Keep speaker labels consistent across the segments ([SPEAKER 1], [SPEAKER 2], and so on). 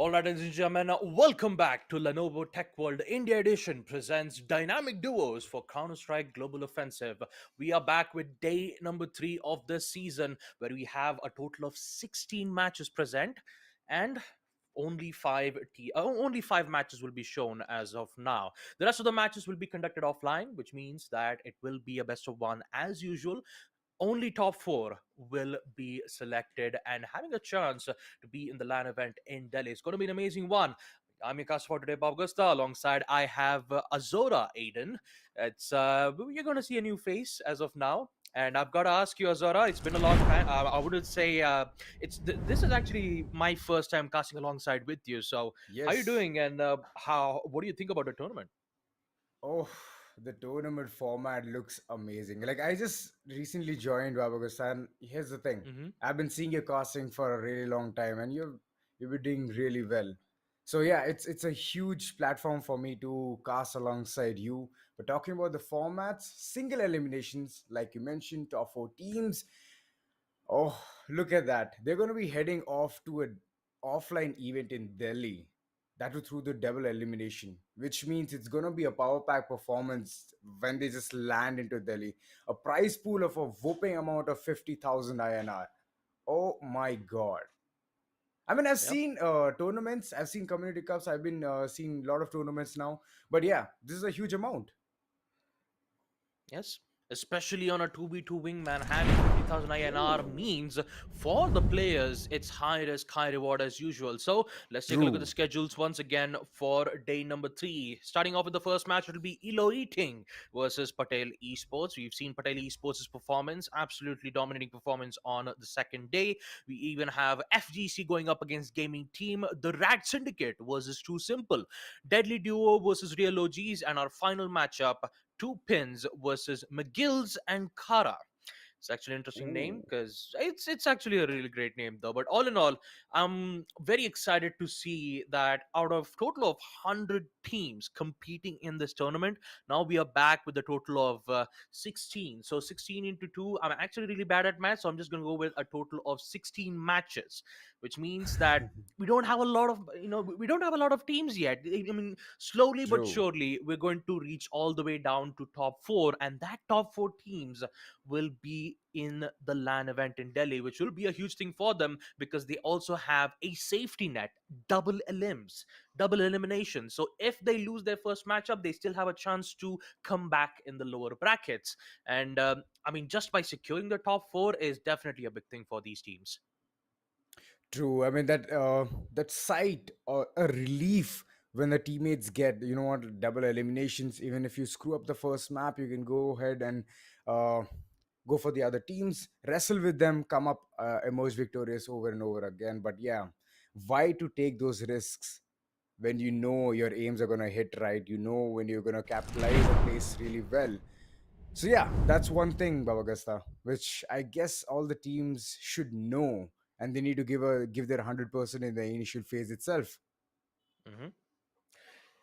[SPEAKER 1] All right, ladies and gentlemen, welcome back to Lenovo Tech World India Edition presents Dynamic Duos for Counter-Strike Global Offensive. We are back with day number 3 of this season where we have a total of 16 matches present and only five matches will be shown as of now. The rest of the matches will be conducted offline, which means that it will be a best of one as usual. Only top four will be selected and having a chance to be in the LAN event in Delhi. It's going to be an amazing one. I'm your cast for today, Bob Gusta. Alongside, I have Azora Aiden. You're going to see a new face as of now. And I've got to ask you, Azora, it's been a long time. I wouldn't say this is actually my first time casting alongside with you. So, how are you
[SPEAKER 2] Yes.
[SPEAKER 1] doing? And what do you think about the tournament?
[SPEAKER 2] Oh, the tournament format looks amazing. Like I just recently joined Babagusta, and here's the thing:
[SPEAKER 1] Mm-hmm.
[SPEAKER 2] I've been seeing your casting for a really long time, and you've been doing really well. So yeah, it's a huge platform for me to cast alongside you. But talking about the formats, single eliminations, like you mentioned, top four teams. Oh, look at that. They're going to be heading off to an offline event in Delhi. That was through the double elimination, which means it's going to be a power pack performance when they just land into Delhi. A prize pool of a whopping amount of 50,000 INR. Oh my God. I mean, I've
[SPEAKER 1] Yep.
[SPEAKER 2] seen tournaments, I've seen community cups, I've been seeing a lot of tournaments now. But yeah, this is a huge amount.
[SPEAKER 1] Yes. Especially on a 2v2 wingman, having 50,000 INR means for the players, it's high risk, high reward as usual. So let's take a look at the
[SPEAKER 2] True.
[SPEAKER 1] schedules once again for day number 3. Starting off with the first match, it'll be Elo Eating versus Patel Esports. We've seen Patel Esports' performance, absolutely dominating performance on the second day. We even have FGC going up against Gaming Team, the Rad Syndicate versus Too Simple, Deadly Duo versus Real OGs, and our final matchup, Two Pins versus McGill's and Kara. It's actually an interesting name
[SPEAKER 2] Ooh.
[SPEAKER 1] because it's actually a really great name though. But all in all, I'm very excited to see that out of total of 100 teams competing in this tournament, now we are back with a total of 16. So 16 into 2. I'm actually really bad at math, so I'm just going to go with a total of 16 matches, which means that we don't have a lot of we don't have a lot of teams yet. I mean, slowly but
[SPEAKER 2] True.
[SPEAKER 1] surely we're going to reach all the way down to top 4, and that top 4 teams will be in the LAN event in Delhi, which will be a huge thing for them because they also have a safety net, double elims, double elimination. So if they lose their first matchup, they still have a chance to come back in the lower brackets. And I mean, just by securing the top 4 is definitely a big thing for these teams.
[SPEAKER 2] True. I mean that sight or a relief when the teammates get what, double eliminations. Even if you screw up the first map, you can go ahead and uh, go for the other teams, wrestle with them, come up, emerge victorious over and over again. But yeah, why to take those risks when you know your aims are gonna hit right? You know when you're gonna capitalize a place really well. So yeah, that's one thing, Babagasta, which I guess all the teams should know, and they need to give their 100% in the initial phase itself.
[SPEAKER 1] Mhm.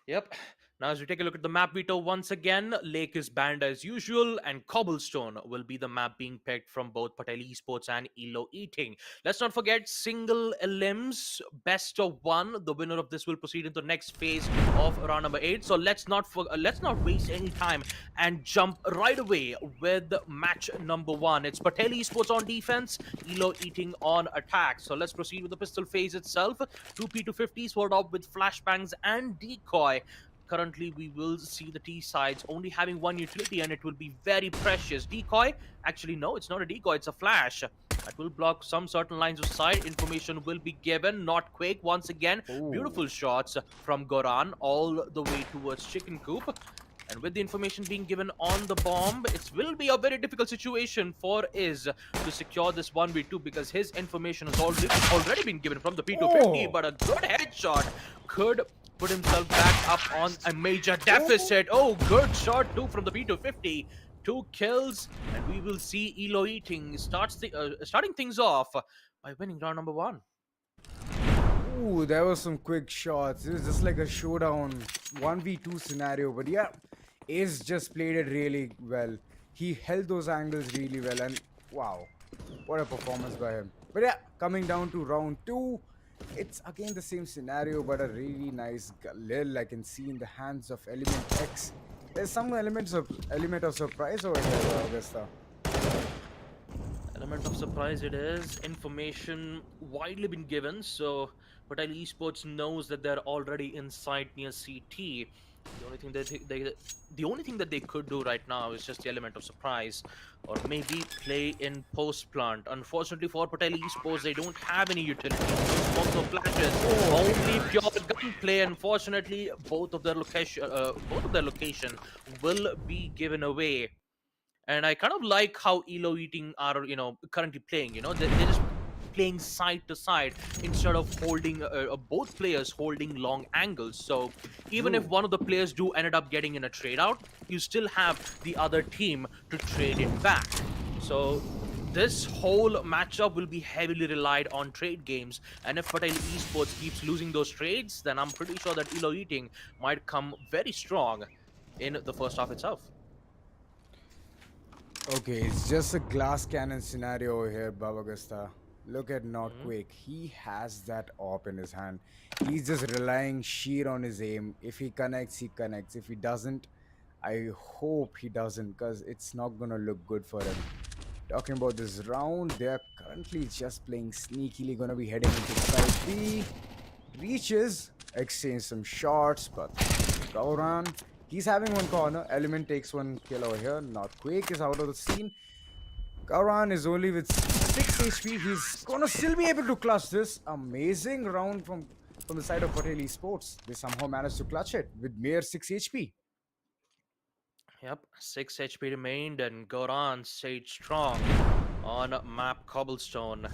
[SPEAKER 1] Yep. Now, as we take a look at the map veto once again, Lake is banned as usual, and Cobblestone will be the map being picked from both Patel Esports and Elo Eating. Let's not forget single elims, best of one. The winner of this will proceed into the next phase of round number 8. So let's not waste any time and jump right away with match number 1. It's Patel Esports on defense, Elo Eating on attack. So let's proceed with the pistol phase itself. 2P250s followed up with flashbangs and decoy. Currently, we will see the T sides only having one utility, and it will be very precious. Decoy? Actually, no, it's not a decoy, it's a flash. That will block some certain lines of sight. Information will be given, not Quake. Once again,
[SPEAKER 2] Oh,
[SPEAKER 1] beautiful shots from Goran all the way towards Chicken Coop. And with the information being given on the bomb, it will be a very difficult situation for Iz to secure this 1v2 because his information has already been given from the P250,
[SPEAKER 2] oh,
[SPEAKER 1] but a good headshot could put himself back up on a major
[SPEAKER 2] oh.
[SPEAKER 1] deficit. Oh, good shot too from the P250. 2 kills, and we will see Elo Eating starting things off by winning round number 1.
[SPEAKER 2] Ooh, there was some quick shots. It was just like a showdown 1v2 scenario. But yeah, Ace just played it really well. He held those angles really well. And wow, what a performance by him. But yeah, coming down to round 2. It's again the same scenario, but a really nice Lil I can see in the hands of Element X. There's some element of surprise over here, Augusta.
[SPEAKER 1] Element of surprise it is. Information widely been given, so Patel Esports knows that they're already inside near CT. The only thing the only thing that they could do right now is just the element of surprise, or maybe play in post plant. Unfortunately for Patel Esports, they don't have any utilities, no smokes, no flashes, only
[SPEAKER 2] Oh,
[SPEAKER 1] pure gunplay. Unfortunately, both of their location will be given away. And I kind of like how Elo Eating are, currently playing. They're just playing side to side instead of holding both players holding long angles. So even if
[SPEAKER 2] true.
[SPEAKER 1] one of the players do ended up getting in a trade out, you still have the other team to trade in back. So this whole matchup will be heavily relied on trade games, and if Patel Esports keeps losing those trades, then I'm pretty sure that Elo Eating might come very strong in the first half itself.
[SPEAKER 2] Okay, it's just a glass cannon scenario over here, Babagasta. Look at Not
[SPEAKER 1] Mhm.
[SPEAKER 2] Quake. He has that op in his hand. He's just relying sheer on his aim. If he connects, he connects. If he doesn't, I hope he doesn't, because it's not gonna look good for him. Talking about this round, they are currently just playing sneakily, gonna be heading into side B. Reaches, exchange some shots, but Gauran, he's having one corner. Element takes one kill over here. Not Quake is out of the scene. Gauran is only with 6 HP. He's gonna still be able to clutch this. Amazing round from the side of Patel Esports. They somehow managed to clutch it with mere 6 HP.
[SPEAKER 1] Yep, 6 HP remained, and Goran stayed strong on map Cobblestone.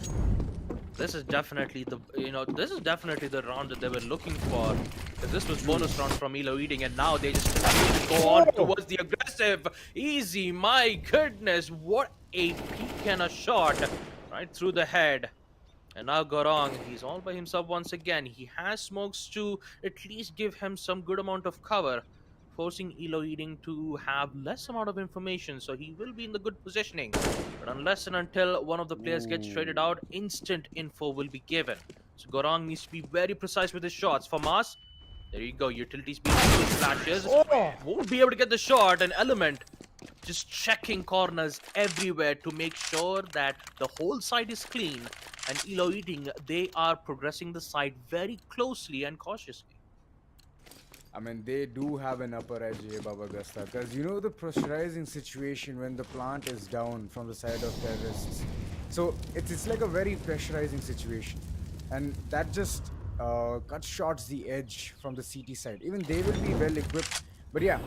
[SPEAKER 1] This is definitely the round that they were looking for. Because this was
[SPEAKER 2] True.
[SPEAKER 1] bonus round from Elo Eating, and now they just continue to go on
[SPEAKER 2] Oh!
[SPEAKER 1] towards the aggressive. Easy, my goodness, what a peek and a shot right through the head. And now Gorong, he's all by himself once again. He has smokes to at least give him some good amount of cover, forcing Elo Eating to have less amount of information, so he will be in the good positioning. But unless and until one of the players gets traded
[SPEAKER 2] Ooh.
[SPEAKER 1] out, instant info will be given. So Gorong needs to be very precise with his shots. For Mas, there you go, utilities being used, flashes.
[SPEAKER 2] Oh!
[SPEAKER 1] Won't be able to get the shot, an element just checking corners everywhere to make sure that the whole side is clean. And Elo Eating, they are progressing the side very closely and cautiously.
[SPEAKER 2] I mean, they do have an upper edge here, Baba Gasta, because you know the pressurizing situation when the plant is down from the side of terrorists. So it's like a very pressurizing situation, and that just cut shorts the edge from the CT side. Even they will be well equipped, but yeah,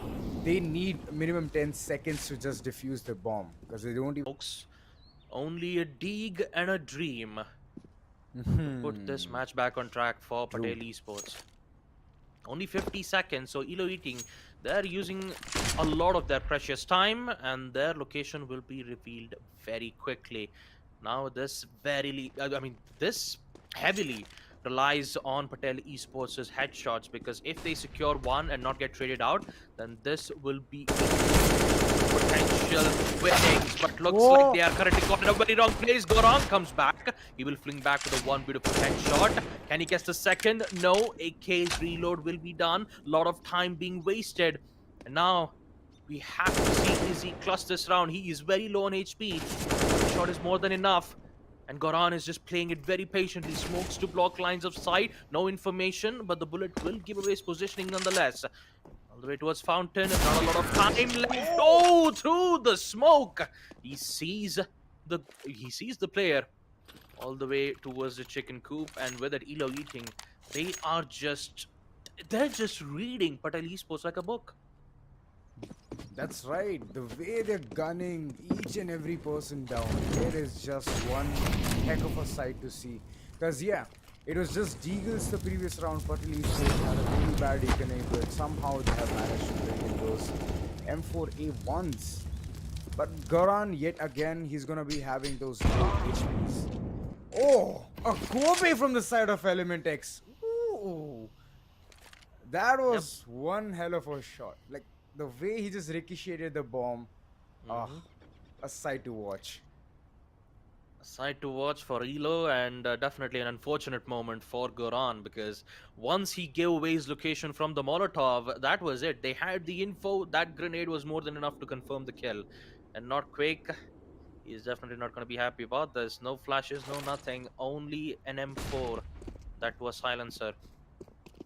[SPEAKER 2] they need minimum 10 seconds to just defuse the bomb because they don't
[SPEAKER 1] Folks, only a dig and a dream to put this
[SPEAKER 2] even.
[SPEAKER 1] match back on track for
[SPEAKER 2] True.
[SPEAKER 1] Patel Esports. Only 50 seconds, so Elo Eating, they're using a lot of their precious time, and their location will be revealed very quickly. Now this heavily relies on Patel Esports' headshots, because if they secure one and not get traded out, then this will be potential winnings. But looks like
[SPEAKER 2] Oh!
[SPEAKER 1] they are currently caught in a very wrong place. Goran comes back. He will fling back with a one beautiful headshot. Can he guess the second? No. AK's reload will be done. A lot of time being wasted. And now we have to see Izzy clutch this round. He is very low on HP. One shot is more than enough. And Goran is just playing it very patiently. Smokes to block lines of sight. No information, but the bullet will give away his positioning nonetheless. All the way towards Fountain. Not a lot of time left. Oh, through the smoke. He sees the player all the way towards the chicken coop, and with that Elo Eating, they're just reading Patel Esports like a book.
[SPEAKER 2] That's right. The way they're gunning each and every person down, it is just one heck of a sight to see. Because, yeah, it was just Deagles the previous round, but Leafs had a really bad economy, but somehow they have managed to bring in those M4A1s. But Goran, yet again, he's gonna be having those low HPs. Oh, a Kobe from the side of Element X. Ooh. That
[SPEAKER 1] Yep.
[SPEAKER 2] was one hell of a shot. Like the way he just ricocheted the bomb. Ah,
[SPEAKER 1] hmm
[SPEAKER 2] a sight to watch.
[SPEAKER 1] Sight to watch for Elo, and definitely an unfortunate moment for Goran because once he gave away his location from the Molotov, that was it. They had the info. That grenade was more than enough to confirm the kill. And not Quake, he's definitely not going to be happy about this. No flashes, no nothing. Only an M4. That was silencer.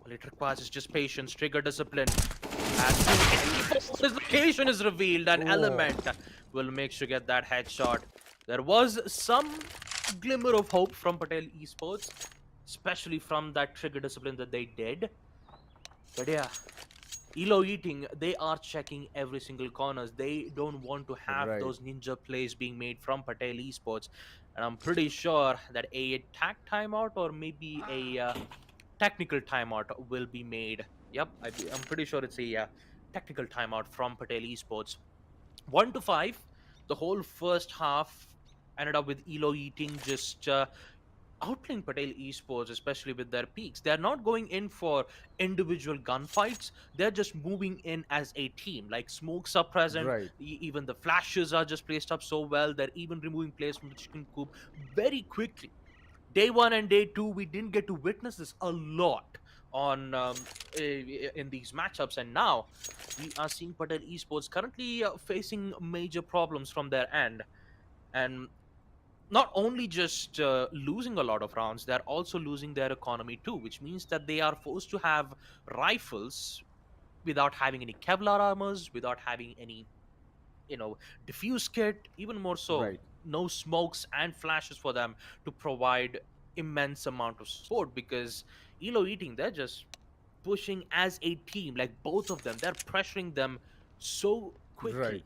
[SPEAKER 1] All it requires is just patience, trigger discipline. As soon as his location is revealed, an
[SPEAKER 2] Oh,
[SPEAKER 1] element will make sure to get that headshot. There was some glimmer of hope from Patel Esports, especially from that trigger discipline that they did. But yeah, Elo Eating, they are checking every single corners. They don't want to have
[SPEAKER 2] right,
[SPEAKER 1] those ninja plays being made from Patel Esports. And I'm pretty sure that a tag timeout or maybe a technical timeout will be made. Yep, I'm pretty sure it's a technical timeout from Patel Esports. 1 to 5, the whole first half ended up with Elo Eating just outplaying Patel Esports, especially with their peaks. They're not going in for individual gunfights. They're just moving in as a team. Like smokes are present,
[SPEAKER 2] right,
[SPEAKER 1] even the flashes are just placed up so well. They're even removing players from the chicken coop very quickly. Day one and day two, we didn't get to witness this a lot on in these matchups, and now we are seeing Patel Esports currently facing major problems from their end, and not only just losing a lot of rounds, they're also losing their economy too, which means that they are forced to have rifles without having any Kevlar armors, without having any you know diffuse kit, even more so
[SPEAKER 2] right.
[SPEAKER 1] no smokes and flashes for them to provide immense amount of support because Elo Eating, they're just pushing as a team, like both of them, they're pressuring them so
[SPEAKER 2] Right.
[SPEAKER 1] quickly,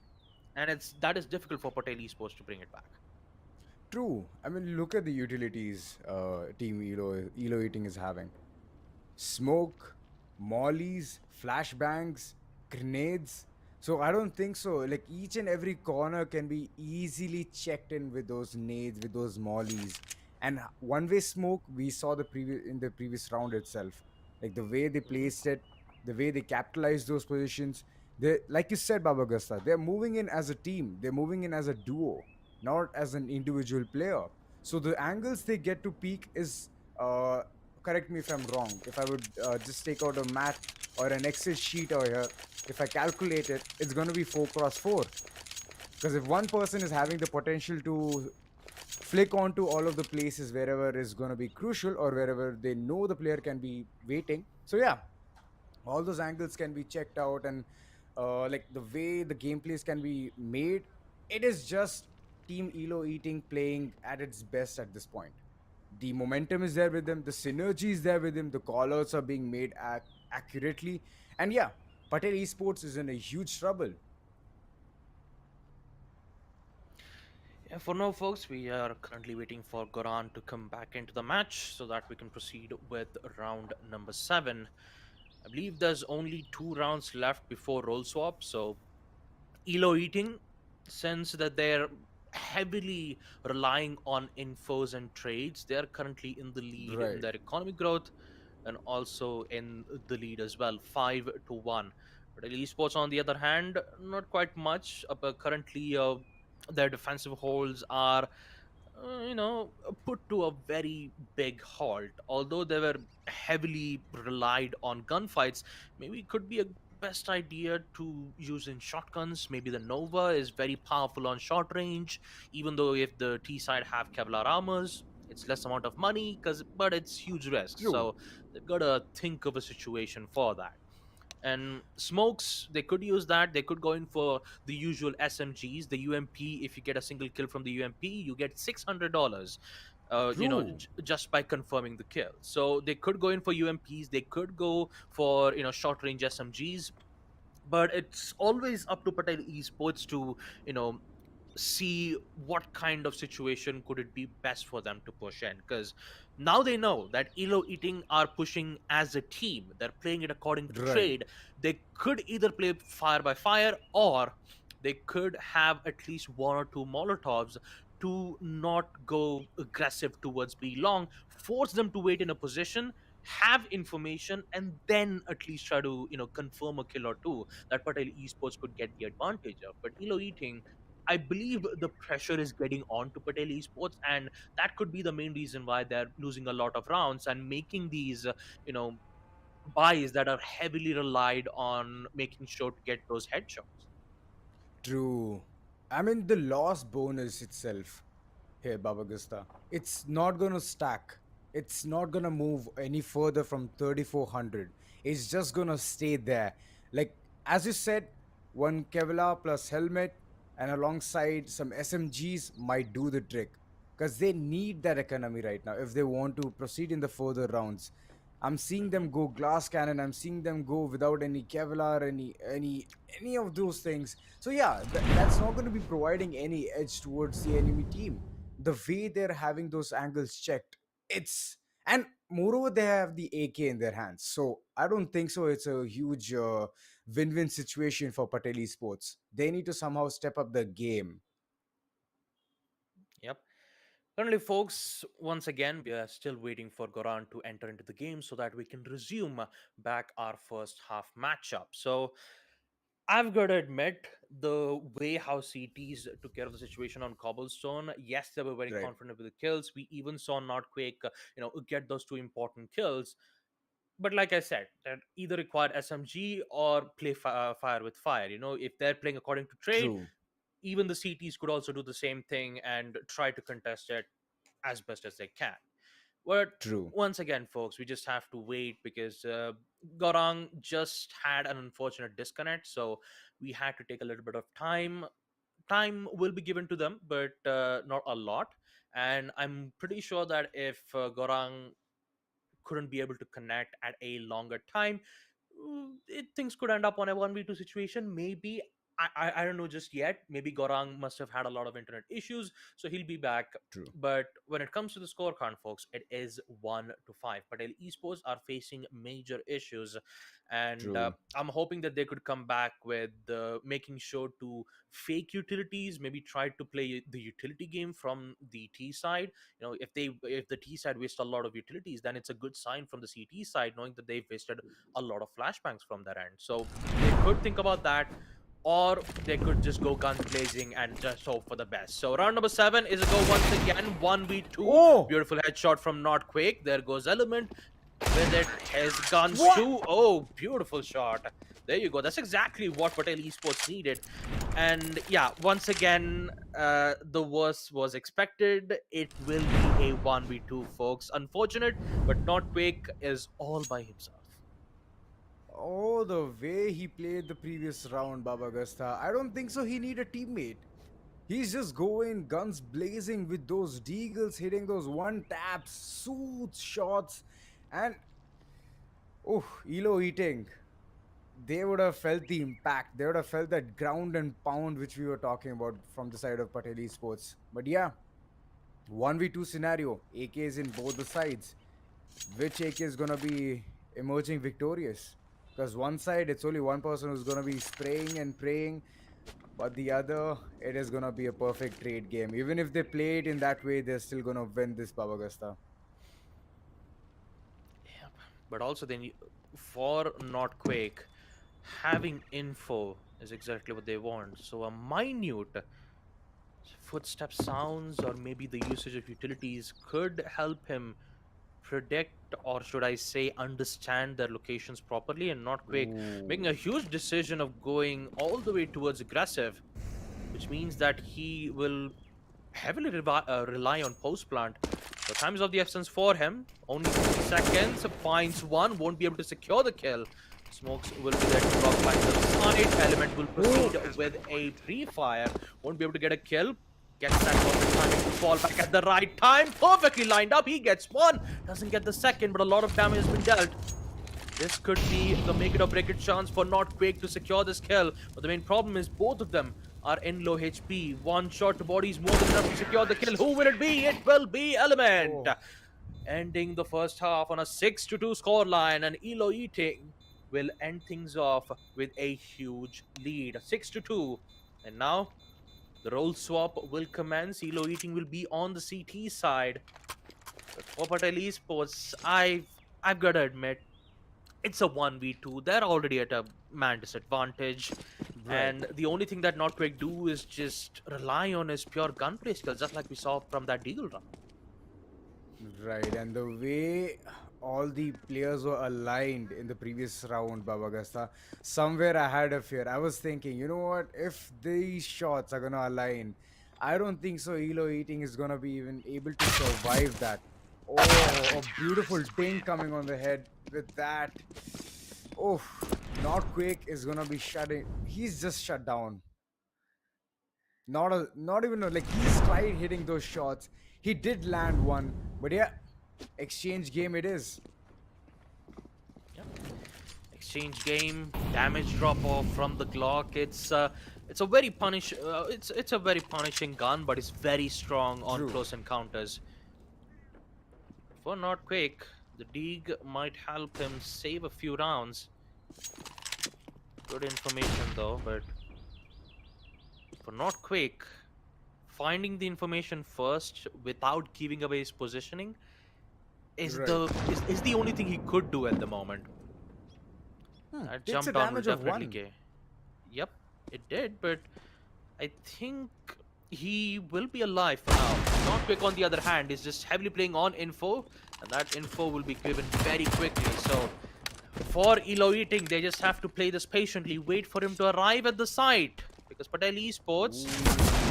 [SPEAKER 1] and it's that is difficult for Patel Esports to bring it back.
[SPEAKER 2] True. I mean, look at the utilities Team Elo Eating is having. Smoke, mollies, flashbangs, grenades. So I don't think so. Like each and every corner can be easily checked in with those nades, with those mollies. And one-way smoke, we saw the previous in the previous round itself. Like the way they
[SPEAKER 1] Mhm.
[SPEAKER 2] placed it, the way they capitalized those positions. They, like you said, Baba Gasta, they're moving in as a team. They're moving in as a duo, not as an individual player. So the angles they get to peak is correct me if I'm wrong. If I would just take out a math or an Excel sheet over here, if I calculate it, it's going to be 4 cross 4. Because if one person is having the potential to flick onto all of the places wherever is going to be crucial or wherever they know the player can be waiting. So, yeah, all those angles can be checked out, and like the way the gameplays can be made, it is just Team Elo Eating playing at its best at this point. The momentum is there with them, the synergy is there with him, the callouts are being made accurately, and yeah, Patel Esports is in a huge trouble.
[SPEAKER 1] Yeah, for now, folks, we are currently waiting for Goran to come back into the match so that we can proceed with round number 7. I believe there's only 2 rounds left before roll swap, so Elo Eating, since that they're heavily relying on infos and trades, they're currently in the lead in
[SPEAKER 2] Right,
[SPEAKER 1] their economic growth and also in the lead as well, 5-1. But esports, on the other hand, not quite much. But currently, their defensive holds are put to a very big halt. Although they were heavily relied on gunfights, maybe it could be a best idea to use in shotguns. Maybe the Nova is very powerful on short range, even though if the T side have Kevlar armors, it's less amount of money, but it's huge risk.
[SPEAKER 2] true,
[SPEAKER 1] So they've got to think of a situation for that. And smokes, they could use that. They could go in for the usual SMGs, the UMP. If you get a single kill from the UMP, you get $600,
[SPEAKER 2] true,
[SPEAKER 1] just by confirming the kill. So they could go in for UMPs, they could go for short range SMGs, but it's always up to Patel Esports to you know see what kind of situation could it be best for them to push in, because now they know that Elo Eating are pushing as a team. They're playing it according to
[SPEAKER 2] right,
[SPEAKER 1] trade. They could either play fire by fire, or they could have at least one or two Molotovs to not go aggressive towards B long, force them to wait in a position, have information, and then at least try to confirm a kill or two that Patel Esports could get the advantage of. But Elo Eating, I believe the pressure is getting on to Patel Esports, and that could be the main reason why they're losing a lot of rounds and making these, you know, buys that are heavily relied on making sure to get those headshots.
[SPEAKER 2] True. I mean, the loss bonus itself here, Baba Gusta, it's not going to stack. It's not going to move any further from 3,400. It's just going to stay there. Like, as you said, one Kevlar plus helmet and alongside some SMGs might do the trick because they need that economy right now if they want to proceed in the further rounds. I'm seeing
[SPEAKER 1] Hmm.
[SPEAKER 2] them go glass cannon. I'm seeing them go without any Kevlar, any of those things. So yeah, that's not going to be providing any edge towards the enemy team. The way they're having those angles checked, it's and moreover they have the AK in their hands. So I don't think so. It's a huge win-win situation for Patel Esports. They need to somehow step up the game.
[SPEAKER 1] Yep. Currently, folks, once again, we are still waiting for Goran to enter into the game so that we can resume back our first half matchup. So, I've got to admit, the way how CTs took care of the situation on Cobblestone, yes, they were very
[SPEAKER 2] Right.
[SPEAKER 1] confident with the kills. We even saw Notquake, get those two important kills. But like I said, that either required SMG or play fire with fire. If they're playing according to trade,
[SPEAKER 2] True.
[SPEAKER 1] even the CTs could also do the same thing and try to contest it as best as they can. But
[SPEAKER 2] True.
[SPEAKER 1] once again, folks, we just have to wait because Gorang just had an unfortunate disconnect. So we had to take a little bit of time. Time will be given to them, but not a lot. And I'm pretty sure that if Gorang couldn't be able to connect at a longer time, things could end up on a 1v2 situation. Maybe I don't know just yet. Maybe Gorang must have had a lot of internet issues, so he'll be back.
[SPEAKER 2] True.
[SPEAKER 1] But when it comes to the scorecard, folks, it is 1-5. Patel Esports are facing major issues, and
[SPEAKER 2] True.
[SPEAKER 1] I'm hoping that they could come back with making sure to fake utilities. Maybe try to play the utility game from the T side. If the T side wastes a lot of utilities, then it's a good sign from the CT side, knowing that they've wasted a lot of flashbangs from their end. So they could think about that, or they could just go guns blazing and just hope for the best. So round number 7 is a go once again, 1v2.
[SPEAKER 2] Oh,
[SPEAKER 1] Beautiful headshot from Notquake. There goes Element with it. His guns
[SPEAKER 2] what?
[SPEAKER 1] too. Oh, beautiful shot. There you go. That's exactly what Patel Esports needed. And yeah, once again, the worst was expected. It will be a 1v2, folks. Unfortunate, but Notquake is all by himself.
[SPEAKER 2] Oh, the way he played the previous round, Baba Gasta. I don't think so. He need a teammate. He's just going guns blazing with those deagles, hitting those one taps, suits, shots, and oh, Elo eating. They would have felt the impact. They would have felt that ground and pound which we were talking about from the side of Patel Esports. But yeah, 1v2 scenario, AKs in both the sides. Which AK is gonna be emerging victorious? Because one side it's only one person who's gonna be spraying and praying, but the other it is gonna be a perfect trade game. Even if they play it in that way, they're still gonna win this Babagasta.
[SPEAKER 1] Yep. But also, for Notquake, having info is exactly what they want. So a minute footstep sounds or maybe the usage of utilities could help him predict, or should I say understand their locations properly, and not quick making a
[SPEAKER 2] Ooh.
[SPEAKER 1] huge decision of going all the way towards aggressive, which means that he will heavily rely on post plant. So time is of the essence for him. Only 60 seconds. Finds one. Won't be able to secure the kill. Smokes will be there to block by the side. Element will proceed with a pre-fire. Won't be able to get a kill. Gets that perfect timing to fall back at the right time. Perfectly lined up. He gets one. Doesn't get the second, but a lot of damage has been dealt. This could be the make it or break it chance for Not Quake to secure this kill. But the main problem is both of them are in low HP. One shot to body is more than enough to secure the kill. Who will it be? It will be Element.
[SPEAKER 2] Oh.
[SPEAKER 1] Ending the first half on a 6-2 scoreline, and Elo Eating will end things off with a huge lead. 6-2. And now the role swap will commence. Elo Eating will be on the CT side. But for Patel Esports, I've got to admit, It's a 1v2. They're already at a man disadvantage.
[SPEAKER 2] Right.
[SPEAKER 1] And the only thing that Not Quake do is just rely on his pure gunplay skills, just like we saw from that Deagle run.
[SPEAKER 2] Right, and the way all the players were aligned in the previous round, Baba Gasta, somewhere I had a fear. I was thinking, you know what? If these shots are gonna align, I don't think so. Elo Eating is gonna be even able to survive that. Oh, a beautiful ding coming on the head with that. Oh, not Quake is gonna be shutting. He's just shut down. Not even like he's tried hitting those shots. He did land one, but yeah, exchange game it is.
[SPEAKER 1] Yep. Exchange game, damage drop off from the Glock. It's a very it's a very punishing gun, but it's very strong on
[SPEAKER 2] True.
[SPEAKER 1] close encounters. For Not Quake, the Deeg might help him save a few rounds. Good information though, but for Not Quake, finding the information first without giving away his positioning
[SPEAKER 2] Right.
[SPEAKER 1] is the only thing he could do at the moment. That
[SPEAKER 2] Takes a
[SPEAKER 1] jump down will
[SPEAKER 2] damage of
[SPEAKER 1] definitely
[SPEAKER 2] one.
[SPEAKER 1] get. Yep, it did, but I think he will be alive for now. Not Quick, on the other hand, is just heavily playing on info, and that info will be given very quickly. So for Elo Eating, they just have to play this patiently, wait for him to arrive at the site. Because Patel Esports,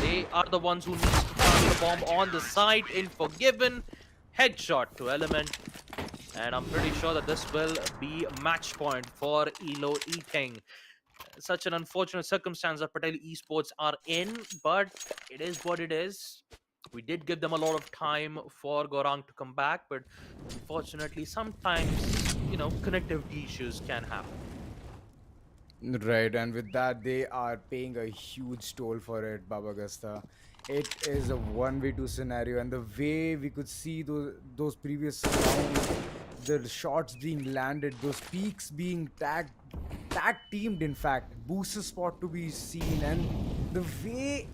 [SPEAKER 1] they are the ones who need to plant the bomb on the site. Info given, headshot to Element, and I'm pretty sure that this will be match point for Elo Eating. Such an unfortunate circumstance that Patel Esports are in, but it is what it is. We did give them a lot of time for Gorang to come back, but unfortunately, sometimes, connectivity issues can happen.
[SPEAKER 2] Right, and with that, they are paying a huge toll for it, Baba Gasta. It is a 1v2 scenario, and the way we could see those previous rounds, the shots being landed, those peaks being tag teamed, in fact, booster spot to be seen, and the way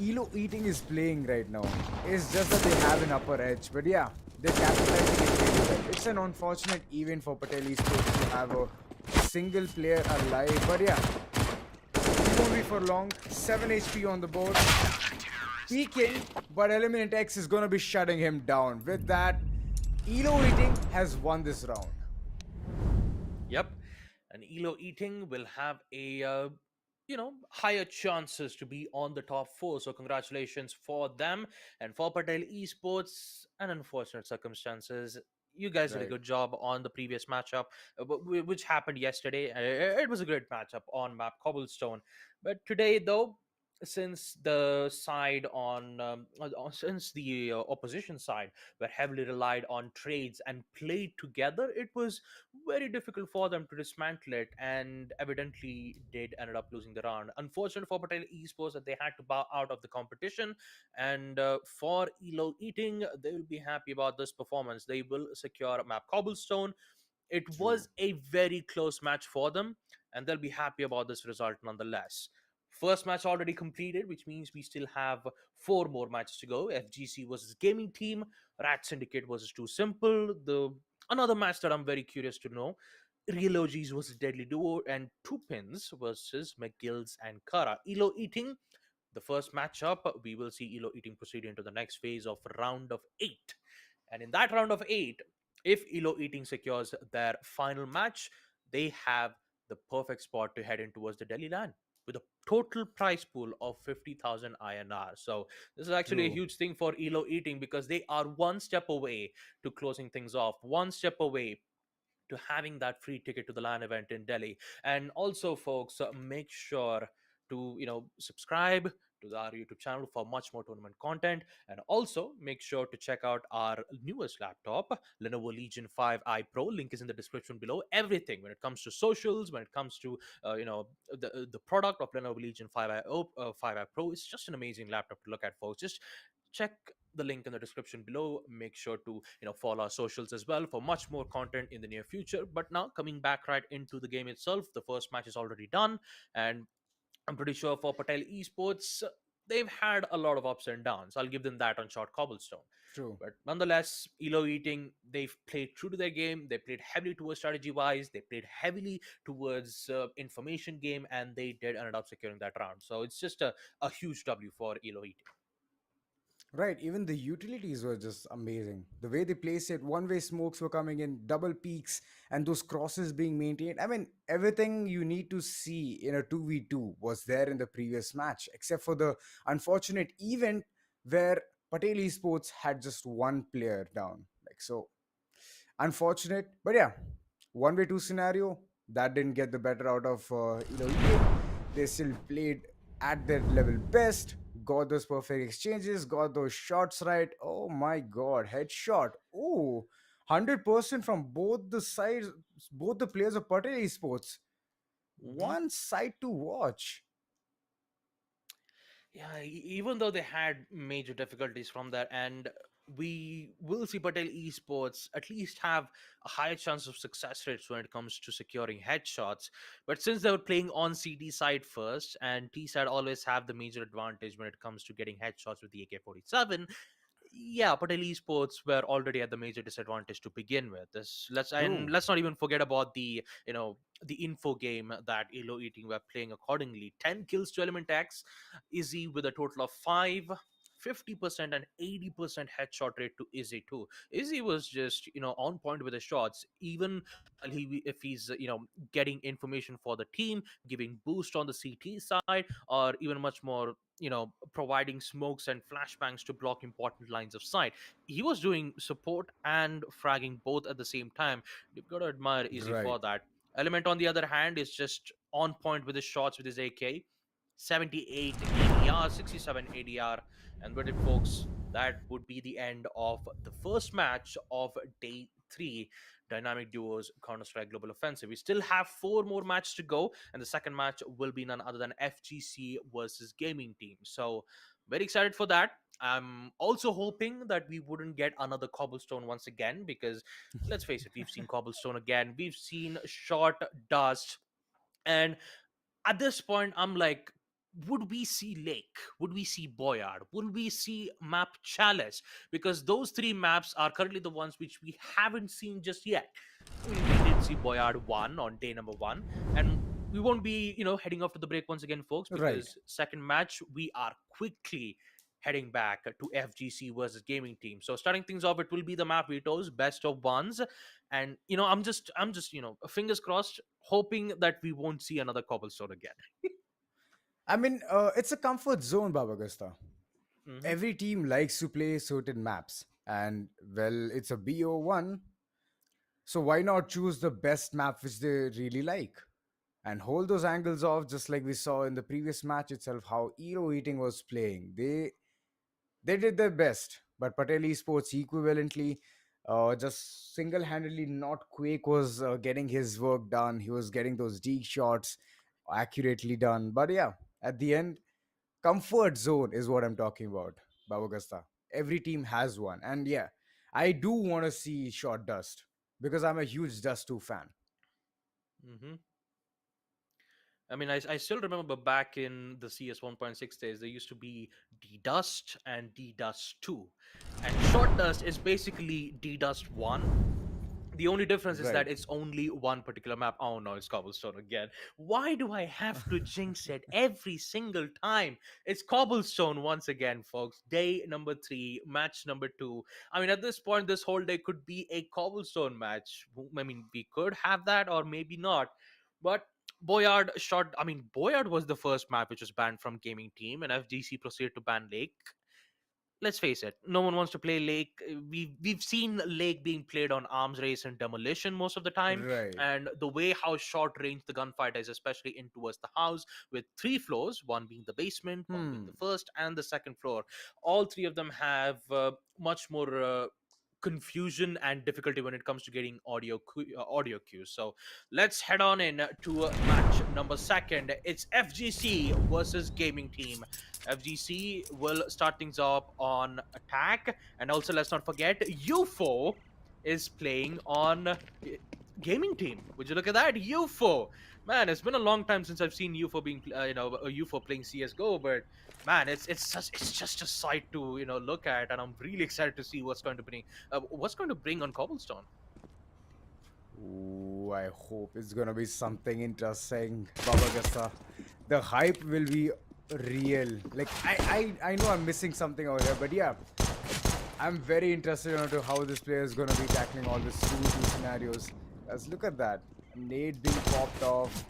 [SPEAKER 2] Elo Eating is playing right now is just that they have an upper edge. But yeah, they're capitalizing it really well. It's an unfortunate event for Patel Esports to have a single player alive. But yeah, it won't be for long. 7 HP on the board. Peeking, but Eliminate X is gonna be shutting him down. With that, Elo Eating has won this round.
[SPEAKER 1] Yep. And Elo Eating will have a higher chances to be on the top four. So congratulations for them and for Patel Esports. And unfortunate circumstances. You guys did a
[SPEAKER 2] Right.
[SPEAKER 1] good job on the previous matchup, which happened yesterday. It was a great matchup on map Cobblestone. But today, though, since the side since the opposition side were heavily relied on trades and played together, it was very difficult for them to dismantle it, and evidently did ended up losing the round. Unfortunate for Patel Esports that they had to bow out of the competition, and for Elo Eating, they will be happy about this performance. They will secure map Cobblestone. It
[SPEAKER 2] True.
[SPEAKER 1] was a very close match for them, and they'll be happy about this result nonetheless. First match already completed, which means we still have four more matches to go. FGC versus Gaming Team, Rat Syndicate versus Too Simple. The another match that I'm very curious to know. Real OGs versus Deadly Duo, and Two Pins versus McGill's and Kara. Elo Eating, the first matchup, we will see Elo Eating proceed into the next phase of round of eight. And in that round of eight, if Elo Eating secures their final match, they have the perfect spot to head in towards the Delhi land with a total prize pool of 50,000 INR. So this is actually a
[SPEAKER 2] True.
[SPEAKER 1] huge thing for Elo Eating because they are one step away to closing things off, one step away to having that free ticket to the LAN event in Delhi. And also, folks, make sure to subscribe to our YouTube channel for much more tournament content, and also make sure to check out our newest laptop, Lenovo Legion 5i Pro. Link is in the description below. Everything when it comes to socials, when it comes to the product of Lenovo Legion 5i Pro, is just an amazing laptop to look at, folks. Just check the link in the description below. Make sure to follow our socials as well for much more content in the near future. But now, coming back right into the game itself, the first match is already done, and I'm pretty sure for Patel Esports, they've had a lot of ups and downs. I'll give them that on short cobblestone.
[SPEAKER 2] True.
[SPEAKER 1] But nonetheless, Elo Eating, they've played true to their game. They played heavily towards strategy wise. They played heavily towards information game, and they did end up securing that round. So it's just a huge W for Elo Eating.
[SPEAKER 2] Right, even the utilities were just amazing. The way they placed it, one way smokes were coming in, double peaks, and those crosses being maintained. I mean, everything you need to see in a 2v2 was there in the previous match, except for the unfortunate event where Patel Esports had just one player down. Like, so unfortunate, but yeah, 1v2 scenario that didn't get the better out of EA. They still played at their level best, got those perfect exchanges, got those shots right. Oh my god, headshot. Oh, 100% from both the sides, both the players of Patel Esports.
[SPEAKER 1] Hmm.
[SPEAKER 2] One side to watch.
[SPEAKER 1] Yeah, even though they had major difficulties from there, and we will see Patel Esports at least have a higher chance of success rates when it comes to securing headshots. But since they were playing on CD side first, and T side always have the major advantage when it comes to getting headshots with the AK-47, yeah, Patel Esports were already at the major disadvantage to begin with. This
[SPEAKER 2] True.
[SPEAKER 1] let's not even forget about the the info game that Elo Eating were playing accordingly. 10 kills to Element X, Izzy with a total of 5. 50% and 80% headshot rate to Izzy too. Izzy was just on point with the shots, even while if he's getting information for the team, giving boost on the CT side, or even much more providing smokes and flashbangs to block important lines of sight. He was doing support and fragging both at the same time. You've got to admire Izzy
[SPEAKER 2] Right.
[SPEAKER 1] for that. Element, on the other hand, is just on point with his shots with his AK. 78 ADR, 67 ADR. And with it, folks, that would be the end of the first match of day three, Dynamic Duos Counter Strike Global Offensive. We still have four more matches to go, and the second match will be none other than FGC versus Gaming Team. So, very excited for that. I'm also hoping that we wouldn't get another cobblestone once again, because let's face it, we've seen cobblestone again, we've seen short dust, and at this point, I'm like, would we see Lake? Would we see Boyard? Would we see Map Chalice? Because those three maps are currently the ones which we haven't seen just yet. We did see Boyard 1 on day number 1, and we won't be, heading off to the break once again, folks,
[SPEAKER 2] Right.
[SPEAKER 1] because second match, we are quickly heading back to FGC versus Gaming Team. So starting things off, it will be the map vetoes, best of ones, and I'm just fingers crossed, hoping that we won't see another cobblestone again.
[SPEAKER 2] I mean, it's a comfort zone, Baba Gasta.
[SPEAKER 1] Hmm.
[SPEAKER 2] Every team likes to play certain maps, and well, it's a BO1, so why not choose the best map which they really like and hold those angles off, just like we saw in the previous match itself, how Ero Eating was playing. They did their best, but Patel Esports equivalently, just single-handedly, not Quake was getting his work done. He was getting those deep shots accurately done. But yeah, at the end, comfort zone is what I'm talking about, Babagasta. Every team has one. And yeah, I do want to see shot dust because I'm a huge Dust 2 fan.
[SPEAKER 1] Hmm. I mean, I still remember back in the CS 1.6 days, there used to be D Dust and D Dust 2. And Short Dust is basically D Dust 1. The only difference is
[SPEAKER 2] Right.
[SPEAKER 1] that it's only one particular map. Oh no, it's cobblestone again. Why do I have to jinx it every single time? It's cobblestone once again, folks. Day number 3, match number 2. I mean, at this point, this whole day could be a cobblestone match. I mean, we could have that or maybe not. But Boyard shot. I mean, Boyard was the first map which was banned from Gaming Team, and FGC proceeded to ban Lake. Let's face it, no one wants to play Lake. We've seen Lake being played on Arms Race and Demolition most of the time,
[SPEAKER 2] Right.
[SPEAKER 1] and the way how short range the gunfight is, especially in towards the house, with 3 floors, one being the basement, one being the
[SPEAKER 2] Hmm.
[SPEAKER 1] first, and the second floor. All three of them have much more confusion and difficulty when it comes to getting audio cues. So let's head on in to match number second. It's FGC versus Gaming Team. FGC will start things up on attack, and also let's not forget UFO is playing on Gaming Team. Would you look at that? UFO. Man, it's been a long time since I've seen you for being, you for playing CS:GO. But man, it's just a sight to look at, and I'm really excited to see what's going to bring on Cobblestone.
[SPEAKER 2] Ooh, I hope it's gonna be something interesting, Baba Gasta. The hype will be real. Like I know I'm missing something over here, but yeah, I'm very interested into how this player is gonna be tackling all these two scenarios. Let's look at that. Nade being popped off.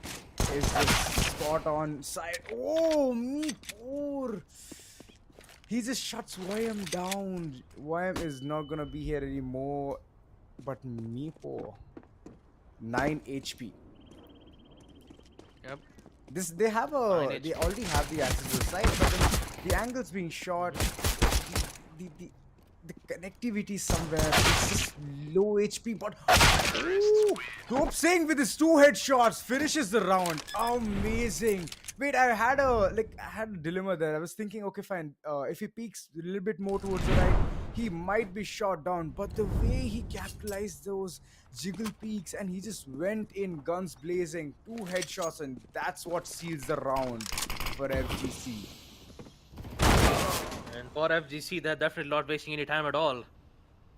[SPEAKER 2] Is this spot on side? Oh, me poor. He just shuts YM down. YM is not gonna be here anymore. But Meepo, 9 HP.
[SPEAKER 1] Yep, nine
[SPEAKER 2] They
[SPEAKER 1] HP.
[SPEAKER 2] already have the access to the site, but then the angles being short, the, the, the connectivity somewhere, it's just low HP, but ooh, Dope Singh with his 2 headshots finishes the round. Amazing. Wait, I had a dilemma there. I was thinking, okay, fine. If he peeks a little bit more towards the right, he might be shot down. But the way he capitalized those jiggle peaks and he just went in guns blazing, 2 headshots, and that's what seals the round for FGC.
[SPEAKER 1] And for FGC, they're definitely not wasting any time at all.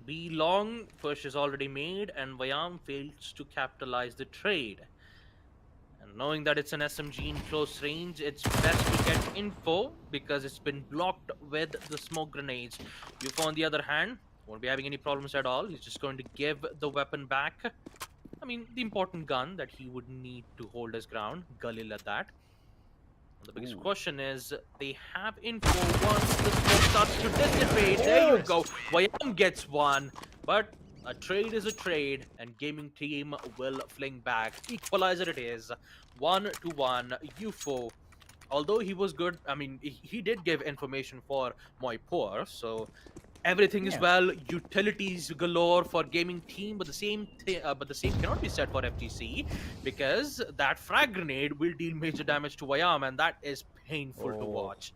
[SPEAKER 1] B long push is already made, and Vayam fails to capitalize the trade. And knowing that it's an SMG in close range, it's best to get info because it's been blocked with the smoke grenades. UFO, on the other hand, won't be having any problems at all. He's just going to give the weapon back. I mean, the important gun that he would need to hold his ground. Galil at that. The biggest
[SPEAKER 2] Ooh.
[SPEAKER 1] question is, they have info once the smoke starts to dissipate. There you
[SPEAKER 2] Oh!
[SPEAKER 1] go. Wayam gets one, but a trade is a trade, and gaming team will fling back. Equalizer it is, 1-1. UFO, although he was good, I mean, he did give information for Moipur, so everything is
[SPEAKER 2] Yeah.
[SPEAKER 1] well. Utilities galore for gaming team, but the same cannot be said for FGC because that frag grenade will deal major damage to Wayam, and that is painful to
[SPEAKER 2] Oh.
[SPEAKER 1] watch.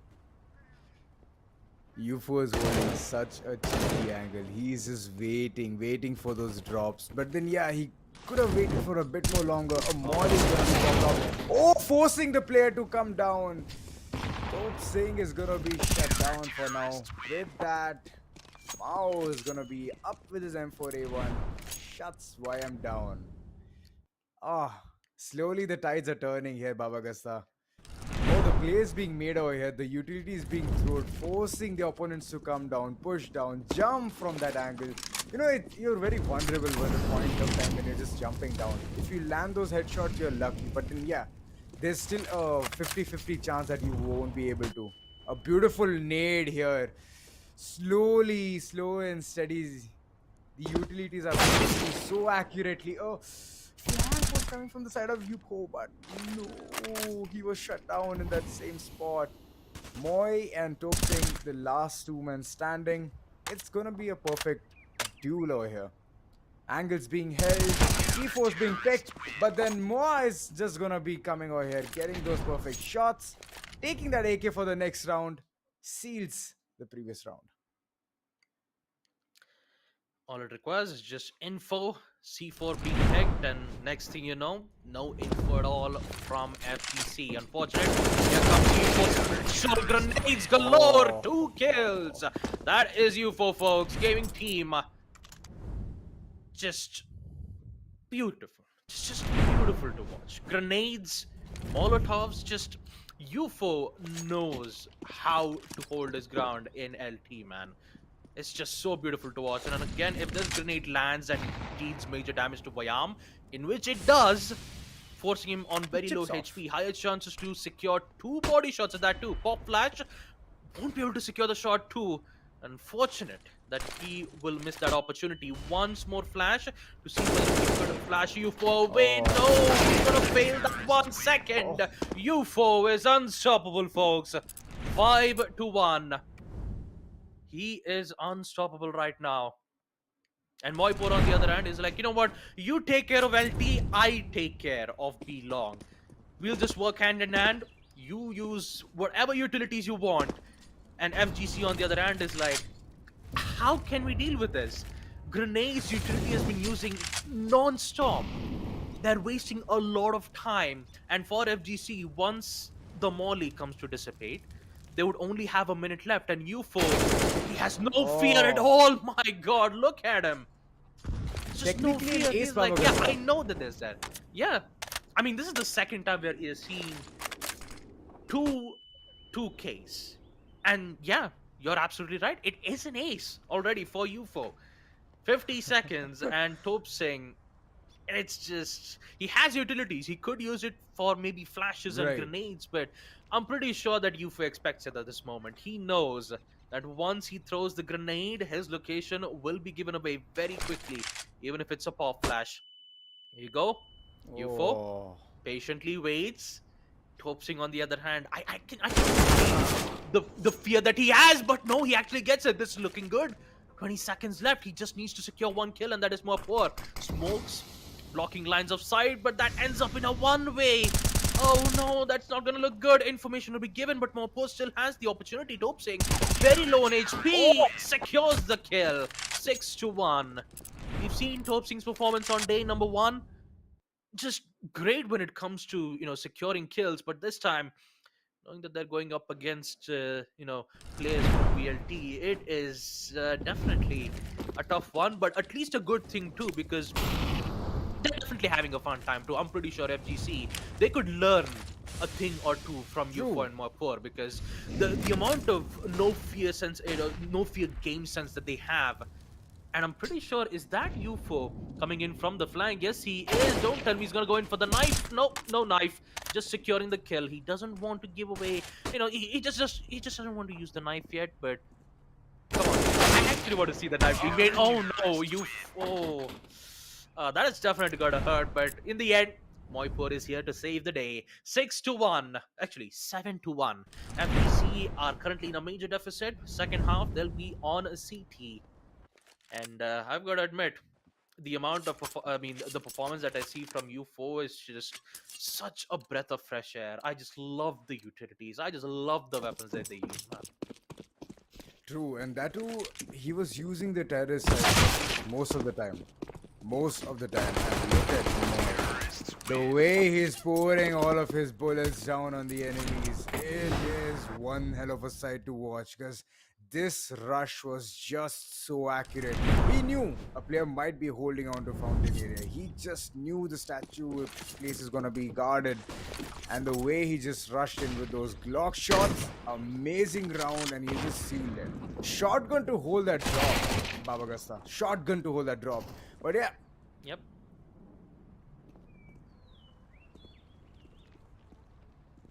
[SPEAKER 2] UFO is holding such a cheeky angle. He's just waiting for those drops. But then, yeah, he could have waited for a bit more longer. A Molly is gonna be popped up. Oh, forcing the player to come down. Dope Singh is gonna be shut down for now. With that, Mao is gonna be up with his M4A1. Shuts YM down. Ah, slowly the tides are turning here, Baba Gasta. Oh, the play is being made over here. The utility is being thrown, forcing the opponents to come down, push down, jump from that angle. You know, you're very vulnerable at the point of time when you're just jumping down. If you land those headshots, you're lucky. But then, yeah, there's still a 50-50 chance that you won't be able to. A beautiful nade here. Slowly, slow and steady. The utilities are working so accurately. Oh, flank was coming from the side of Yuko, but no, he was shut down in that same spot. Moy and Topsing, the last 2 men standing. It's gonna be a perfect duel over here. Angles being held, C4's being picked, but then Moa is just gonna be coming over here, getting those perfect shots, taking that AK for the next round, seals the previous round.
[SPEAKER 1] All it requires is just info, C4 being picked, and next thing you know, no info at all from FGC. Unfortunate. Here comes UFO. Shot grenades galore.
[SPEAKER 2] Oh.
[SPEAKER 1] 2 kills. That is UFO, folks. Gaming team. Just beautiful. Just beautiful to watch. Grenades, Molotovs, just UFO knows how to hold his ground in LT, man. It's just so beautiful to watch. And again, if this grenade lands and deals major damage to Vayam, in which it does, forcing him on very low
[SPEAKER 2] Chips off.
[SPEAKER 1] HP, higher chances to secure 2 body shots at that too. Pop flash won't be able to secure the shot too. Unfortunate that he will miss that opportunity. Once more flash to see whether he's going to flash UFO away.
[SPEAKER 2] Oh.
[SPEAKER 1] No, he's going to fail that 1 second. UFO is unstoppable, folks. 5-1. He is unstoppable right now. And Moipur on the other hand is like, you know what? You take care of LT, I take care of B long. We'll just work hand in hand. You use whatever utilities you want. And FGC on the other hand is like, how can we deal with this? Grenades utility has been using non-stop. They're wasting a lot of time. And for FGC, once the molly comes to dissipate, they would only have a minute left. And UFO, he has no fear at
[SPEAKER 2] Oh,
[SPEAKER 1] all. My God, look at him. Just no
[SPEAKER 2] technically an
[SPEAKER 1] fear.
[SPEAKER 2] ace,
[SPEAKER 1] He's like, yeah, I
[SPEAKER 2] Babagasta.
[SPEAKER 1] know that there's that. Yeah. I mean, this is the second time we're seeing two 2Ks. And yeah, you're absolutely right. It is an ace already for UFO. 50 seconds and Top Singh, and it's just he has utilities. He could use it for maybe flashes and
[SPEAKER 2] Right.
[SPEAKER 1] grenades, but I'm pretty sure that UFO expects it at this moment. He knows that once he throws the grenade, his location will be given away very quickly, even if it's a pop flash. Here you go. UFO
[SPEAKER 2] Oh.
[SPEAKER 1] patiently waits. Topsing on the other hand, I can see the fear that he has, but no, he actually gets it. This is looking good. 20 seconds left. He just needs to secure one kill, and that is more poor. Smokes blocking lines of sight, but that ends up in a one-way. Oh no, that's not gonna look good. Information will be given, but Mopo still has the opportunity. Topsing, very low on HP, secures the kill. 6-1. We've seen Topsing's performance on day number one, just great when it comes to securing kills, but this time knowing that they're going up against players from VLT, it is definitely a tough one, but at least a good thing too, because they're definitely having a fun time too. I'm pretty sure FGC, they could learn a thing or two from UFO
[SPEAKER 2] True.
[SPEAKER 1] and Mapur, because the amount of no fear sense, no fear game sense that they have. And I'm pretty sure, is that UFO coming in from the flank? Yes, he is. Don't tell me he's gonna go in for the knife. No, no knife. Just securing the kill. He doesn't want to give away. He just doesn't want to use the knife yet. But come on, I actually want to see the knife being made. Oh no, UFO. That is definitely gonna hurt. But in the end, Moipur is here to save the day. 6-1. Actually, 7-1. FBC are currently in a major deficit. Second half, they'll be on a CT. And I've got to admit, the amount of the performance that I see from U4 is just such a breath of fresh air. I just love the utilities. I just love the weapons that they use, man.
[SPEAKER 2] True, and that too, he was using the terrorist side most of the time. Most of the time. And look at Moy. The way he's pouring all of his bullets down on the enemies, it is one hell of a sight to watch because this rush was just so accurate. He knew a player might be holding on to fountain area. He just knew the statue place is gonna be guarded, and the way he just rushed in with those Glock shots, amazing round, and he just sealed it. Shotgun to hold that drop, Baba Gasta. Shotgun to hold that drop. But yeah,
[SPEAKER 1] Yep.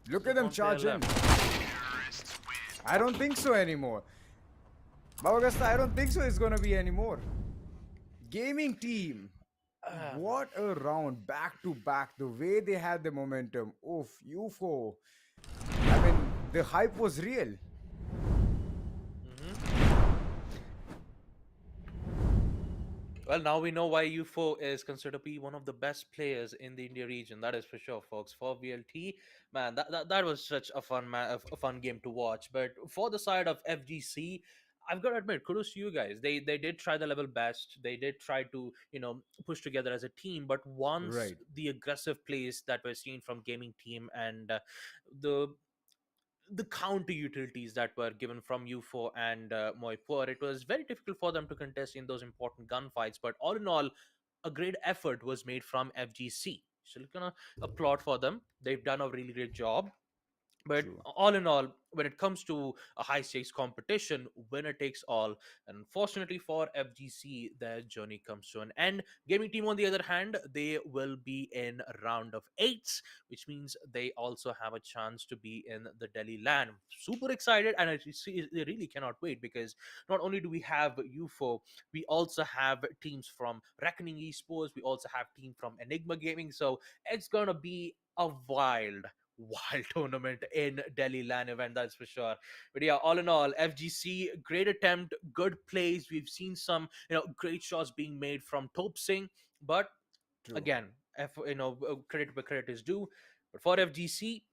[SPEAKER 2] look at
[SPEAKER 1] Just
[SPEAKER 2] them
[SPEAKER 1] one player
[SPEAKER 2] charge in.
[SPEAKER 1] left.
[SPEAKER 2] I don't think so anymore. Baba Gasta, I don't think so it's gonna be anymore. Gaming team.
[SPEAKER 1] Man.
[SPEAKER 2] What a round, back to back. The way they had the momentum. Oof, UFO. I mean, the hype was real.
[SPEAKER 1] Hmm. Well, now we know why UFO is considered to be one of the best players in the India region. That is for sure, folks. For VLT, man, that was such a a fun game to watch. But for the side of FGC, I've got to admit, kudos to you guys. They did try the level best. They did try to push together as a team. But once
[SPEAKER 2] Right.
[SPEAKER 1] the aggressive plays that were seen from gaming team and the the counter utilities that were given from UFO and Moipur, it was very difficult for them to contest in those important gunfights. But all in all, a great effort was made from FGC. So, gonna applaud for them. They've done a really great job. But
[SPEAKER 2] True.
[SPEAKER 1] all in all, when it comes to a high stakes competition, winner takes all. And unfortunately for FGC, their journey comes to an end. Gaming team, on the other hand, they will be in round of eights, which means they also have a chance to be in the Delhi LAN. Super excited, and they really cannot wait, because not only do we have UFO, we also have teams from Reckoning Esports, we also have team from Enigma Gaming. So it's gonna be a wild tournament in Delhi LAN event, that's for sure. But yeah, all in all, FGC, great attempt, good plays. We've seen some, great shots being made from Top Singh. But
[SPEAKER 2] True.
[SPEAKER 1] again, credit where credit is due. But for FGC,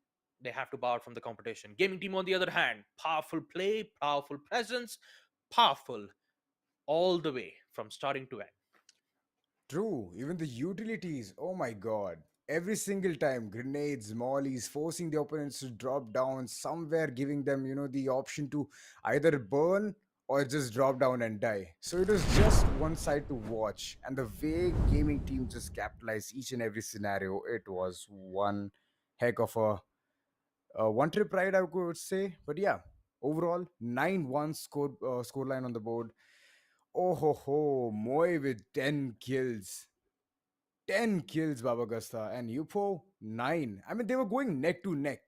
[SPEAKER 1] they have to bow out from the competition. Gaming team, on the other hand, powerful play, powerful presence, powerful all the way from starting to end.
[SPEAKER 2] True, even the utilities, oh my god. Every single time, grenades, mollies, forcing the opponents to drop down, somewhere giving them, the option to either burn or just drop down and die. So it was just one side to watch. And the way gaming team just capitalized each and every scenario, it was one heck of a one trip ride, I could say. But yeah, overall, 9-1 scoreline on the board. Oh ho ho, Moy with 10 kills. 10 kills, Baba Gasta, and UFO 9. I mean, they were going neck to neck.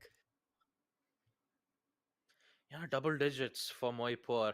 [SPEAKER 1] Yeah, double digits for Moipur.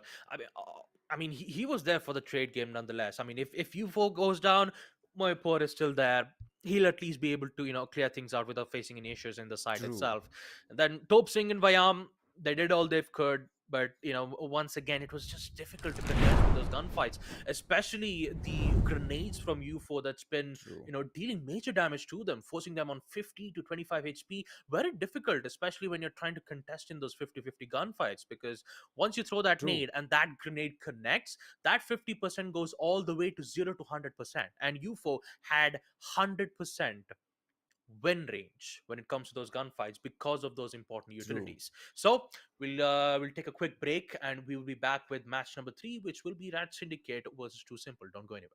[SPEAKER 1] I mean, he was there for the trade game nonetheless. I mean, if UFO goes down, Moipur is still there. He'll at least be able to clear things out without facing any issues in the side
[SPEAKER 2] True,
[SPEAKER 1] itself. And then Top Singh and Vayam, they did all they could. But once again, it was just difficult to contest with those gunfights, especially the grenades from UFO that's been
[SPEAKER 2] true,
[SPEAKER 1] dealing major damage to them, forcing them on 50 to 25 HP. Very difficult, especially when you're trying to contest in those 50-50 gunfights, because once you throw that
[SPEAKER 2] true,
[SPEAKER 1] nade and that grenade connects, that 50% goes all the way to 0 to 100%. And UFO had 100% win range when it comes to those gunfights because of those important
[SPEAKER 2] true.
[SPEAKER 1] utilities. So we'll take a quick break and we will be back with match number 3, which will be Rat Syndicate versus Too Simple. Don't go anywhere.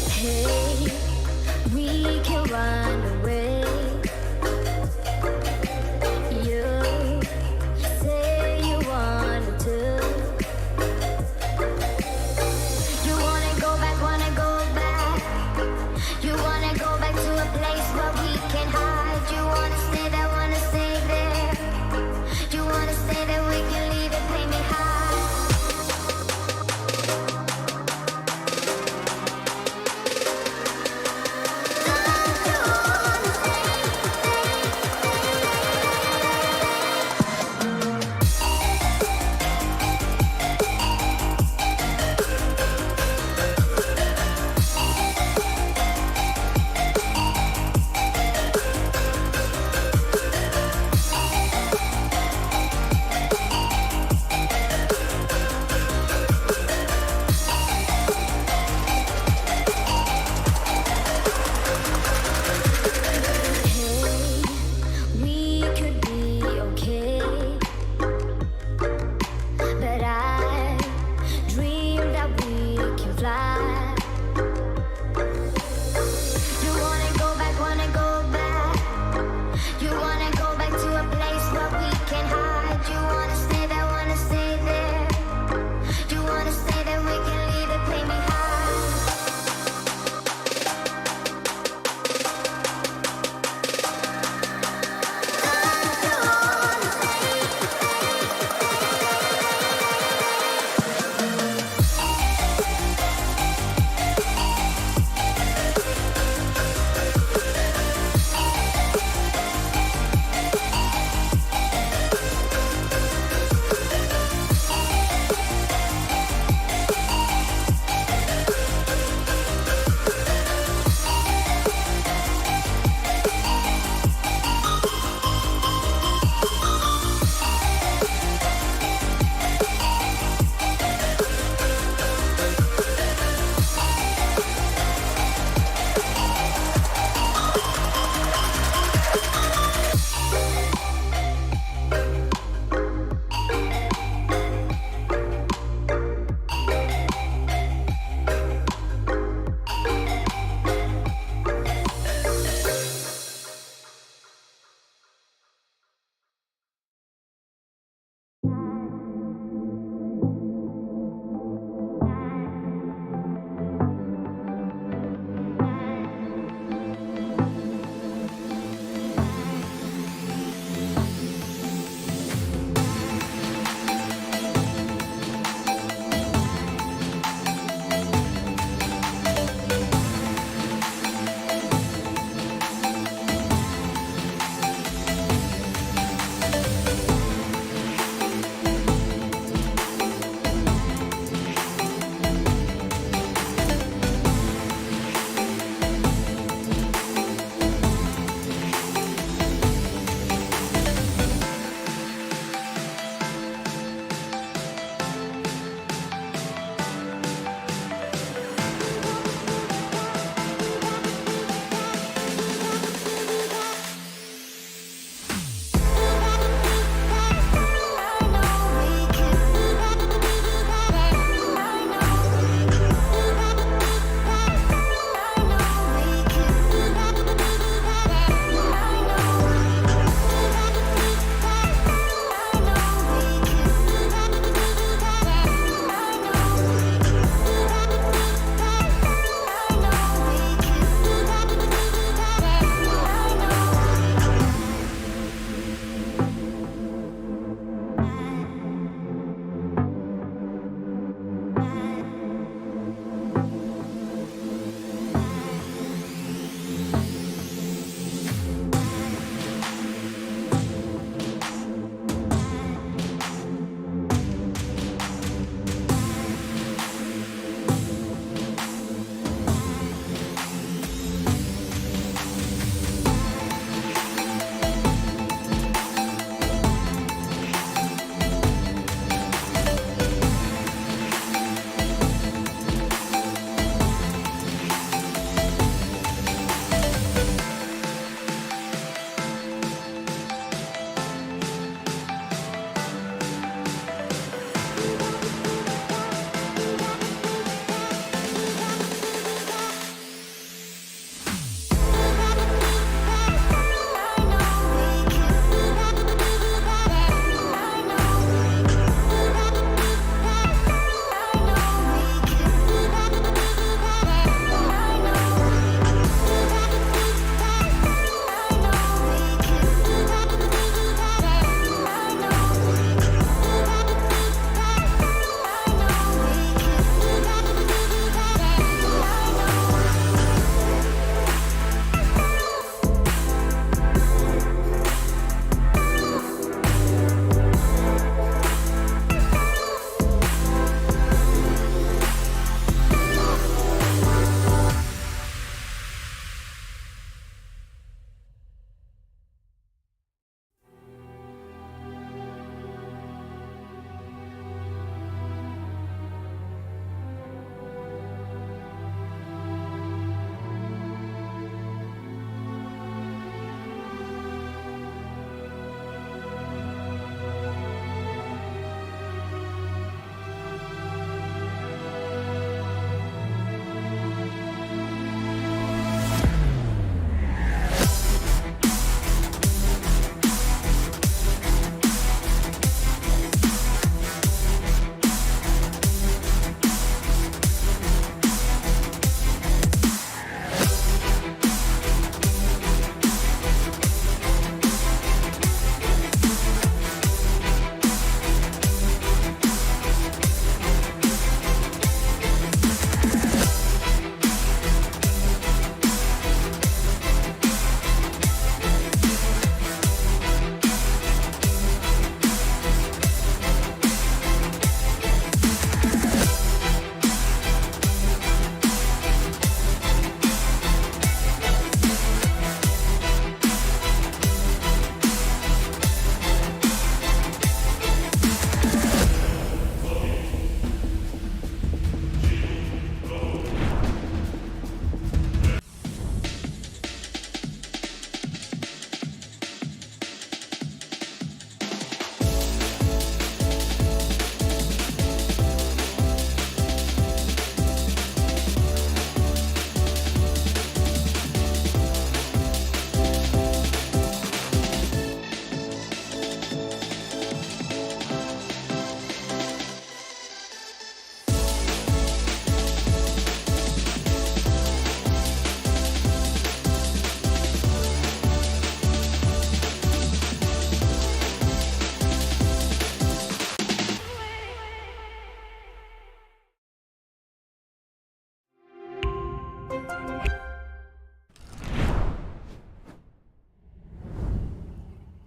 [SPEAKER 3] Hey, we can run away. You say you want to. You wanna go back, wanna go back. You wanna go back to a place where we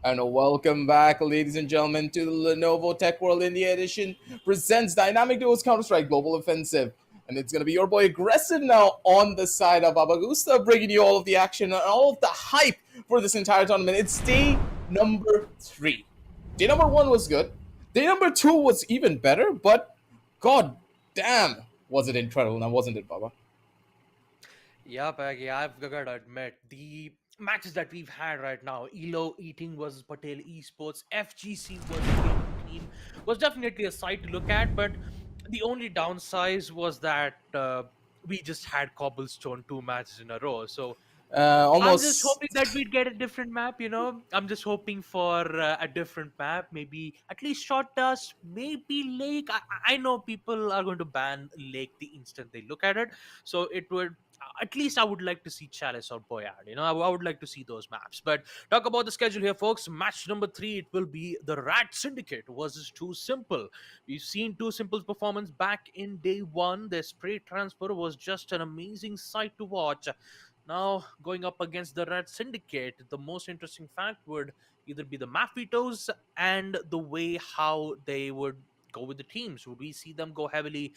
[SPEAKER 4] And welcome back, ladies and gentlemen, to the Lenovo Tech World India Edition presents Dynamic Duos Counter-Strike Global Offensive. And it's going to be your boy Aggressive now on the side of Abagusta, bringing you all of the action and all of the hype for this entire tournament. It's day number 3. Day number 1 was good. Day number 2 was even better, but god damn, was it incredible now, wasn't it, Baba?
[SPEAKER 1] Yeah, Peggy, I've got to admit, the matches that we've had right now, Elo Eating versus Patel Esports, FGC versus Game Team, was definitely a sight to look at, but the only downside was that we just had Cobblestone 2 matches in a row. So I'm just
[SPEAKER 4] Almost.
[SPEAKER 1] hoping that we'd get a different map, you know. I'm just hoping for a different map, maybe at least Short Dust, maybe Lake. I know people are going to ban Lake the instant they look at it, so it would. At least I would like to see Chalice or Boyard. You know, I would like to see those maps. But talk about the schedule here, folks. Match number 3, it will be the Rat Syndicate versus Too Simple. We've seen Too Simple's performance back in day 1. Their spray transfer was just an amazing sight to watch. Now, going up against the Red Syndicate, the most interesting fact would either be the map vetoes and the way how they would go with the teams. Would we see them go heavily,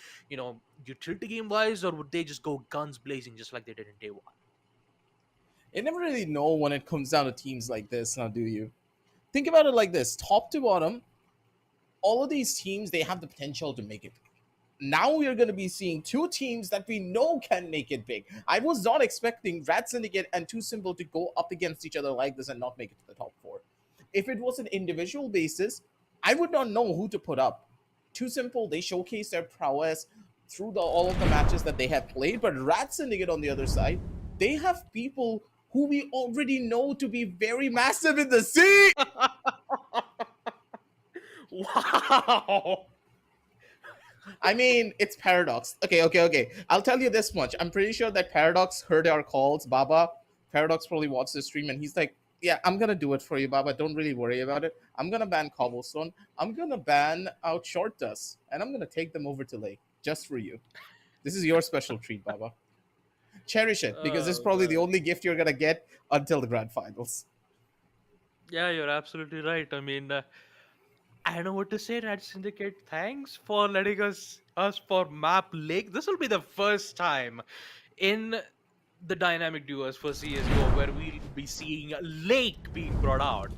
[SPEAKER 1] utility game wise, or would they just go guns blazing just like they did in day 1?
[SPEAKER 4] You never really know when it comes down to teams like this, now do you? Think about it like this: top to bottom, all of these teams, they have the potential to make it. Now we are going to be seeing 2 teams that we know can make it big. I was not expecting Rat Syndicate and Too Simple to go up against each other like this and not make it to the top 4. If it was an individual basis, I would not know who to put up. Too Simple, they showcase their prowess through all of the matches that they have played, but Rat Syndicate on the other side, they have people who we already know to be very massive in the scene.
[SPEAKER 1] Wow!
[SPEAKER 4] I mean, it's Paradox. Okay. I'll tell you this much. I'm pretty sure that Paradox heard our calls. Baba, Paradox probably watched the stream and he's like, yeah, I'm going to do it for you, Baba. Don't really worry about it. I'm going to ban Cobblestone. I'm going to ban out Short Dust. And I'm going to take them over to Lake just for you. This is your special treat, Baba. Cherish it, because this is
[SPEAKER 1] Oh,
[SPEAKER 4] probably the
[SPEAKER 1] man.
[SPEAKER 4] only gift you're going to get until the grand finals.
[SPEAKER 1] Yeah, you're absolutely right. I mean, I don't know what to say, Red Syndicate. Thanks for letting us for Map Lake. This will be the first time in the dynamic duos for CSGO where we'll be seeing Lake being brought out.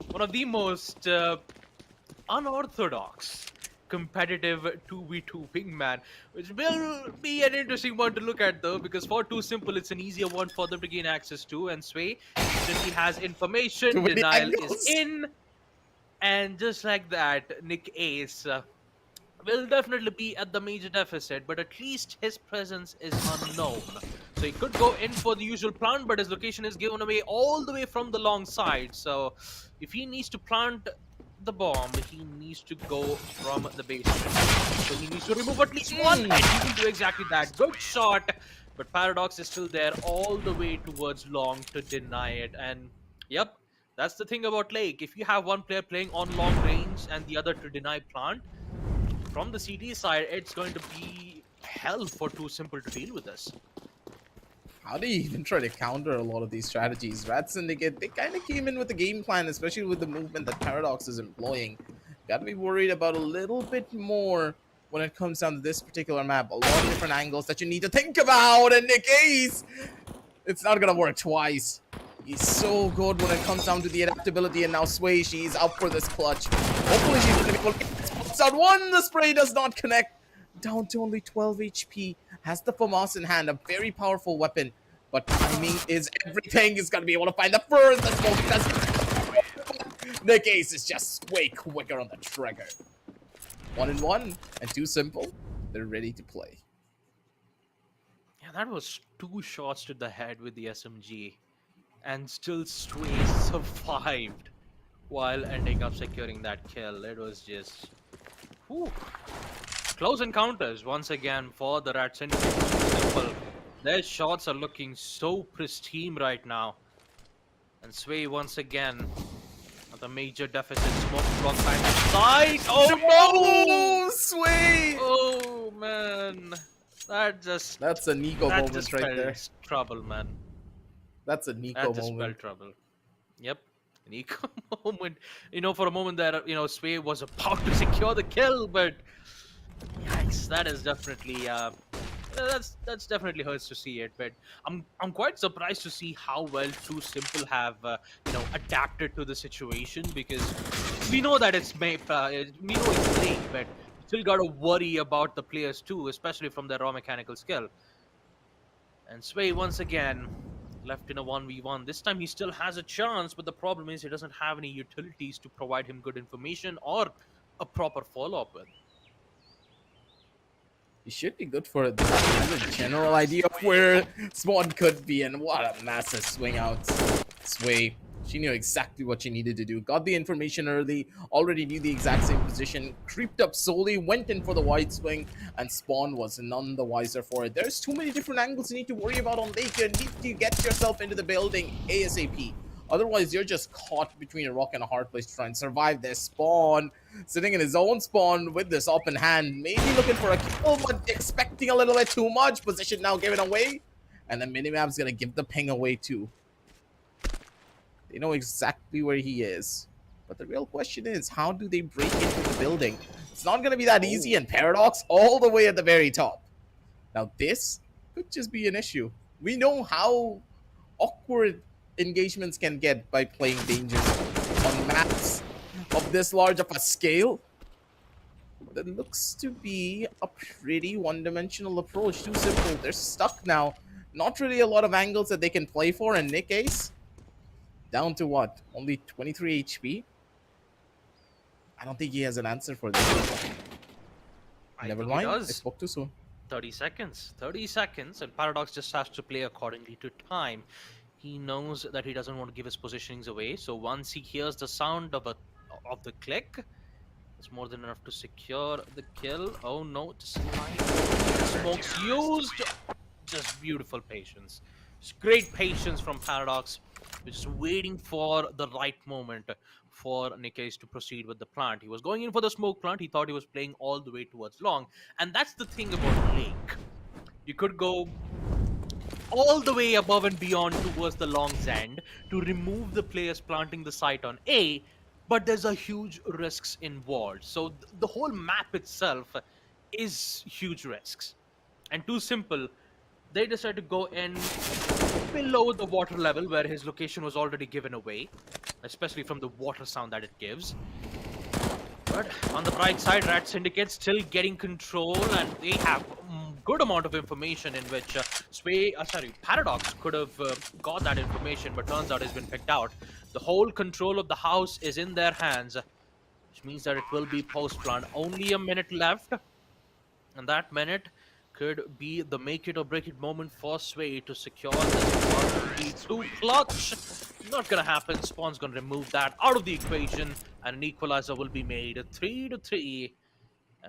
[SPEAKER 1] One of the most unorthodox competitive 2v2 wingman, which will be an interesting one to look at though, because for Too Simple, it's an easier one for them to gain access to, and Sway instantly has
[SPEAKER 4] Too
[SPEAKER 1] information,
[SPEAKER 4] many
[SPEAKER 1] denial is
[SPEAKER 4] angles.
[SPEAKER 1] in, and just like that, Nick Ace will definitely be at the major deficit, but at least his presence is unknown. So he could go in for the usual plant, but his location is given away all the way from the long side. So if he needs to plant the bomb, he needs to go from the base. So he needs to remove at least one, and he will do exactly that. Good shot, but Paradox is still there all the way towards long to deny it. And yep, that's the thing about Lake. If you have one player playing on long range and the other to deny plant, from the CT side, it's going to be hell for Too Simple to deal with this.
[SPEAKER 4] How do you even try to counter a lot of these strategies? Rat Syndicate, they kind of came in with a game plan, especially with the movement that Paradox is employing. Got to be worried about a little bit more when it comes down to this particular map. A lot of different angles that you need to think about, and Nick Ace, it's not going to work twice. He's so good when it comes down to the adaptability, and now Sway, she's up for this clutch. Hopefully she's going to be able to get this spots out. One, the spray does not connect. Down to only 12 HP. Has the FAMAS in hand, a very powerful weapon. But timing is everything. He's going to be able to find the first. Let's go. Nick Ace is just way quicker on the trigger. 1-1, and Too Simple. They're ready to play.
[SPEAKER 1] Yeah, that was 2 shots to the head with the SMG. And still Sway survived while ending up securing that kill. It was just... whew. Close encounters once again for the Rat Syndicate. Simple. Their shots are looking so pristine right now. And Sway once again at a major deficit. Smoke block back inside. Oh
[SPEAKER 4] no! Sway!
[SPEAKER 1] Oh man.
[SPEAKER 4] That's a Nico
[SPEAKER 1] that
[SPEAKER 4] moment
[SPEAKER 1] just
[SPEAKER 4] right there.
[SPEAKER 1] spells trouble, man.
[SPEAKER 4] That's a Nico
[SPEAKER 1] That just
[SPEAKER 4] moment.
[SPEAKER 1] spelled trouble. Yep. An equal moment, for a moment there, Sway was about to secure the kill, but yikes, that is definitely that's definitely hurts to see it. But I'm quite surprised to see how well Too Simple have adapted to the situation, because we know that we know it's late, but you still got to worry about the players too, especially from their raw mechanical skill. And Sway once again left in a 1v1. This time he still has a chance, but the problem is he doesn't have any utilities to provide him good information or a proper follow up with.
[SPEAKER 4] He should be good for it. He has a general idea of where Spawn could be, and what a massive swing out. Sway. She knew exactly what she needed to do. Got the information early, already knew the exact same position, creeped up slowly, went in for the wide swing, and Spawn was none the wiser for it. There's too many different angles you need to worry about on Lake. You need to get yourself into the building ASAP. Otherwise, you're just caught between a rock and a hard place to try and survive this. Spawn sitting in his own spawn with this up in hand, maybe looking for a kill, but expecting a little bit too much. Position now given away, and the minimap's gonna give the ping away too. They know exactly where he is. But the real question is, how do they break into the building? It's not going to be that easy, and Paradox all the way at the very top. Now, this could just be an issue. We know how awkward engagements can get by playing Dangers on maps of this large of a scale. But it looks to be a pretty one-dimensional approach. Too simple. They're stuck now. Not really a lot of angles that they can play for, and Nick Ace down to what? Only 23 HP? I don't think he has an answer for this. Never mind. I spoke too soon.
[SPEAKER 1] 30 seconds. 30 seconds, and Paradox just has to play accordingly to time. He knows that he doesn't want to give his positionings away, so once he hears the sound of the click, it's more than enough to secure the kill. Oh no, just smokes used. Just beautiful patience. Just great patience from Paradox. We're just waiting for the right moment for Nikkei to proceed with the plant. He was going in for the smoke plant. He thought he was playing all the way towards long. And that's the thing about Lake. You could go all the way above and beyond towards the long's end to remove the players planting the site on A, but there's a huge risks involved. So the whole map itself is huge risks. And Too Simple, they decided to go in below the water level where his location was already given away, especially from the water sound that it gives. But on the bright side, Rat Syndicate still getting control, and they have good amount of information in which Paradox could have got that information, but turns out it's been picked out. The whole control of the house is in their hands, which means that it will be post-plant. Only a minute left, and that minute could be the make it or break it moment for Sway to secure this 1v2 clutch. Not gonna happen. Spawn's gonna remove that out of the equation, and an equalizer will be made. 3-3.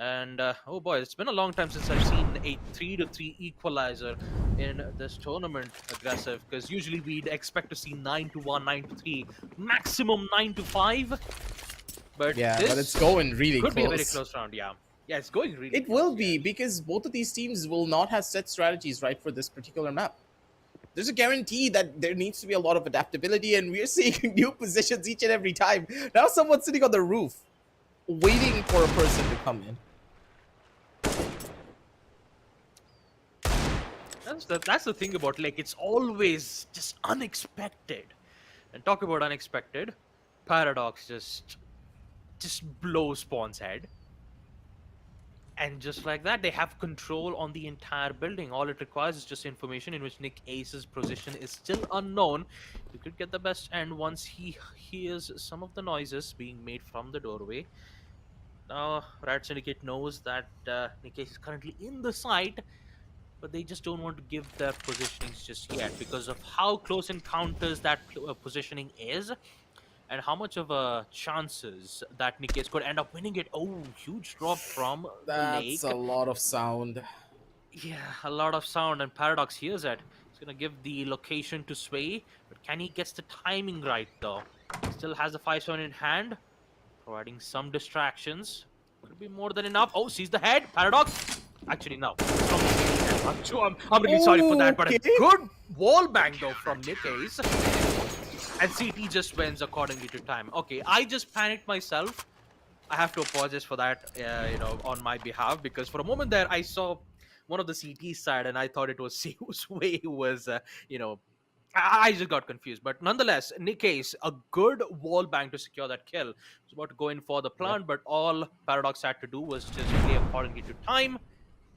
[SPEAKER 1] And oh boy, it's been a long time since I've seen a 3-3 equalizer in this tournament, Aggressive, because usually we'd expect to see 9-1, 9-3, maximum 9-5. But
[SPEAKER 4] yeah, but it's going really
[SPEAKER 1] could
[SPEAKER 4] close.
[SPEAKER 1] Be a very close round, yeah. Yeah, it's going really
[SPEAKER 4] It will be, because both of these teams will not have set strategies right for this particular map. There's a guarantee that there needs to be a lot of adaptability, and we're seeing new positions each and every time. Now someone's sitting on the roof, waiting for a person to come in.
[SPEAKER 1] That's the thing about Lake. It's always just unexpected. And talk about unexpected, Paradox just blows Spawn's head. And just like that, they have control on the entire building. All it requires is just information in which Nick Ace's position is still unknown. You could get the best end once he hears some of the noises being made from the doorway. Now, Rat Syndicate knows that Nick Ace is currently in the site, but they just don't want to give their positionings just yet because of how close encounters that positioning is. And how much of a chances that Nikkei could end up winning it. Oh, huge drop from Lake.
[SPEAKER 4] That's a lot of sound.
[SPEAKER 1] Yeah, a lot of sound, and Paradox hears it. He's gonna give the location to Sway, but can he get the timing right though? Still has the 5-7 in hand, providing some distractions. Will it be more than enough? Oh, sees the head. Paradox. Actually, no. I'm really sorry for that, but a good wall bang though from Nikkei. and CT just wins accordingly to time. Okay, I just panicked myself. I have to apologize for that, on my behalf, because for a moment there I saw one of the CT side and I thought it was Sway who was, I just got confused. But nonetheless, in any case, a good wall bang to secure that kill. He was about to go in for the
[SPEAKER 4] Yep.
[SPEAKER 1] plant, but all Paradox had to do was just play accordingly to time,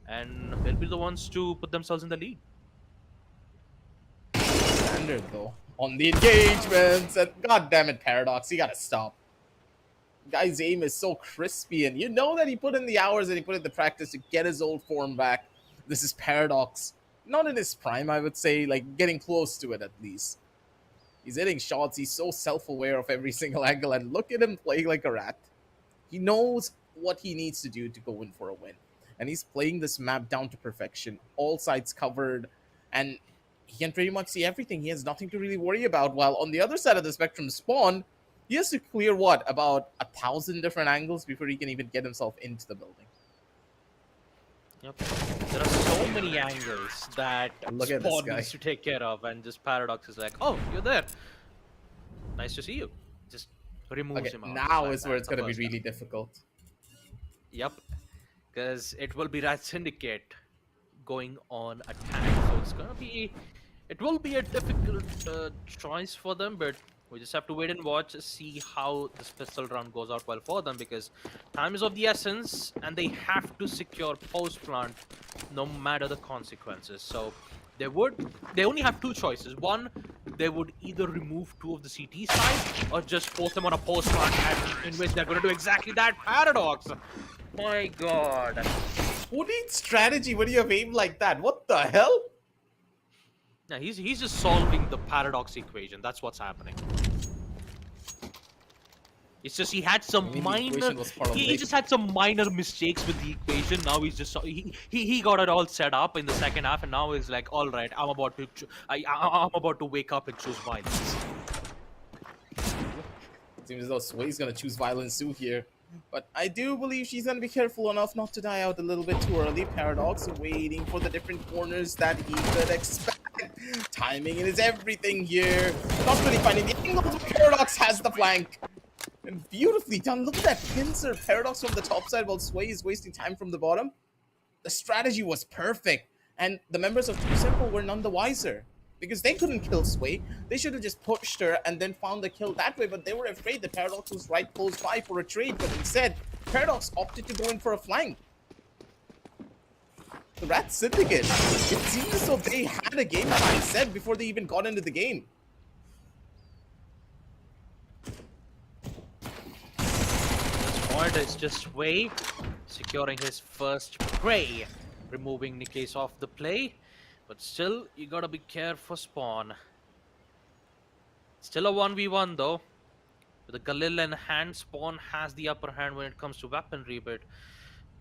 [SPEAKER 1] and they'll be the ones to put themselves in the lead.
[SPEAKER 4] Standard though. On the engagements, and god damn it, Paradox, you gotta stop. Guy's aim is so crispy, and you know that he put in the hours and he put in the practice to get his old form back. This is Paradox. Not in his prime, I would say, like getting close to it at least. He's hitting shots, he's so self-aware of every single angle, and look at him playing like a rat. He knows what he needs to do to go in for a win. And he's playing this map down to perfection. All sides covered, and he can pretty much see everything. He has nothing to really worry about. While on the other side of the spectrum, Spawn, he has to clear what? About 1,000 different angles before he can even get himself into the building.
[SPEAKER 1] Yep. There are so many angles that
[SPEAKER 4] Look at this
[SPEAKER 1] Spawn
[SPEAKER 4] guy.
[SPEAKER 1] needs to take care of, and just Paradox is like, "Oh, you're there. Nice to see you." Just removes
[SPEAKER 4] Okay,
[SPEAKER 1] him out. Just
[SPEAKER 4] now
[SPEAKER 1] like
[SPEAKER 4] is where
[SPEAKER 1] that,
[SPEAKER 4] it's
[SPEAKER 1] the
[SPEAKER 4] going to be
[SPEAKER 1] first
[SPEAKER 4] really
[SPEAKER 1] time.
[SPEAKER 4] difficult.
[SPEAKER 1] Yep, because it will be Rat Syndicate going on attack, so it will be a difficult choice for them, but we just have to wait and watch, see how this pistol round goes out well for them, because time is of the essence, and they have to secure post plant no matter the consequences. So they only have two choices. One, they would either remove two of the CT side or just force them on a post plant, in which they're going to do exactly that. Paradox. My God.
[SPEAKER 4] Who needs strategy when you have aim like that? What the hell?
[SPEAKER 1] Yeah, he's just solving the paradox equation. That's what's happening. It's just he had
[SPEAKER 4] I
[SPEAKER 1] some
[SPEAKER 4] mean, the
[SPEAKER 1] minor
[SPEAKER 4] equation was part of
[SPEAKER 1] he just had some minor mistakes with the equation. Now he's just he got it all set up in the second half, and now he's like, all right, I'm about to wake up and choose violence.
[SPEAKER 4] Seems as though Sway's gonna choose violence too here. But I do believe she's gonna be careful enough not to die out a little bit too early. Paradox waiting for the different corners that he could expect. Timing is everything here. Not really finding the angles. Paradox has the flank. And beautifully done. Look at that pincer. Paradox from the top side while Sway is wasting time from the bottom. The strategy was perfect. And the members of Too Simple were none the wiser. Because they couldn't kill Sway. They should have just pushed her and then found the kill that way. But they were afraid that Paradox was right close by for a trade. But instead, Paradox opted to go in for a flank. The Rat Syndicate. It seems as though they had a game plan set before they even got into the game.
[SPEAKER 1] This point is just Way securing his first prey, removing Nikkei's off the play. But still, you gotta be careful, Spawn. Still a 1v1 though. With the Galil in hand, Spawn has the upper hand when it comes to weaponry, but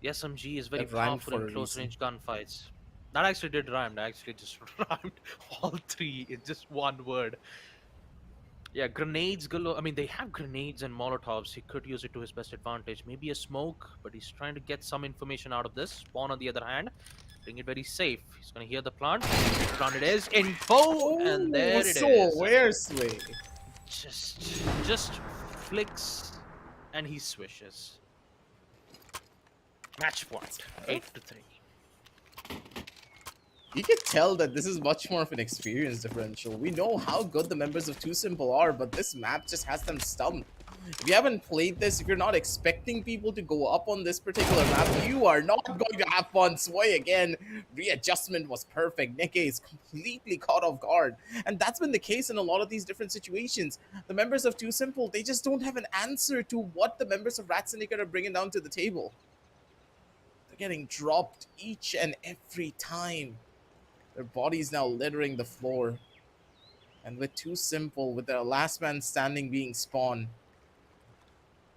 [SPEAKER 1] the SMG is very
[SPEAKER 4] That rhymed
[SPEAKER 1] powerful
[SPEAKER 4] for
[SPEAKER 1] in
[SPEAKER 4] a
[SPEAKER 1] close
[SPEAKER 4] reason.
[SPEAKER 1] range gunfights. That actually did rhyme. I actually just rhymed all three in just one word. Yeah, grenades galore. I mean, they have grenades and Molotovs. He could use it to his best advantage. Maybe a smoke, but he's trying to get some information out of this. Spawn, on the other hand, playing it very safe. He's going to hear the plant. Plant it is. Info! And there it
[SPEAKER 4] so
[SPEAKER 1] is.
[SPEAKER 4] where Sway?
[SPEAKER 1] Just flicks, and he swishes. Match point. 8-3.
[SPEAKER 4] You can tell that this is much more of an experience differential. We know how good the members of Too Simple are, but this map just has them stumped. If you haven't played this, if you're not expecting people to go up on this particular map, you are not going to have fun. Sway again, readjustment was perfect. Nikkei is completely caught off guard. And that's been the case in a lot of these different situations. The members of Too Simple, they just don't have an answer to what the members of Rat Syndicate are bringing down to the table. They're getting dropped each and every time. Their bodies now littering the floor. And with Too Simple, with their last man standing being Spawn,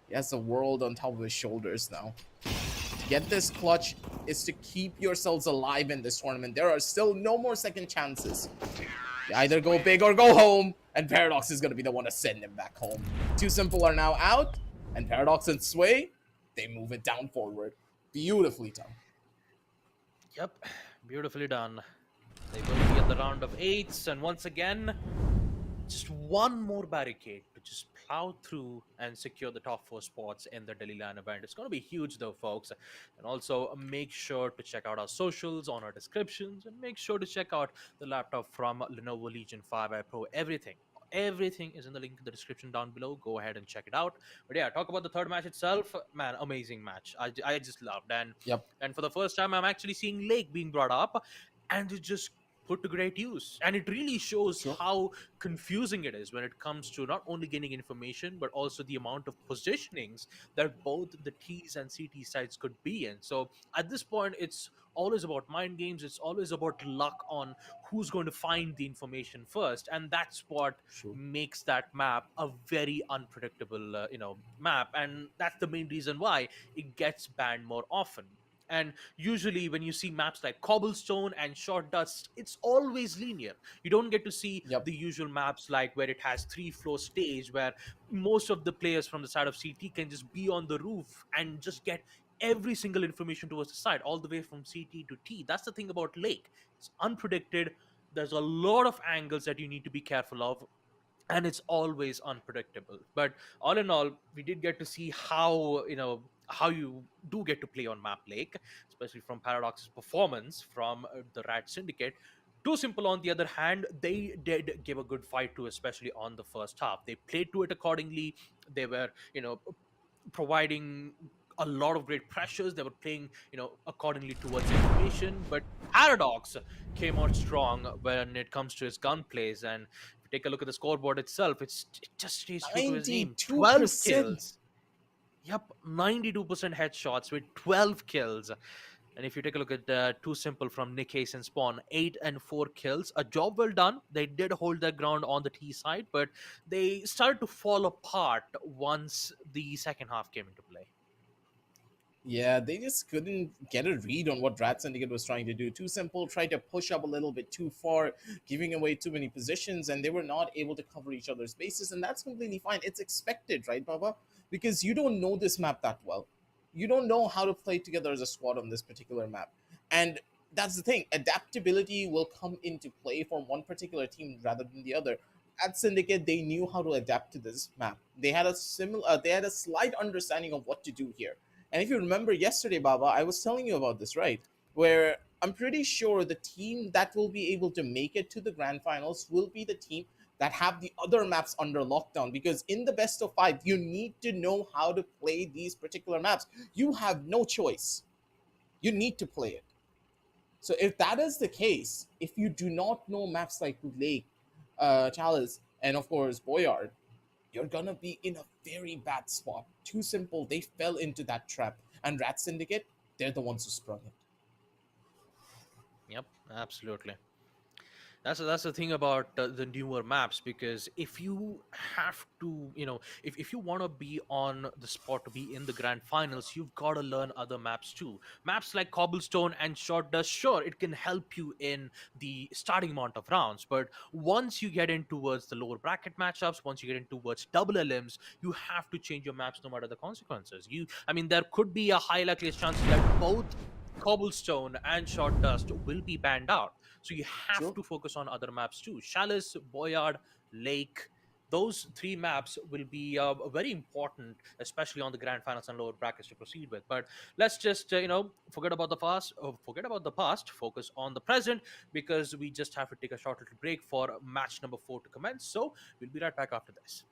[SPEAKER 4] he has the world on top of his shoulders now. To get this clutch is to keep yourselves alive in this tournament. There are still no more second chances. You either go big or go home, and Paradox is going to be the one to send him back home. Too Simple are now out, and Paradox and Sway, they move it down forward. Beautifully done.
[SPEAKER 1] Yep, beautifully done. They will be at the round of 8s, and once again, Just one more barricade to just plow through and secure the top four spots in the Delhi LAN event. It's going to be huge, though, folks. And also make sure to check out our socials on our descriptions, and make sure to check out the laptop from Lenovo Legion 5i Pro. Everything is in the link in the description down below. Go ahead and check it out. But yeah, talk about the third match itself. Man, amazing match. I just loved.
[SPEAKER 4] Yep.
[SPEAKER 1] And for the first time, I'm actually seeing Lake being brought up, and it just put to great use. And it really shows
[SPEAKER 4] Sure.
[SPEAKER 1] how confusing it is when it comes to not only gaining information, but also the amount of positionings that both the T's and CT sides could be in. So at this point, it's always about mind games. It's always about luck on who's going to find the information first. And that's what
[SPEAKER 4] Sure.
[SPEAKER 1] makes that map a very unpredictable, map. And that's the main reason why it gets banned more often. And usually, when you see maps like Cobblestone and Short Dust, it's always linear. You don't get to see
[SPEAKER 4] Yep.
[SPEAKER 1] the usual maps like where it has three floor stage, where most of the players from the side of CT can just be on the roof and just get every single information towards the side, all the way from CT to T. That's the thing about Lake. It's unpredicted. There's a lot of angles that you need to be careful of, and it's always unpredictable. But all in all, we did get to see how you do get to play on map Lake, especially from Paradox's performance from the Rat Syndicate. Too Simple, on the other hand, they did give a good fight to, especially on the first half. They played to it accordingly. They were, providing a lot of great pressures. They were playing, accordingly towards information. But Paradox came out strong when it comes to his gun plays. And if you take a look at the scoreboard itself, it just stays true to his name. 12
[SPEAKER 4] 92%.
[SPEAKER 1] kills. Yep, 92% headshots with 12 kills. And if you take a look at Too Simple from Nick Hayes and Spawn, 8 and 4 kills. A job well done. They did hold their ground on the T side, but they started to fall apart once the second half came into play.
[SPEAKER 4] Yeah, they just couldn't get a read on what Rat Syndicate was trying to do. Too Simple tried to push up a little bit too far, giving away too many positions, and they were not able to cover each other's bases, and that's completely fine. It's expected, right, Baba? Because you don't know this map that well. You don't know how to play together as a squad on this particular map. And that's the thing. Adaptability will come into play from one particular team rather than the other. At Syndicate, they knew how to adapt to this map. They had a slight understanding of what to do here. And if you remember yesterday, Baba, I was telling you about this, right? Where I'm pretty sure the team that will be able to make it to the grand finals will be the team that have the other maps under lockdown. Because in the best of five, you need to know how to play these particular maps. You have no choice. You need to play it. So if that is the case, if you do not know maps like Lake, Chalice, and of course Boyard, you're gonna be in a very bad spot. Too Simple, they fell into that trap. And Rat Syndicate, they're the ones who sprung it.
[SPEAKER 1] Yep, absolutely. That's the thing about the newer maps, because if you have to, if you want to be on the spot to be in the grand finals, you've got to learn other maps too. Maps like Cobblestone and Short Dust, sure, it can help you in the starting amount of rounds, but once you get in towards the lower bracket matchups, once you get in towards double elims, you have to change your maps no matter the consequences. There could be a high likeliest chance that both Cobblestone and Short Dust will be banned out. So you have
[SPEAKER 4] Sure.
[SPEAKER 1] to focus on other maps too. Chalice, Boyard, Lake. Those three maps will be very important, especially on the grand finals and lower brackets to proceed with. But let's just forget about the past. Forget about the past. Focus on the present, because we just have to take a short little break for match number 4 to commence. So we'll be right back after this.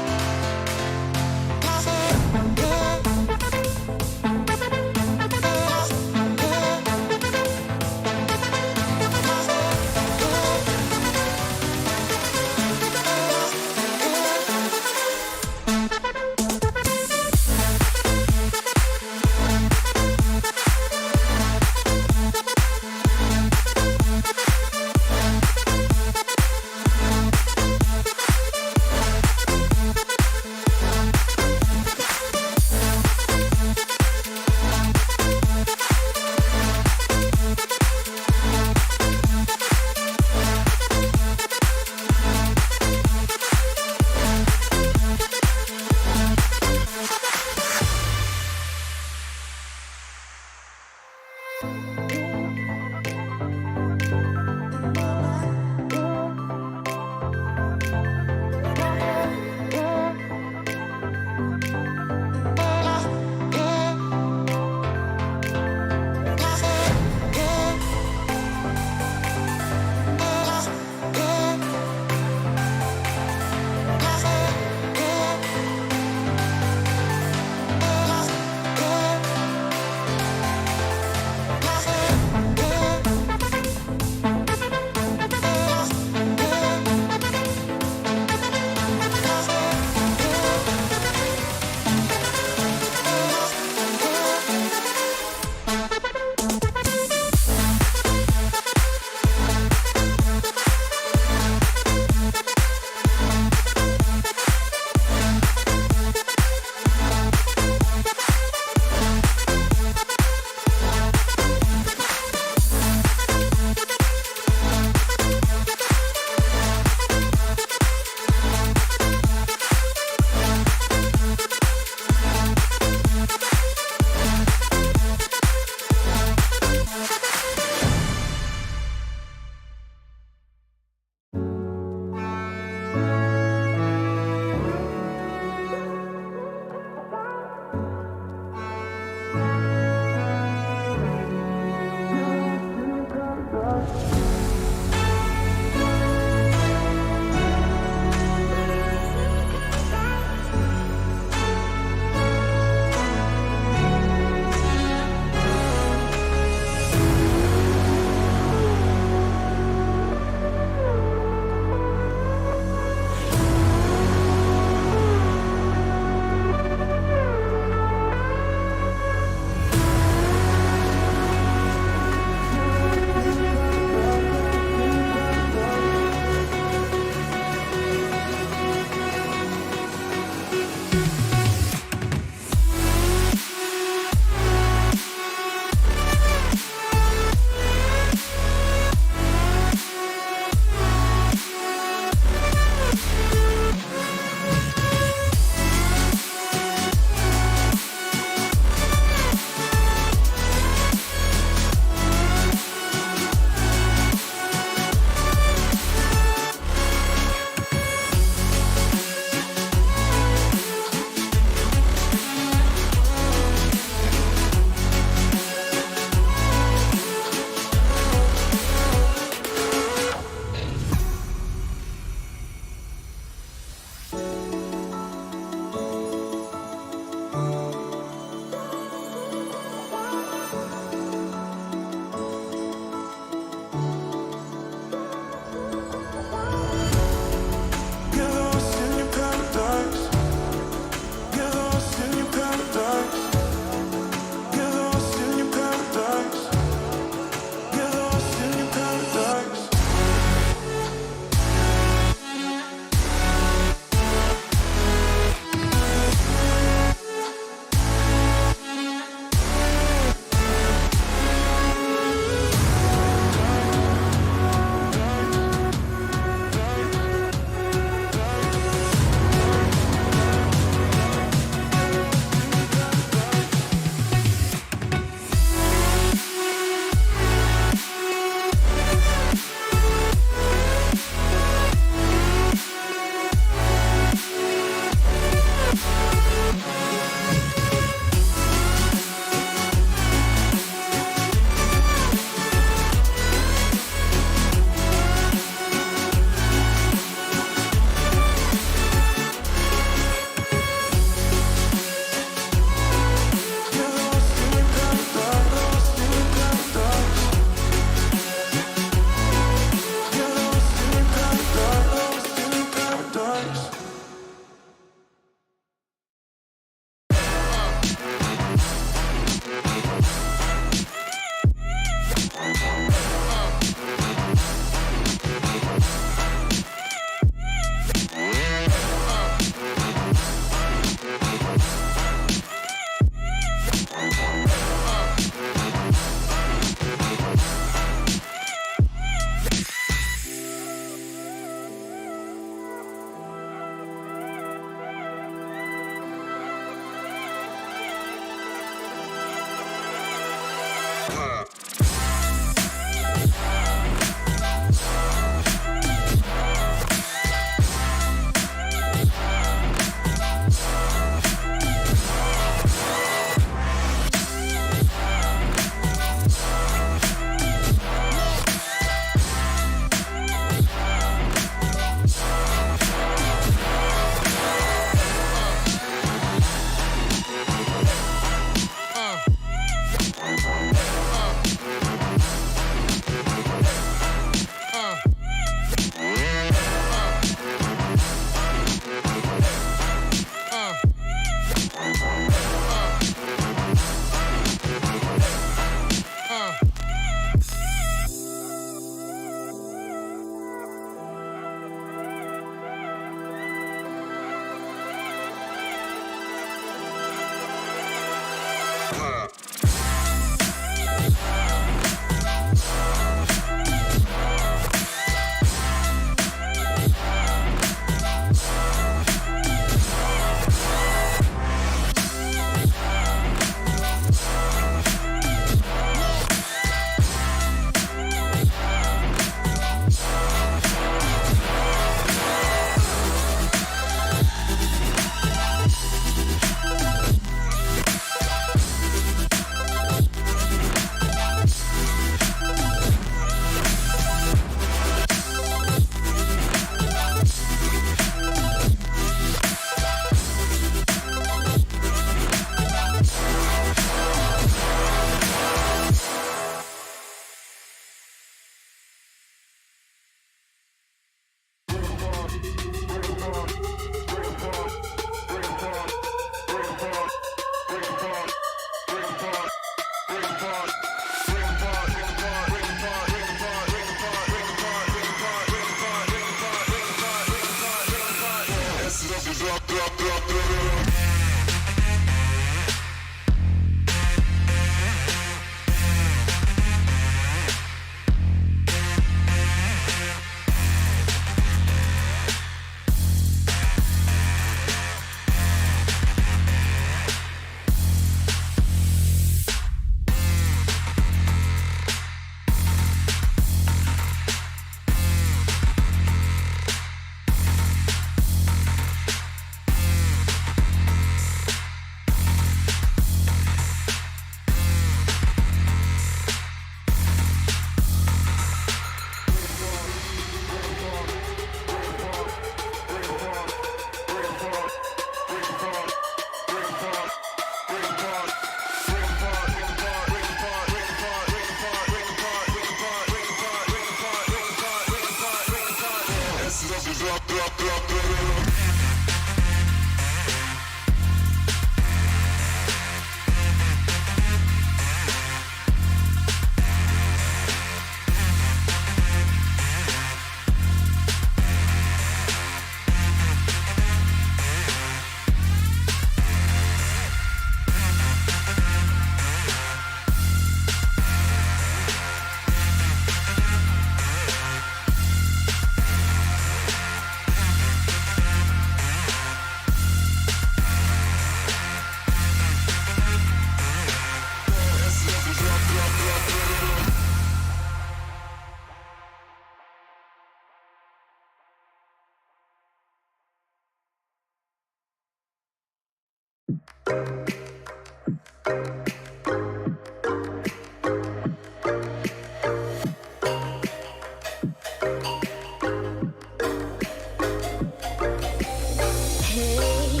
[SPEAKER 3] Hey,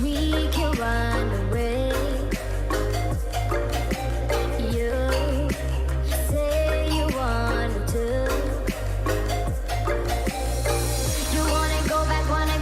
[SPEAKER 3] we can run away. You say you want to. You wanna go back, wanna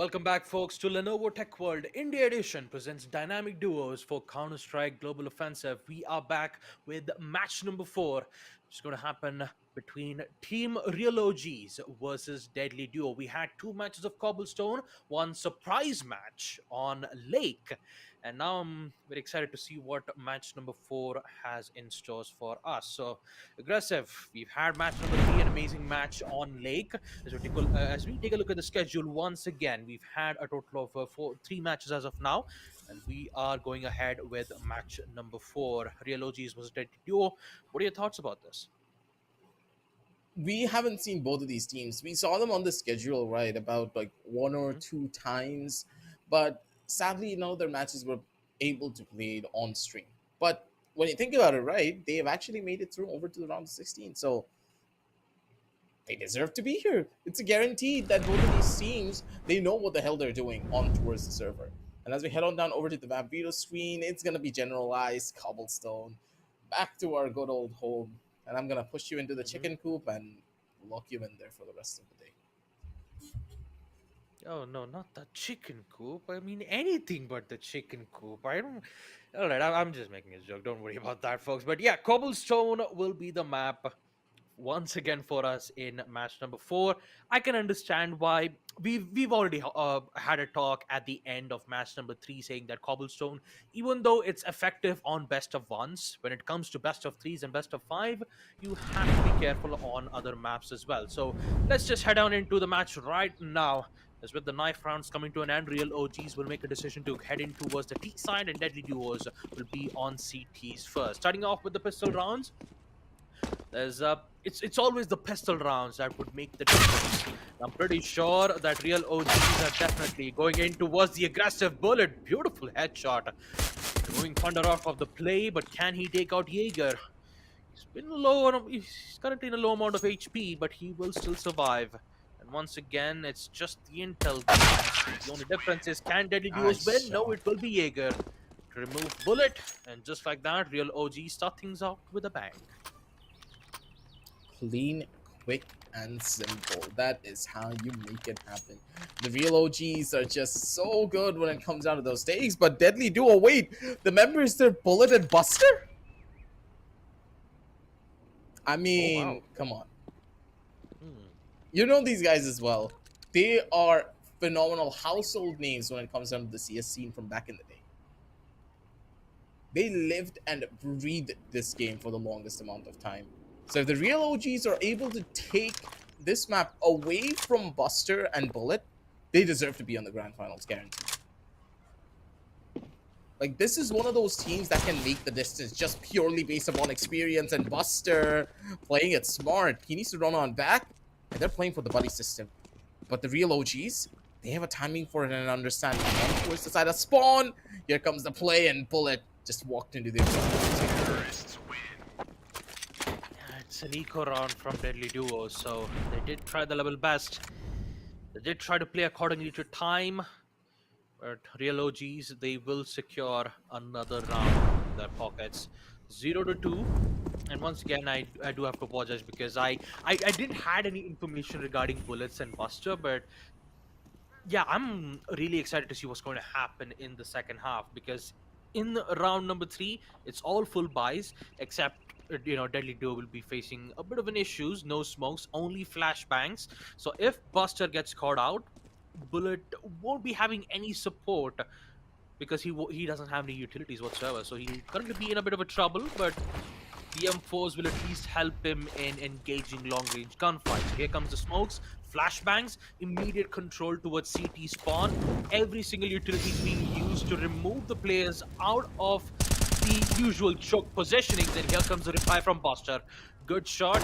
[SPEAKER 1] Welcome back, folks, to Lenovo Tech World India Edition presents Dynamic Duos for Counter Strike Global Offensive. We are back with match number 4, which is going to happen between Team Real OGs versus Deadly Duo. We had 2 matches of Cobblestone, one surprise match on Lake, and now I'm very excited to see what match number 4 has in stores for us. So, aggressive. We've had match number 3, an amazing match on Lake. As we take a look at the schedule once again, we've had a total of 3 matches as of now, and we are going ahead with match number 4. Real OGs versus Deadly Duo. What are your thoughts about this?
[SPEAKER 4] We haven't seen both of these teams. We saw them on the schedule, right, about like one or
[SPEAKER 1] Mhm.
[SPEAKER 4] two times, but sadly, none of their matches were able to play it on stream. But when you think about it, right, they have actually made it through over to the round of 16. So they deserve to be here. It's a guarantee that both of these teams, they know what the hell they're doing on towards the server. And as we head on down over to the map video screen, it's gonna be generalized cobblestone, back to our good old home. And I'm gonna push you into the
[SPEAKER 1] Mhm.
[SPEAKER 4] chicken coop and lock you in there for the rest of the day.
[SPEAKER 1] Oh no, not the chicken coop. I mean anything but the chicken coop. I don't. All right, I'm just making a joke. Don't worry about that, folks. But yeah, Cobblestone will be the map once again for us in match number 4. I can understand why we've already had a talk at the end of match number 3 saying that Cobblestone, even though it's effective on best of ones, when it comes to best of threes and best of 5, you have to be careful on other maps as well. So let's just head on into the match right now. As with the knife rounds coming to an end, Real OGs will make a decision to head in towards the T side, and Deadly Duos will be on CTs first. Starting off with the pistol rounds, it's always the pistol rounds that would make the difference. I'm pretty sure that Real OGs are definitely going in towards the aggressive bullet. Beautiful headshot. Removing Thunder off of the play, but can he take out Jaeger? He's currently in a low amount of HP, but he will still survive. And once again, it's just the intel game. The only difference is, can Deadly Duos
[SPEAKER 4] Nice
[SPEAKER 1] win? No,
[SPEAKER 4] shot.
[SPEAKER 1] it will be Jaeger. To remove bullet, and just like that, Real OG start things out with a bang.
[SPEAKER 4] Clean, quick, and simple. That is how you make it happen. The real OGs are just so good when it comes down to those takes, but Deadly Duo, wait, the member is their Bullet and Buster? I
[SPEAKER 1] Oh wow.
[SPEAKER 4] mean, come on.
[SPEAKER 1] Hmm.
[SPEAKER 4] You know these guys as well. They are phenomenal household names when it comes down to the CS scene from back in the day. They lived and breathed this game for the longest amount of time. So if the real OGs are able to take this map away from Buster and Bullet, they deserve to be on the grand finals, guaranteed. Like, this is one of those teams that can make the distance just purely based upon experience, and Buster playing it smart. He needs to run on back, and they're playing for the buddy system. But the real OGs, they have a timing for it and an understanding. One towards the side of spawn. Here comes the play, and Bullet just walked into the
[SPEAKER 1] Yeah, it's an eco round from Deadly Duo, so they did try the level best. They did try to play accordingly to time, but Real OGs, they will secure another round in their pockets. 0-2. And once again, I do have to apologize because I didn't had any information regarding Bullets and Buster, but yeah, I'm really excited to see what's going to happen in the second half, because in round number 3, it's all full buys except Deadly Duo will be facing a bit of an issues. No smokes, only flashbangs. So if Buster gets caught out, Bullet won't be having any support because he doesn't have any utilities whatsoever. So he'll currently be in a bit of a trouble, but the M4s will at least help him in engaging long-range gunfights. Here comes the smokes, flashbangs, immediate control towards CT spawn. Every single utility is being used to remove the players out of the usual choke positionings. And here comes the reply from Buster. Good shot.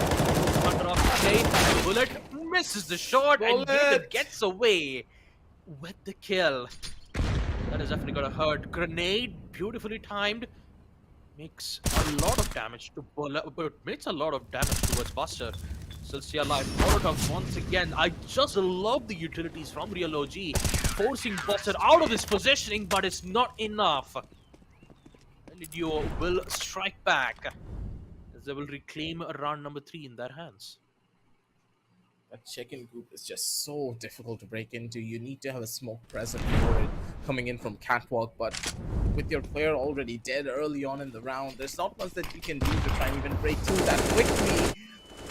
[SPEAKER 1] Under off the play. Bullet misses the shot, and Jaeger
[SPEAKER 4] Bullet!
[SPEAKER 1] gets away with the kill. That is definitely gonna hurt. Grenade, beautifully timed, makes a lot of damage to Bullet, but makes a lot of damage towards Buster. Still stay alive. Molotov once again. I just love the utilities from Real OG, forcing Buster out of his positioning, but it's not enough. Duo will strike back as they will reclaim round number 3 in their hands.
[SPEAKER 4] That chicken coop is just so difficult to break into. You need to have a smoke present for it coming in from catwalk, but with your player already dead early on in the round, there's not much that you can do to try and even break through that quickly.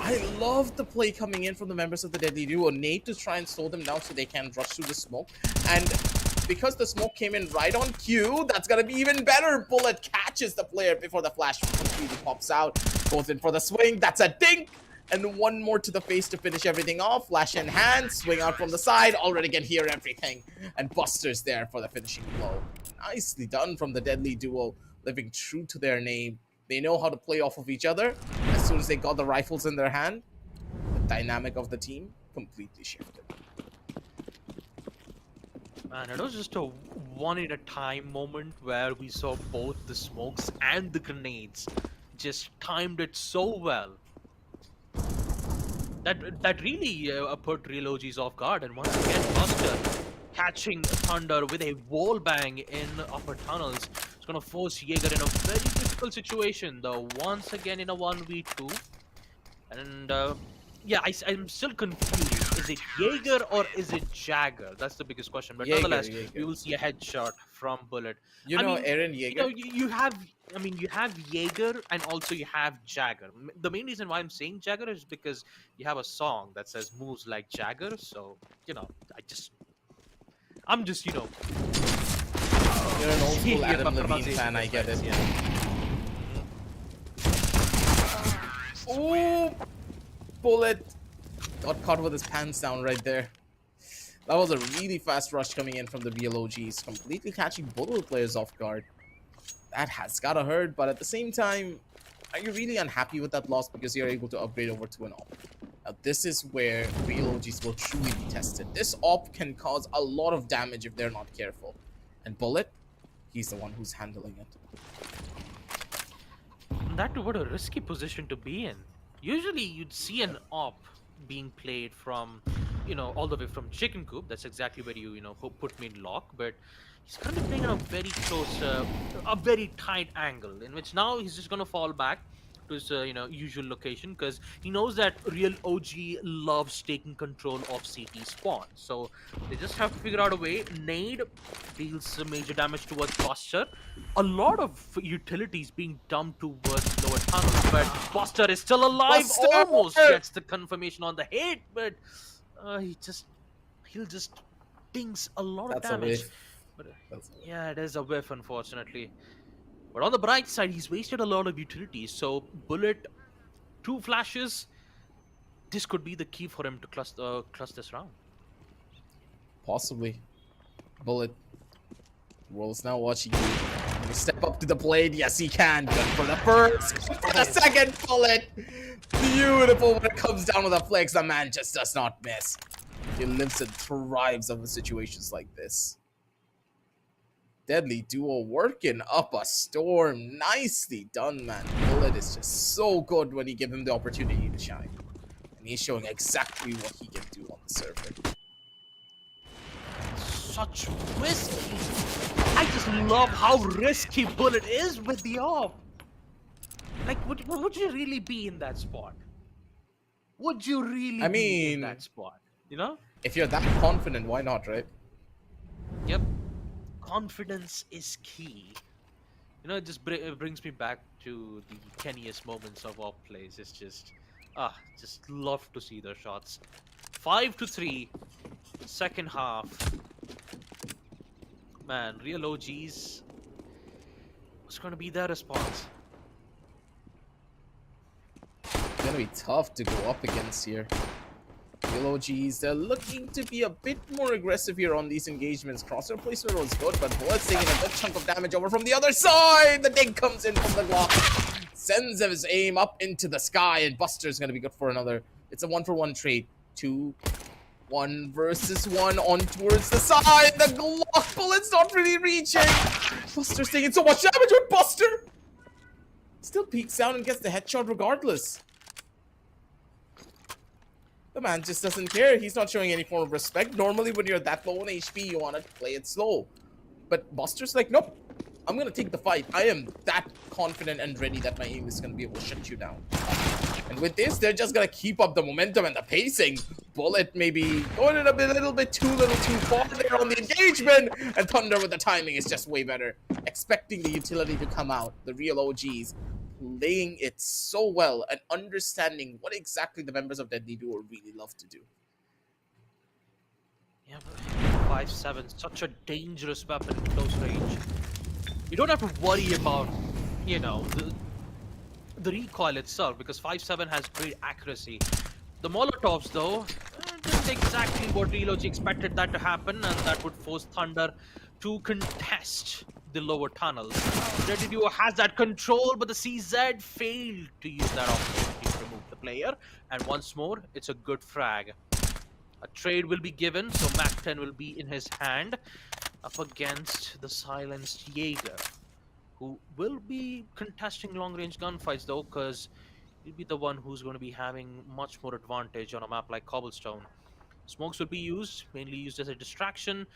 [SPEAKER 4] I love the play coming in from the members of the Deadly Duo. Nate to try and slow them down so they can rush through the smoke. And because the smoke came in right on cue, that's gonna be even better. Bullet catches the player before the flash completely pops out. Goes in for the swing. That's a dink. And one more to the face to finish everything off. Flash in hand, swing out from the side. Already can hear everything. And Buster's there for the finishing blow. Nicely done from the Deadly Duo, living true to their name. They know how to play off of each other. As soon as they got the rifles in their hand, the dynamic of the team completely shifted.
[SPEAKER 1] Man, it was just a one at a time moment where we saw both the smokes and the grenades just timed it so well. That really put real OGs off guard, and once again, Buster catching Thunder with a wall bang in upper tunnels. It's gonna force Jaeger in a very difficult situation, though. Once again in a 1v2, and yeah, I'm still confused. Is it Jaeger or is it Jagger? That's the biggest question. But nonetheless, we will see a headshot from Bullet.
[SPEAKER 4] You know, Aaron Jaeger?
[SPEAKER 1] You have, I mean, you have Jaeger and also you have Jagger. The main reason why I'm saying Jagger is because you have a song that says moves like Jagger. So, I'm just,
[SPEAKER 4] You're an old school
[SPEAKER 1] Yeah,
[SPEAKER 4] Adam
[SPEAKER 1] but
[SPEAKER 4] Levine
[SPEAKER 1] pronunciation
[SPEAKER 4] fan, I
[SPEAKER 1] is
[SPEAKER 4] get
[SPEAKER 1] right,
[SPEAKER 4] it.
[SPEAKER 1] yeah.
[SPEAKER 4] Ooh! Bullet got caught with his pants down right there. That was a really fast rush coming in from the real OGs, completely catching both of the players off guard. That has gotta hurt, but at the same time, are you really unhappy with that loss because you're able to upgrade over to an op? Now, this is where real OGs will truly be tested. This op can cause a lot of damage if they're not careful. And Bullet, he's the one who's handling it.
[SPEAKER 1] That what a risky position to be in. Usually you'd see an op being played from, all the way from chicken coop. That's exactly where you put me in lock. But he's going to be playing in a very close, a very tight angle, in which now he's just going to fall back to his usual location, because he knows that real OG loves taking control of CT spawn. So they just have to figure out a way. Nade deals major damage towards Buster. A lot of utilities being dumped towards lower tunnels, but Buster is still alive.
[SPEAKER 4] Buster!
[SPEAKER 1] Almost gets the confirmation on the hit, but he'll just dings a lot of
[SPEAKER 4] That's a
[SPEAKER 1] damage.
[SPEAKER 4] whiff.
[SPEAKER 1] But
[SPEAKER 4] That's a whiff.
[SPEAKER 1] yeah, it is a whiff, unfortunately. But on the bright side, he's wasted a lot of utilities. So Bullet, 2 flashes. This could be the key for him to clutch this round.
[SPEAKER 4] Possibly. Bullet. The world's now watching you. Can you step up to the plate? Yes, he can. Good for the first. Good for the second Bullet. Beautiful when it comes down with a flex. The man just does not miss. He lives and thrives over situations like this. Deadly Duo working up a storm. Nicely done, man. Bullet is just so good when you give him the opportunity to shine. And he's showing exactly what he can do on the server.
[SPEAKER 1] Such risky. I just love how risky Bullet is with the op. Like, would you really be in that spot? Would you really be in that spot?
[SPEAKER 4] If you're that confident, why not, right?
[SPEAKER 1] Yep. Confidence is key. It just brings me back to the Kenny's moments of op plays. It's just love to see their shots. 5-3, second half. Man, real OGs. What's going to be their response?
[SPEAKER 4] It's gonna be tough to go up against here. Real OGs, they're looking to be a bit more aggressive here on these engagements. Crosshair placement was good, but Bullet's taking a good chunk of damage over from the other side. The dig comes in from the Glock. Sends his aim up into the sky, and Buster's gonna be good for another. It's a 1-for-1 trade. 2, 1 versus 1 on towards the side. The Glock Bullet's not really reaching. Buster's taking so much damage with Buster. Still peeks down and gets the headshot regardless. The man just doesn't care. He's not showing any form of respect. Normally, when you're that low on HP, you want to play it slow. But Buster's like, nope. I'm going to take the fight. I am that confident and ready that my aim is going to be able to shut you down. And with this, they're just going to keep up the momentum and the pacing. Bullet maybe going a little bit too far there on the engagement, and Thunder with the timing is just way better. Expecting the utility to come out, the real OGs playing it so well and understanding what exactly the members of Deadly Duo really love to do.
[SPEAKER 1] Yeah, but 5-7, such a dangerous weapon in close range. You don't have to worry about, you know, the recoil itself, because 5-7 has great accuracy. The Molotovs, though, didn't exactly what Relogy expected that to happen, and that would force Thunder to contest the lower tunnels. Deadly Duo has that control, but the CZ failed to use that opportunity to remove the player. And once more, it's a good frag. A trade will be given, so Mac 10 will be in his hand up against the silenced Jaeger, who will be contesting long-range gunfights though, because he'll be the one who's going to be having much more advantage on a map like Cobblestone. Smokes will be used, mainly used as a distraction,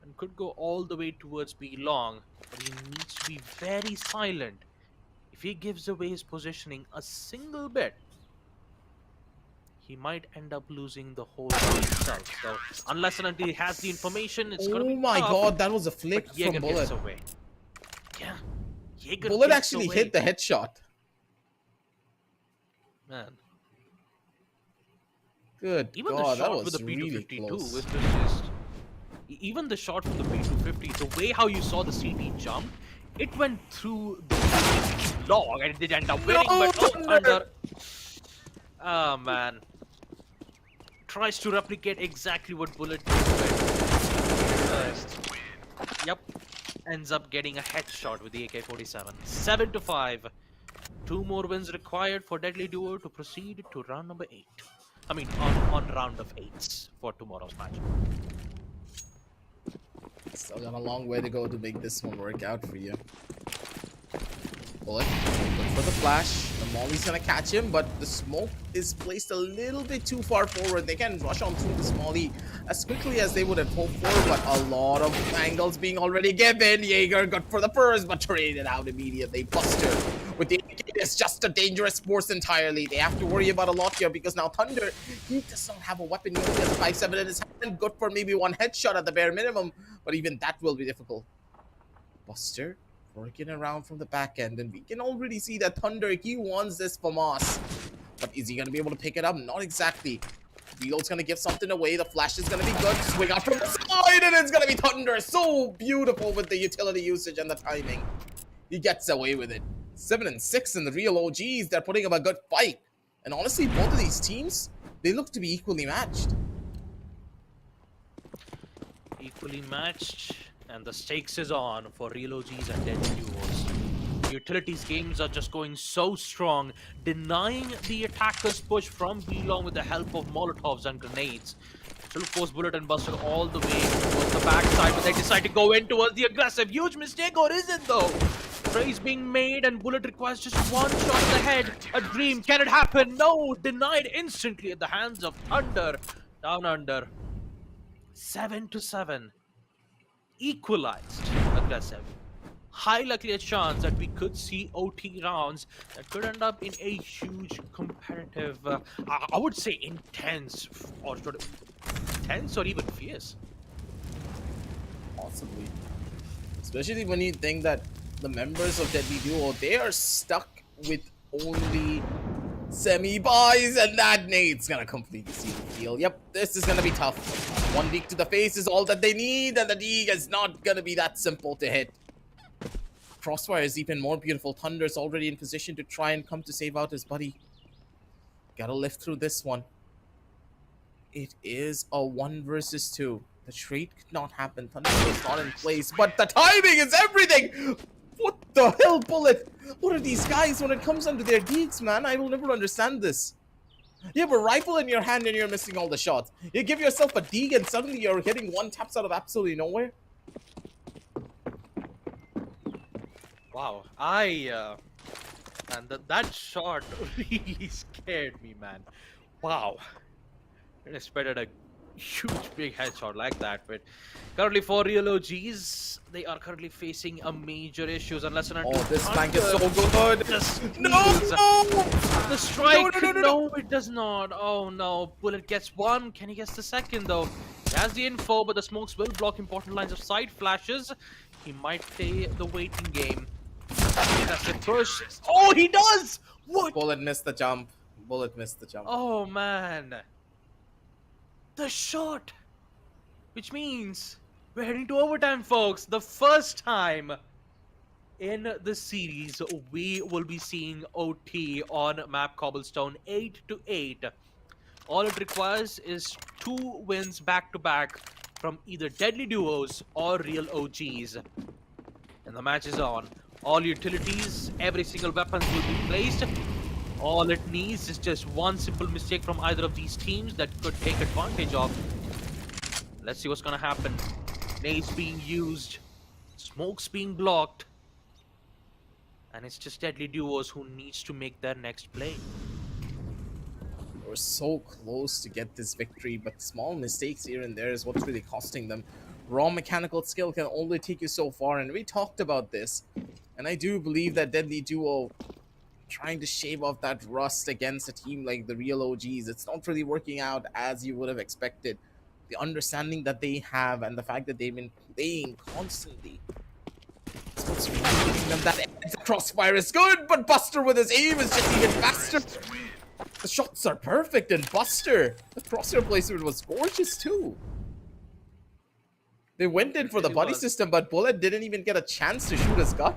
[SPEAKER 1] and could go all the way towards B long, but he needs to be very silent. If he gives away his positioning a single bit, he might end up losing the whole game itself. So unless and until he has the information, it's gonna
[SPEAKER 4] Oh
[SPEAKER 1] be
[SPEAKER 4] my
[SPEAKER 1] tough.
[SPEAKER 4] god, that was a flick
[SPEAKER 1] But Jaeger
[SPEAKER 4] from Bullet.
[SPEAKER 1] gets away. Yeah, Jaeger
[SPEAKER 4] Bullet
[SPEAKER 1] gets
[SPEAKER 4] actually
[SPEAKER 1] away.
[SPEAKER 4] hit the headshot.
[SPEAKER 1] Man,
[SPEAKER 4] Good
[SPEAKER 1] even
[SPEAKER 4] god,
[SPEAKER 1] the
[SPEAKER 4] that
[SPEAKER 1] shot with
[SPEAKER 4] was
[SPEAKER 1] the
[SPEAKER 4] really
[SPEAKER 1] P252
[SPEAKER 4] close.
[SPEAKER 1] was just even the shot from the P250, the way how you saw the CT jump, it went through the log and it did end up winning, but oh, Thunder. Oh man. Tries to replicate exactly what Bullet did. Yep. Ends up getting a headshot with the AK-47. 7-5. 2 more wins required for Deadly Duo to proceed to round number 8. I mean, on round of 8s for tomorrow's match.
[SPEAKER 4] Still got a long way to go to make this one work out for you. Bullet, look for the flash. The Molly's gonna catch him, but the smoke is placed a little bit too far forward. They can rush on through this Molly as quickly as they would have hoped for, but a lot of angles being already given. Jaeger good for the first, but traded out immediately. Buster with the AK is just a dangerous force entirely. They have to worry about a lot here because now Thunder, he does not have a weapon. He only has a 5-7 in his hand. Good for maybe one headshot at the bare minimum, but even that will be difficult. Buster working around from the back end, and we can already see that Thunder, he wants this FAMAS. But is he going to be able to pick it up? Not exactly. Reload's going to give something away. The flash is going to be good. Swing out from the side, and it's going to be Thunder. So beautiful with the utility usage and the timing. He gets away with it. 7 and 6 in the real OGs. They're putting up a good fight. And honestly, both of these teams, they look to be equally matched.
[SPEAKER 1] Equally matched, and the stakes is on for real OGs and Deadly Duos. Utilities games are just going so strong, denying the attackers push from B-long with the help of Molotovs and grenades. Will force Bullet and Buster all the way towards the backside, but they decide to go in towards the aggressive. Huge mistake, or is it though? Praise being made, and Bullet requires just one shot in the head. A dream, can it happen? No, denied instantly at the hands of Thunder. Down under. 7-7. Equalized aggressive. High likely a chance that we could see OT rounds that could end up in a huge competitive, I would say intense, or sort of tense or even fierce.
[SPEAKER 4] Possibly. Especially when you think that the members of Deadly Duo, they are stuck with only semi-buys, and that nade's gonna completely seal the field. Yep, this is gonna be tough. One week to the face is all that they need, and the D is not gonna be that simple to hit. Crossfire is even more beautiful. Thunder's already in position to try and come to save out his buddy. Gotta live through this one. It is a 1 versus 2. The trade could not happen. Thunder is not in place, but the timing is everything! What the hell, Bullet? What are these guys when it comes under their geeks, man? I will never understand this. You have a rifle in your hand and you're missing all the shots. You give yourself a dig and suddenly you're hitting one taps out of absolutely nowhere.
[SPEAKER 1] Wow, and that shot really scared me, man. Wow, it expected a Huge big headshot like that. But currently for real OGs, they are currently facing a major issues unless and until
[SPEAKER 4] Oh, this flank is so
[SPEAKER 1] Thunder
[SPEAKER 4] good.
[SPEAKER 1] just
[SPEAKER 4] No!
[SPEAKER 1] steals the
[SPEAKER 4] No,
[SPEAKER 1] strike.
[SPEAKER 4] no, no, no, no.
[SPEAKER 1] No, it does not. Oh no, Bullet gets one. Can he get the second though? He has the info, but the smokes will block important lines of sight. Flashes. He might play the waiting game. That's the push. Oh, he does! What?
[SPEAKER 4] Bullet missed the jump. Bullet missed the jump.
[SPEAKER 1] Oh man. The shot! Which means we're heading to overtime, folks. The first time in the series we will be seeing OT on map Cobblestone 8-8. All it requires is 2 wins back to back from either Deadly Duos or Real OGs. And the match is on. All utilities, every single weapons will be placed. All it needs is just one simple mistake from either of these teams that could take advantage of. Let's see what's gonna happen. Nades being used, smokes being blocked, and it's just Deadly Duos who needs to make their next play.
[SPEAKER 4] We're so close to get this victory, but small mistakes here and there is what's really costing them. Raw mechanical skill can only take you so far, and we talked about this. And I do believe that Deadly Duo trying to shave off that rust against a team like the real OGs, it's not really working out as you would have expected. The understanding that they have and the fact that they've been playing constantly, it's what's really giving them that edge. The crossfire is good, but Buster with his aim is just even faster. The shots are perfect, and Buster, the crosshair placement was gorgeous too. They went in for the
[SPEAKER 1] Really
[SPEAKER 4] buddy
[SPEAKER 1] was.
[SPEAKER 4] system, but Bullet didn't even get a chance to shoot his gun.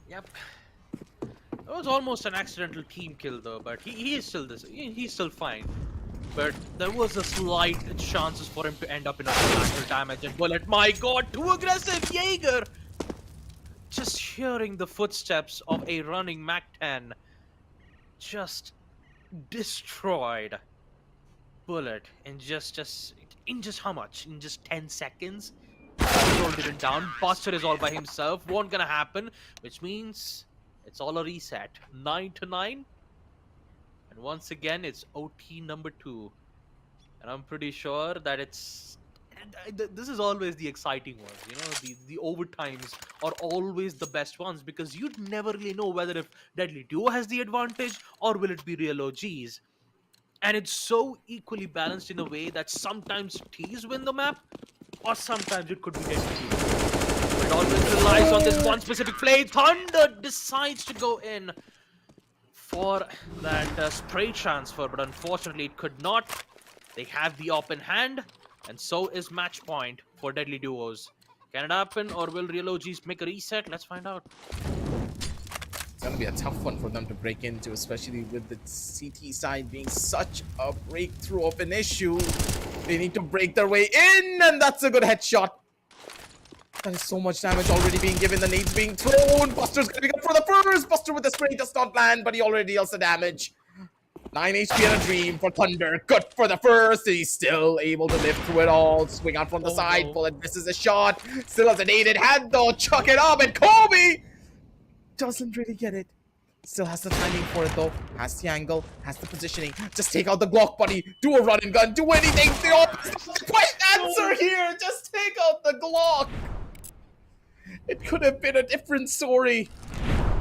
[SPEAKER 1] Yep. That was almost an accidental team kill though, but he is still he's still fine. But there was a slight chances for him to end up in a collateral damage and Bullet. My god, too aggressive, Jaeger! Just hearing the footsteps of a running Mac-10 just destroyed Bullet in just how much? In just 10 seconds? Rolled it down. Buster is all by himself. Won't gonna happen, which means it's all a reset. 9-9. And once again, it's OT number 2. And I'm pretty sure that this is always the exciting ones, you know, the overtimes are always the best ones because you'd never really know whether if Deadly Duo has the advantage or will it be real OGs. And it's so equally balanced in a way that sometimes T's win the map or sometimes it could be Deadly Duo. It always relies on this one specific play. Thunder decides to go in for that spray transfer, but unfortunately it could not. They have the open hand, and so is match point for Deadly Duos. Can it happen, or will Real OGs make a reset? Let's find out.
[SPEAKER 4] It's gonna be a tough one for them to break into, especially with the CT side being such a breakthrough of an issue. They need to break their way in, and that's a good headshot. That is so much damage already being given. The nades being thrown. Buster's gonna be good for the first. Buster with the spray does not land, but he already deals the damage. 9 HP and a dream for Thunder. Good for the first. He's still able to live through it all. Swing out from the side.
[SPEAKER 1] No.
[SPEAKER 4] Bullet misses a shot. Still has a nade in hand though. Chuck it up, and Kobe doesn't really get it. Still has the timing for it though. Has the angle. Has the positioning. Just take out the Glock, buddy. Do a run and gun. Do anything. The opposite. The quick answer here. Just take out the Glock. It could have been a different story.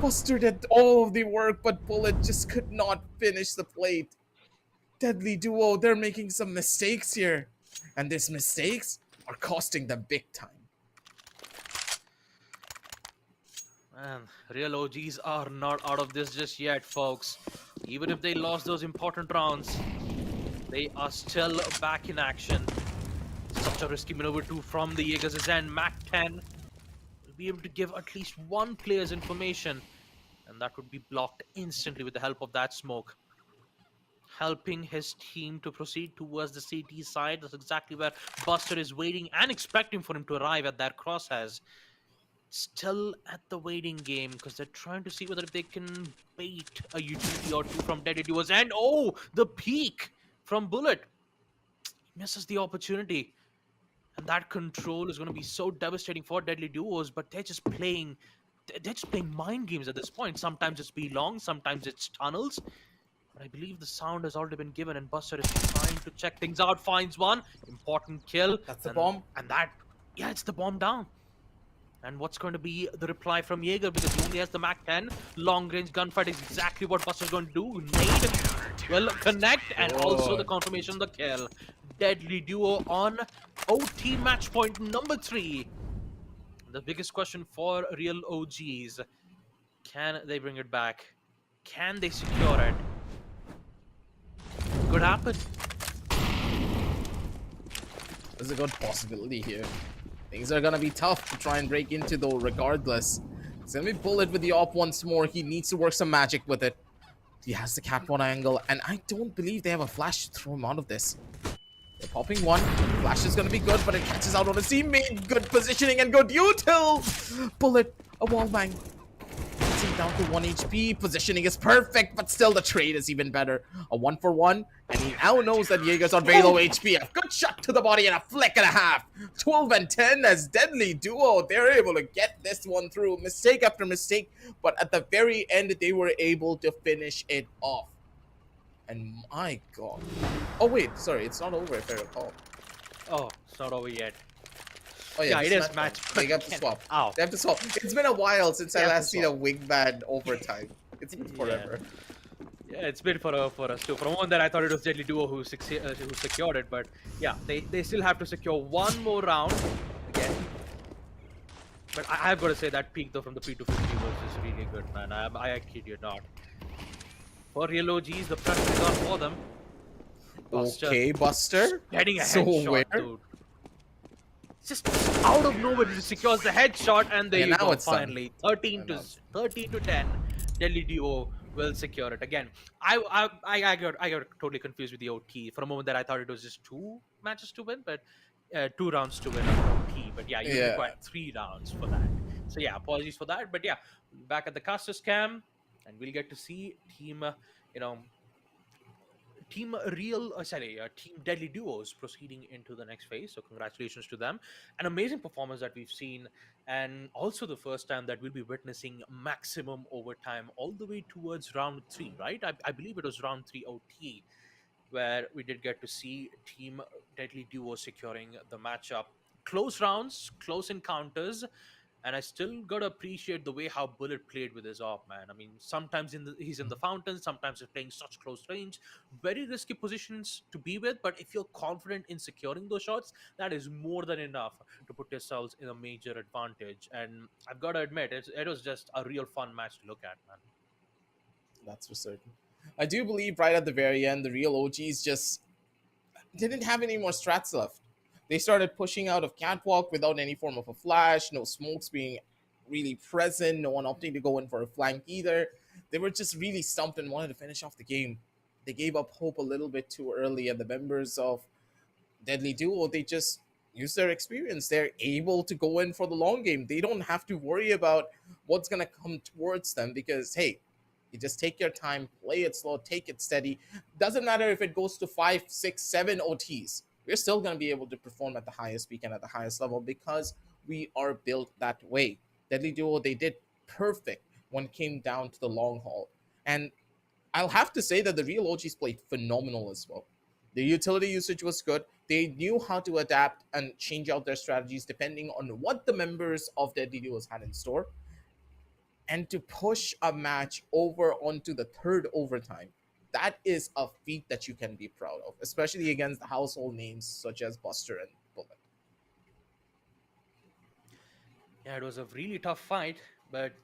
[SPEAKER 4] Buster did all of the work, but Bullet just could not finish the plate. Deadly Duo, they're making some mistakes here. And these mistakes are costing them big time.
[SPEAKER 1] Man, Real OGs are not out of this just yet, folks. Even if they lost those important rounds, they are still back in action. Such a risky maneuver too from the Jaegers and Mac-10 will be able to give at least one player's information, and that would be blocked instantly with the help of that smoke. Helping his team to proceed towards the CT side. That's exactly where Buster is waiting and expecting for him to arrive at that crosshairs. Still at the waiting game because they're trying to see whether they can bait a utility or two from Deadly Duos. And oh, the peak from Bullet. He misses the opportunity. And that control is going to be so devastating for Deadly Duos, but they're just playing mind games at this point. Sometimes it's be long, sometimes it's tunnels. But I believe the sound has already been given, and Buster is trying to check things out. Finds one important kill,
[SPEAKER 4] That's the
[SPEAKER 1] and
[SPEAKER 4] bomb.
[SPEAKER 1] that, yeah, it's the bomb down. And what's going to be the reply from Jaeger, because he only has the Mac 10? Long range gunfight is exactly what Buster's going to do. Nade will connect, and also the
[SPEAKER 4] Good.
[SPEAKER 1] confirmation of the kill. Deadly duo on OT match point number 3. The biggest question for real OGs: can they bring it back? Can they secure it? Could happen.
[SPEAKER 4] There's a good possibility here. Things are gonna be tough to try and break into though, regardless. It's gonna be Bullet with the op once more. He needs to work some magic with it. He has the cat one angle, and I don't believe they have a flash to throw him out of this. They're popping one. Flash is gonna be good, but it catches out on his teammate. Good positioning and good util. Bullet, a wall bang. Gets him down to 1 HP. Positioning is perfect, but still the trade is even better. A 1-for-1, and he now knows that Jaeger's on very low HP. A good shot to the body and a flick and a half. 12 and 10 as Deadly Duo. They're able to get this one through. Mistake after mistake, but at the very end, they were able to finish it off. And my god. Oh wait, sorry, it's not over if I recall.
[SPEAKER 1] Oh, it's not over yet.
[SPEAKER 4] Oh
[SPEAKER 1] Yeah,
[SPEAKER 4] this
[SPEAKER 1] it is
[SPEAKER 4] match
[SPEAKER 1] match.
[SPEAKER 4] They have to swap.
[SPEAKER 1] Ow.
[SPEAKER 4] They have to swap. It's been a while since
[SPEAKER 1] They
[SPEAKER 4] I
[SPEAKER 1] have to
[SPEAKER 4] last seen a
[SPEAKER 1] swap.
[SPEAKER 4] wingman overtime. It's been
[SPEAKER 1] Yeah.
[SPEAKER 4] forever.
[SPEAKER 1] Yeah, it's been for us too. For a moment there, I thought it was Deadly Duo who secured it, but yeah, they still have to secure one more round again. But I have got to say that peak though from the P250 was just really good, man. I kid you not. For real OGs, the pressure is on for them. Buster
[SPEAKER 4] Okay, Buster.
[SPEAKER 1] getting a
[SPEAKER 4] So
[SPEAKER 1] headshot,
[SPEAKER 4] where?
[SPEAKER 1] dude. Just out of nowhere, he secures the headshot, and there
[SPEAKER 4] Yeah,
[SPEAKER 1] you
[SPEAKER 4] now
[SPEAKER 1] go.
[SPEAKER 4] it's done.
[SPEAKER 1] Finally, 13
[SPEAKER 4] And
[SPEAKER 1] to
[SPEAKER 4] now it's
[SPEAKER 1] 13 to 10. Deadly Duo will secure it again. I got totally confused with the OT for a moment. That I thought it was just 2 matches to win, but 2 rounds to win on OT. But yeah, you
[SPEAKER 4] yeah.
[SPEAKER 1] require 3 rounds for that. So yeah, apologies for that. But yeah, back at the caster scam, and we'll get to see team, you know, team Deadly Duos proceeding into the next phase. So congratulations to them. An amazing performance that we've seen, and also the first time that we'll be witnessing maximum overtime all the way towards round 3, right? I believe it was round 3 OT where we did get to see team Deadly Duo securing the matchup. Close rounds, close encounters, and I still gotta appreciate the way how Bullet played with his op, man. I mean, sometimes he's in the fountain, sometimes he's playing such close range, very risky positions to be with. But if you're confident in securing those shots, that is more than enough to put yourselves in a major advantage. And I've got to admit, it was just a real fun match to look at, man.
[SPEAKER 4] That's for certain. I do believe right at the very end, the real OGs just didn't have any more strats left. They started pushing out of catwalk without any form of a flash, no smokes being really present, no one opting to go in for a flank either. They were just really stumped and wanted to finish off the game. They gave up hope a little bit too early, and the members of Deadly Duo, they just use their experience. They're able to go in for the long game. They don't have to worry about what's gonna come towards them because hey, you just take your time, play it slow, take it steady. Doesn't matter if it goes to 5, 6, 7 OTs. We're still gonna be able to perform at the highest we can at the highest level because we are built that way. Deadly Duo, they did perfect when it came down to the long haul. And I'll have to say that the real OGs played phenomenal as well. Their utility usage was good. They knew how to adapt and change out their strategies depending on what the members of Deadly Duos had in store. And to push a match over onto the third overtime, that is a feat that you can be proud of, especially against household names such as Buster and Bullet.
[SPEAKER 1] Yeah, it was a really tough fight, but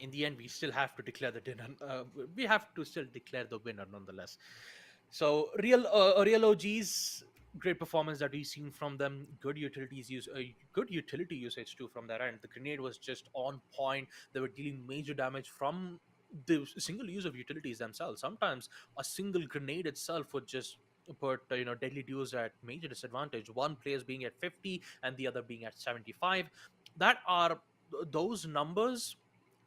[SPEAKER 1] in the end, we still have to declare the dinner. We have to still declare the winner nonetheless. So real OGs, great performance that we've seen from them. Good utility usage too from their end. The grenade was just on point. They were dealing major damage from the single use of utilities themselves. Sometimes a single grenade itself would just put Deadly Duos at major disadvantage. One player's being at 50 and the other being at 75. That are those numbers.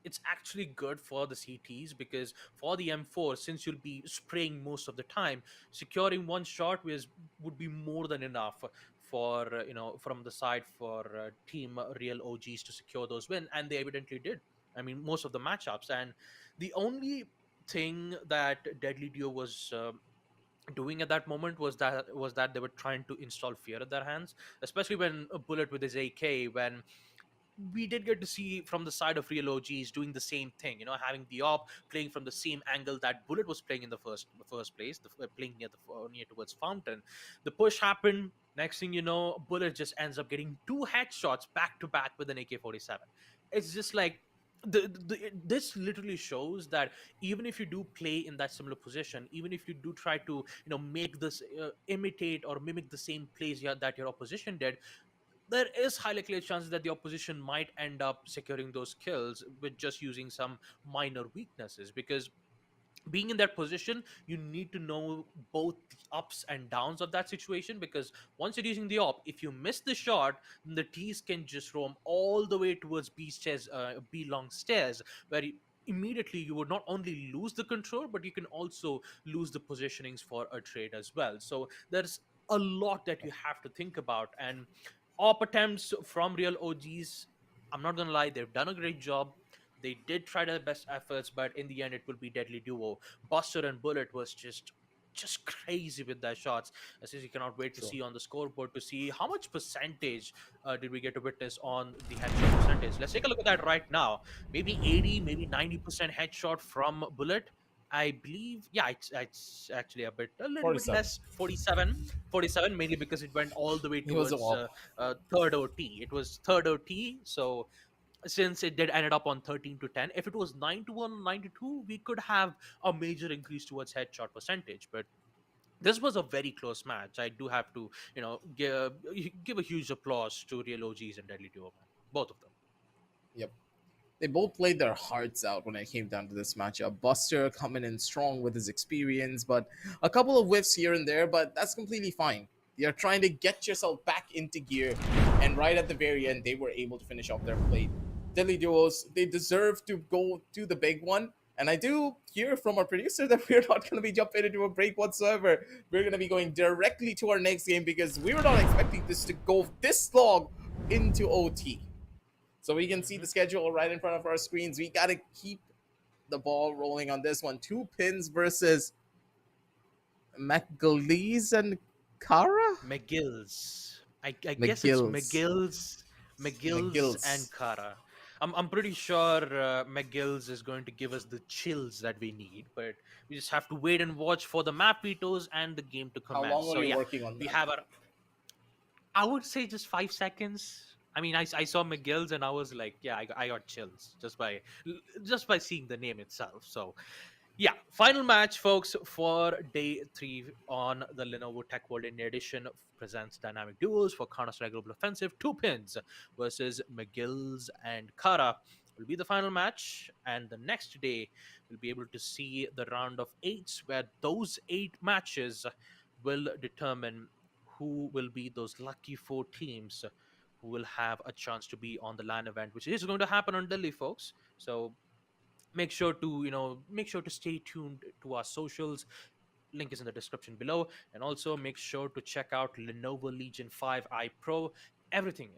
[SPEAKER 1] It's actually good for the CTs, because for the M4, since you'll be spraying most of the time, securing one shot would be more than enough for from the side for team real OGs to secure those win, and they evidently did. I mean, most of the matchups. And the only thing that Deadly Duo was doing at that moment was that they were trying to install fear at their hands, especially when a Bullet with his AK, when we did get to see from the side of real OGs doing the same thing, having the op playing from the same angle that Bullet was playing in the first place, playing near towards Fountain. The push happened. Next thing you know, Bullet just ends up getting two headshots back to back with an AK-47. It's just like this literally shows that even if you do play in that similar position, even if you do try to make this imitate or mimic the same plays that your opposition did, there is highly clear chances that the opposition might end up securing those kills with just using some minor weaknesses, because being in that position, you need to know both the ups and downs of that situation, because once you're using the op, if you miss the shot, then the T's can just roam all the way towards B long stairs, where immediately you would not only lose the control, but you can also lose the positionings for a trade as well. So there's a lot that you have to think about. And op attempts from real OGs, I'm not gonna lie, they've done a great job. They did try their best efforts, but in the end, it will be Deadly Duo. Buster and Bullet was just crazy with their shots. I says you cannot wait to
[SPEAKER 4] True.
[SPEAKER 1] see on the scoreboard to see how much percentage did we get to witness on the headshot percentage. Let's take a look at that right now. Maybe 80, maybe 90% headshot from Bullet. I believe, yeah, it's actually a little bit
[SPEAKER 4] 47.
[SPEAKER 1] less, 47, mainly because it went all the way
[SPEAKER 4] He was a
[SPEAKER 1] towards
[SPEAKER 4] wop.
[SPEAKER 1] third OT. It was third OT, so since it did ended up on 13 to 10, if it was 9 to 1, 9 to 2, we could have a major increase towards headshot percentage. But this was a very close match. I do have to give a huge applause to real OGs and Deadly Duo, man, both of them.
[SPEAKER 4] Yep. They both played their hearts out when it came down to this matchup. Buster coming in strong with his experience, but a couple of whiffs here and there, but that's completely fine. You're trying to get yourself back into gear, and right at the very end, they were able to finish off their plate. Deadly Duos, they deserve to go to the big one. And I do hear from our producer that we're not going to be jumping into a break whatsoever. We're going to be going directly to our next game because we were not expecting this to go this long into OT. So we can see
[SPEAKER 1] Hmm.
[SPEAKER 4] the schedule right in front of our screens. We got to keep the ball rolling on this one. Two pins versus McGlees and Kara?
[SPEAKER 1] McGill's. I guess it's
[SPEAKER 4] McGill's.
[SPEAKER 1] McGill's and
[SPEAKER 4] McGill's.
[SPEAKER 1] Kara. I'm pretty sure McGill's is going to give us the chills that we need, but we just have to wait and watch for the map vetoes and the game to
[SPEAKER 4] How long
[SPEAKER 1] commence.
[SPEAKER 4] were
[SPEAKER 1] So
[SPEAKER 4] you
[SPEAKER 1] yeah,
[SPEAKER 4] working on
[SPEAKER 1] we
[SPEAKER 4] that?
[SPEAKER 1] have our, I would say just 5 seconds. I mean, I saw McGill's and I was like, yeah, I got chills just by seeing the name itself. So yeah, final match, folks, for day 3 on the Lenovo Tech World India Edition presents Dynamic Duels for Counter-Strike Global Offensive. Two pins versus McGill's and Kara will be the final match, and the next day we'll be able to see the round of eights, where those 8 matches will determine who will be those lucky 4 teams who will have a chance to be on the LAN event, which is going to happen on Delhi, folks. So make sure to stay tuned to our socials. Link is in the description below, and also make sure to check out Lenovo Legion 5i Pro. Everything,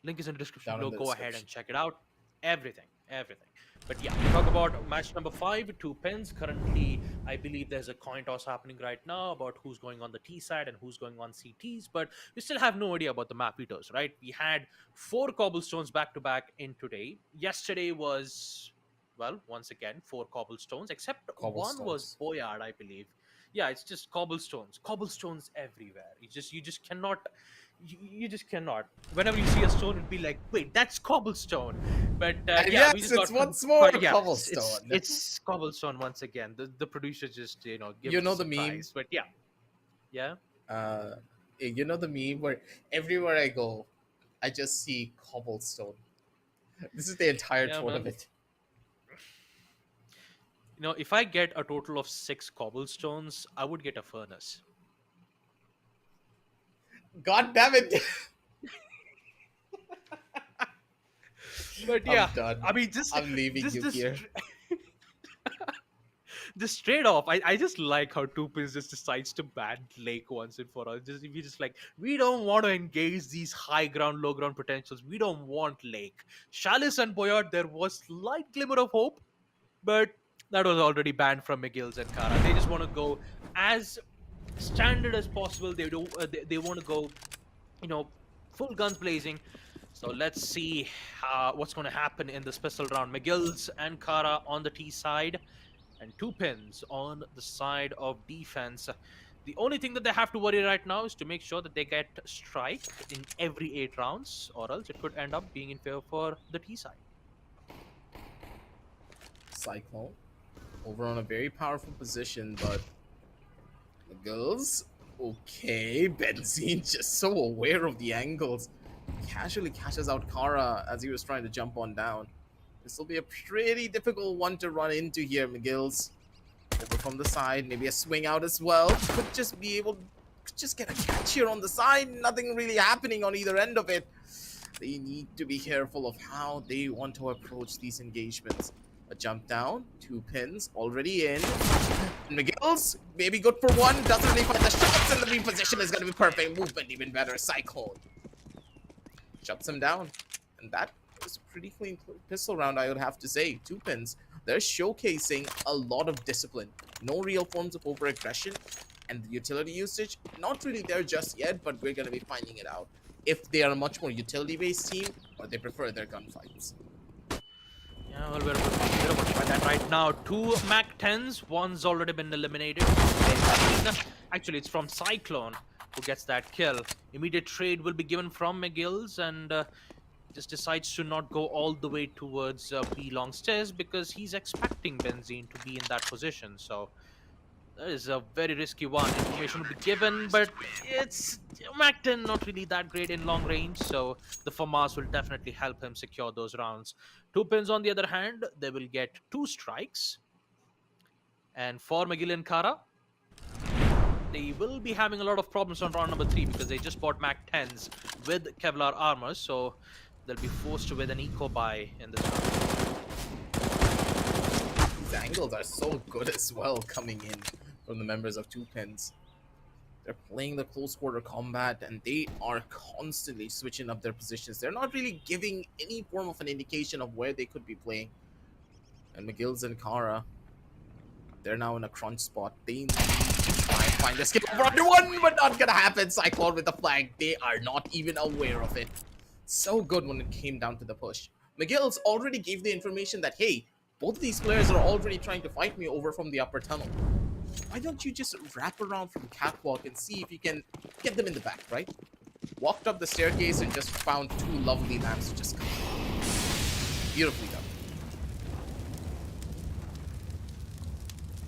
[SPEAKER 1] link is in the description
[SPEAKER 4] Down in
[SPEAKER 1] below.
[SPEAKER 4] the
[SPEAKER 1] Go ahead and
[SPEAKER 4] description.
[SPEAKER 1] check it out. Everything. But yeah, we talk about match number 5, 2 pins. Currently, I believe there's a coin toss happening right now about who's going on the T side and who's going on CTs, but we still have no idea about the map vetoes, right? We had 4 cobblestones back to back in today. Yesterday was, well, once again, 4 cobblestones, except one was
[SPEAKER 4] Cobblestones.
[SPEAKER 1] Boyard, I believe. Yeah, it's just cobblestones everywhere. You just cannot, you just cannot. Whenever you see a stone, it'd be like, wait, that's cobblestone. But
[SPEAKER 4] And
[SPEAKER 1] yeah, we
[SPEAKER 4] yes,
[SPEAKER 1] just
[SPEAKER 4] it's
[SPEAKER 1] got
[SPEAKER 4] once more
[SPEAKER 1] yeah, it's
[SPEAKER 4] cobblestone.
[SPEAKER 1] it's cobblestone once again. The producer just give
[SPEAKER 4] You
[SPEAKER 1] us a
[SPEAKER 4] know the meme?
[SPEAKER 1] surprise. But yeah, yeah,
[SPEAKER 4] Uh, you know the meme where everywhere I go, I just see cobblestone. This is the entire
[SPEAKER 1] yeah, man.
[SPEAKER 4] tournament.
[SPEAKER 1] If I get a total of 6 cobblestones, I would get a furnace.
[SPEAKER 4] God damn it!
[SPEAKER 1] But
[SPEAKER 4] I'm
[SPEAKER 1] yeah,
[SPEAKER 4] done.
[SPEAKER 1] I mean, just
[SPEAKER 4] I'm leaving
[SPEAKER 1] just
[SPEAKER 4] you
[SPEAKER 1] this
[SPEAKER 4] here.
[SPEAKER 1] just straight off, I just like how Tupins just decides to ban Lake once and for all. Just if you just like, we don't want to engage these high ground, low ground potentials. We don't want Lake. Chalice and Boyard, there was slight glimmer of hope, but that was already banned from McGill's and Kara. They just want to go as standard as possible. They don't. They want to go, you know, full guns blazing. So let's see what's going to happen in this pistol round. McGill's and Kara on the T side, and two pins on the side of defense. The only thing that they have to worry right now is to make sure that they get strike in every 8 rounds, or else it could end up being in favor for the T side.
[SPEAKER 4] Cyclone over on a very powerful position, but the girls, okay, Benzene just so aware of the angles. Casually catches out Kara as he was trying to jump on down. This will be a pretty difficult one to run into here, McGill's. Over from the side, maybe a swing out as well. Could just be able to just get a catch here on the side. Nothing really happening on either end of it. They need to be careful of how they want to approach these engagements. A jump down, 2 pins already in. And McGill's maybe good for one, doesn't really find the shots, and the reposition is going to be perfect. Movement even better. Cyclone shuts him down, and that was a pretty clean pistol round, I would have to say. 2 pins. They're showcasing a lot of discipline. No real forms of over-aggression, and the utility usage, not really there just yet, but we're going to be finding it out. If they are a much more utility-based team, or they prefer their gunfights.
[SPEAKER 1] Yeah, well, we're watching that right now. Two Mac 10s, one's already been eliminated. Actually, it's from Cyclone who gets that kill. Immediate trade will be given from McGill's, and just decides to not go all the way towards B long stairs because he's expecting Benzene to be in that position. So that is a very risky one. Information will be given, but it's Macton not really that great in long range, so the FAMAS will definitely help him secure those rounds. Two pins on the other hand, they will get 2 strikes. And for McGill and Kara, they will be having a lot of problems on round number 3 because they just bought Mac 10s with Kevlar armor, so they'll be forced with an eco buy in this round.
[SPEAKER 4] These angles are so good as well coming in from the members of 2 pins. They're playing the close quarter combat, and they are constantly switching up their positions. They're not really giving any form of an indication of where they could be playing. And McGill's and Kara, they're now in a crunch spot. They need to try and find the skip over onto one, but not gonna happen. Cyclone with the flag. They are not even aware of it. So good when it came down to the push. McGill's already gave the information that, hey, both of these players are already trying to fight me over from the upper tunnel. Why don't you just wrap around from catwalk and see if you can get them in the back, right? Walked up the staircase and just found 2 lovely lamps to just come. Beautifully done.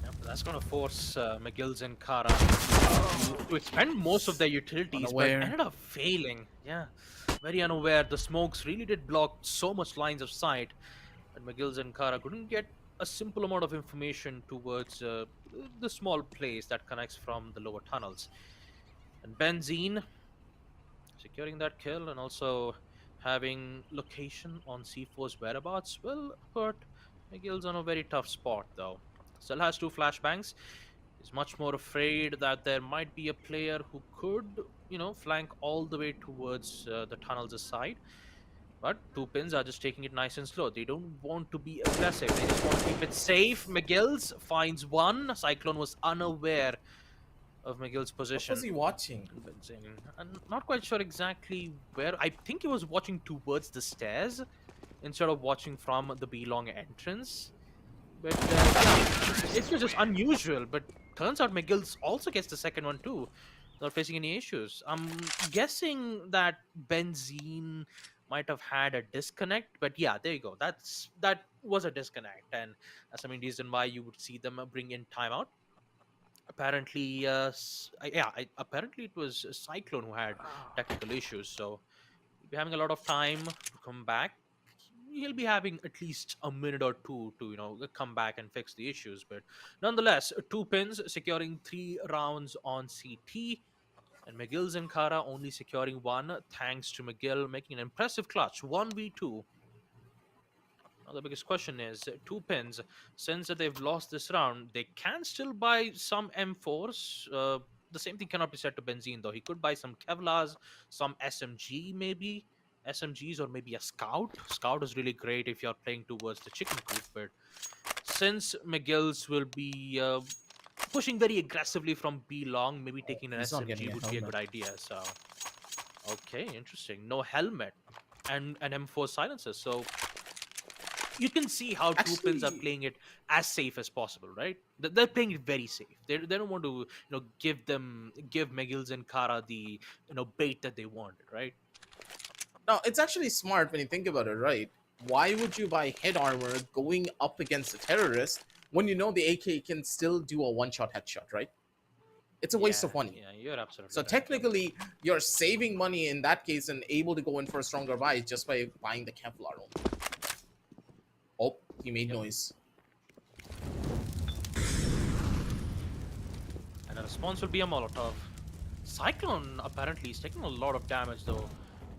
[SPEAKER 1] Yep, that's going to force McGill's and Kara to expend most of their utilities,
[SPEAKER 4] Unaware.
[SPEAKER 1] but ended up failing. Yeah, very unaware. The smokes really did block so much lines of sight, and McGill's and Kara couldn't get a simple amount of information towards the small place that connects from the lower tunnels. And Benzene securing that kill and also having location on C4's whereabouts will put McGill's on a very tough spot, though. Still has 2 flashbangs. He's much more afraid that there might be a player who could, flank all the way towards the tunnels side. But 2 pins are just taking it nice and slow. They don't want to be aggressive. They just want to keep it safe. McGill's finds one. Cyclone was unaware of McGill's
[SPEAKER 4] What
[SPEAKER 1] position.
[SPEAKER 4] was he watching?
[SPEAKER 1] I'm not quite sure exactly where. I think he was watching towards the stairs instead of watching from the B long entrance. But yeah, it was just unusual. But turns out McGill's also gets the second one too, not facing any issues. I'm guessing that Benzene might have had a disconnect, but yeah, there you go. That was a disconnect, and that's the main reason why you would see them bring in timeout. Apparently, apparently it was Cyclone who had technical issues, so he'll be having a lot of time to come back. He'll be having at least a minute or two to come back and fix the issues, but nonetheless, 2 pins securing 3 rounds on CT. And McGill's and Kara only securing 1, thanks to McGill making an impressive clutch 1v2. Now the biggest question is 2 pins. Since that they've lost this round, they can still buy some M4s. The same thing cannot be said to Benzene, though. He could buy some Kevlars, some SMG maybe, SMGs, or maybe a Scout. Scout is really great if you're playing towards the chicken coop, but since McGill's will be pushing very aggressively from B long, maybe
[SPEAKER 4] Oh,
[SPEAKER 1] taking an
[SPEAKER 4] he's not getting
[SPEAKER 1] SMG
[SPEAKER 4] a
[SPEAKER 1] would be a
[SPEAKER 4] helmet.
[SPEAKER 1] good idea. So, okay, interesting. No helmet and an M4 silencer. So you can see how two pins are
[SPEAKER 4] Actually,
[SPEAKER 1] playing it as safe as possible, right? They're playing it very safe. They don't want to give McGill's and Kara the bait that they wanted, right?
[SPEAKER 4] no, it's actually smart when you think about it, right? Why would you buy head armor going up against a terrorist when you know the AK can still do a one-shot headshot, right? It's a waste
[SPEAKER 1] Yeah,
[SPEAKER 4] of money.
[SPEAKER 1] yeah, you're absolutely
[SPEAKER 4] So
[SPEAKER 1] right. Yep.
[SPEAKER 4] technically, you're saving money in that case and able to go in for a stronger buy just by buying the Kevlar only. Oh, he made
[SPEAKER 1] Yep.
[SPEAKER 4] noise.
[SPEAKER 1] And the response will be a Molotov. Cyclone apparently is taking a lot of damage though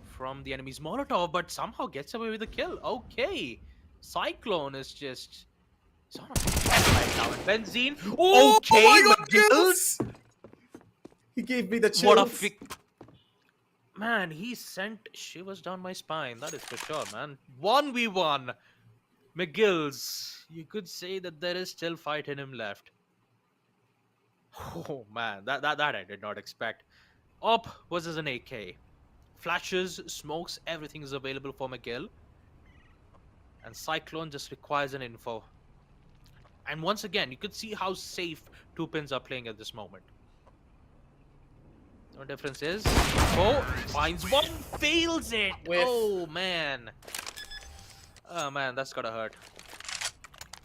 [SPEAKER 1] from the enemy's Molotov, but somehow gets away with the kill. Okay, Cyclone is just he's on a right now. And Benzene.
[SPEAKER 4] Oh
[SPEAKER 1] Okay,
[SPEAKER 4] my god,
[SPEAKER 1] McGill's.
[SPEAKER 4] Gills! He gave me the
[SPEAKER 1] What a
[SPEAKER 4] chills.
[SPEAKER 1] man! He sent shivers down my spine. That is for sure, man. 1v1. McGill's. You could say that there is still fight in him left. Oh man, that I did not expect. Op versus an AK. Flashes, smokes, everything is available for McGill. And Cyclone just requires an info. And once again, you could see how safe two pins are playing at this moment. The difference is, info finds one, fails it.
[SPEAKER 4] With
[SPEAKER 1] Oh man. Oh man, that's gotta hurt.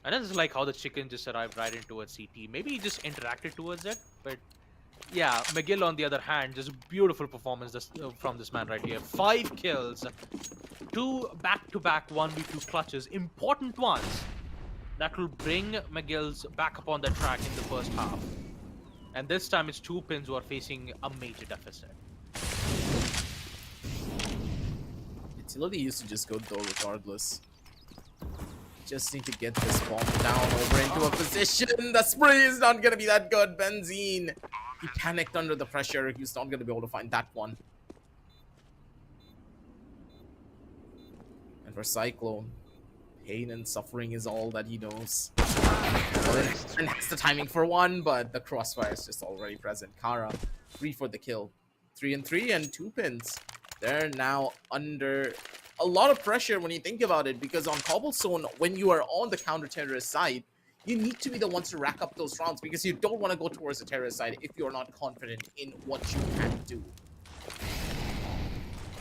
[SPEAKER 1] And this is like how the chicken just arrived right into a CT. Maybe he just interacted towards it, but yeah, McGill on the other hand, just beautiful performance from this man right here. 5 kills, 2 back-to-back 1v2 clutches, important ones that will bring McGill's back up on the track in the first half. And this time it's two pins who are facing a major deficit.
[SPEAKER 4] utility used to just go though regardless. Just need to get this bomb down over into a position. The spray is not gonna be that good. Benzene. He panicked under the pressure. He's not gonna be able to find that one. And for Cyclone, pain and suffering is all that he knows. And that's the timing for one, but the crossfire is just already present. Kara, 3 for the kill. 3 and 3 and 2 pins. They're now under a lot of pressure when you think about it, because on Cobblestone, when you are on the counter-terrorist side, you need to be the ones to rack up those rounds because you don't want to go towards the terrorist side if you're not confident in what you can do.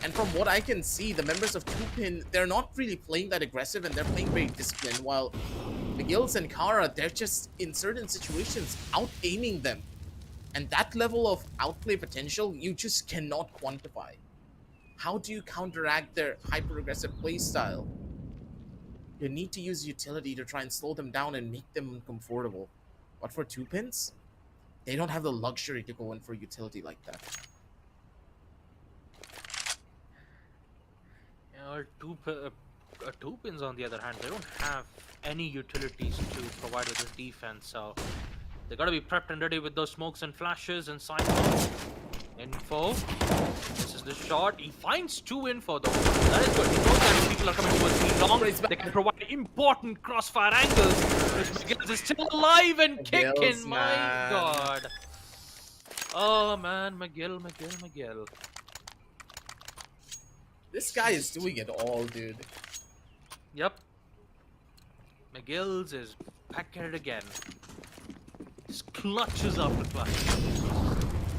[SPEAKER 4] And from what I can see, the members of 2pin, they're not really playing that aggressive and they're playing very disciplined, while McGill's and Kara, they're just in certain situations out-aiming them. And that level of outplay potential, you just cannot quantify. How do you counteract their hyper-aggressive playstyle? You need to use utility to try and slow them down and make them uncomfortable. But for 2pins, they don't have the luxury to go in for utility like that.
[SPEAKER 1] Two pins on the other hand, they don't have any utilities to provide with this defense, so they gotta be prepped and ready with those smokes and flashes and cycles. Info. This is the shot. He finds 2 info though. That is good. He knows that people are coming towards me long. They can provide important crossfire angles. Which McGill is still alive and kicking. My god. Oh man, McGill.
[SPEAKER 4] This guy is doing it all, dude.
[SPEAKER 1] Yep. McGill's is back at it again. Just clutches after clutch.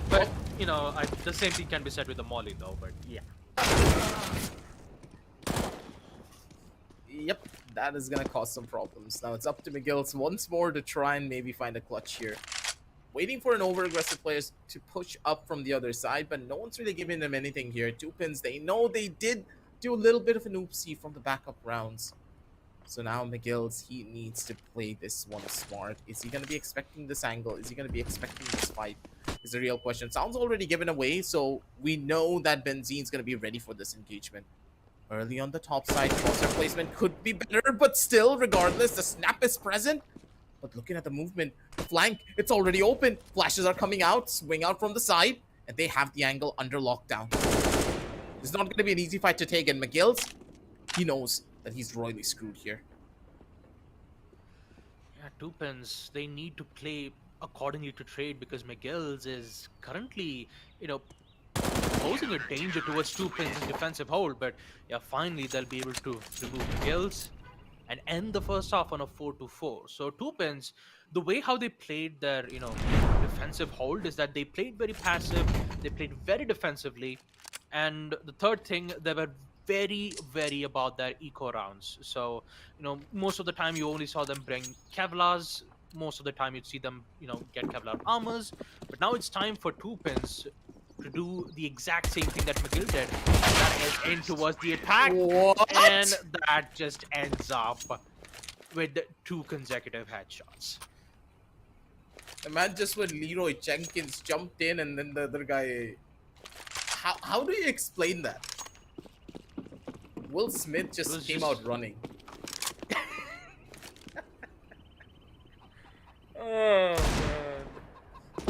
[SPEAKER 1] But, the same thing can be said with the Molly though, but yeah.
[SPEAKER 4] Yep, that is gonna cause some problems. Now it's up to McGill's once more to try and maybe find a clutch here. Waiting for an over-aggressive player to push up from the other side, but no one's really giving them anything here. 2pins, they know they did do a little bit of an oopsie from the backup rounds. So now McGill's, he needs to play this one smart. Is he going to be expecting this angle? Is he going to be expecting this fight? Is the real question. Sounds already given away, so we know that Benzene's going to be ready for this engagement. Early on the top side, crosshair placement could be better, but still, regardless, the snap is present. But looking at the movement, flank, it's already open. Flashes are coming out, swing out from the side, and they have the angle under lockdown. It's not going to be an easy fight to take, and McGill's, he knows that he's royally screwed here.
[SPEAKER 1] Two pins, they need to play accordingly to trade because Miguel's is currently, you know, posing a danger towards two pins in defensive hold. But yeah, finally they'll be able to remove Miguel's and end the first half on a 4-4. So two pins, the way how they played their, defensive hold is that they played very passive, they played very defensively, and the third thing, they were very about their eco rounds. So, most of the time you only saw them bring Kevlars. Most of the time you'd see them, get Kevlar armors. But now it's time for two pins to do the exact same thing that McGill did, and that is in towards the attack, and
[SPEAKER 4] What?
[SPEAKER 1] that just ends up with two consecutive headshots.
[SPEAKER 4] The man just when Leroy Jenkins jumped in and then the other guy. How do you explain that? Will Smith
[SPEAKER 1] It
[SPEAKER 4] just
[SPEAKER 1] was
[SPEAKER 4] came
[SPEAKER 1] just
[SPEAKER 4] out running.
[SPEAKER 1] oh man.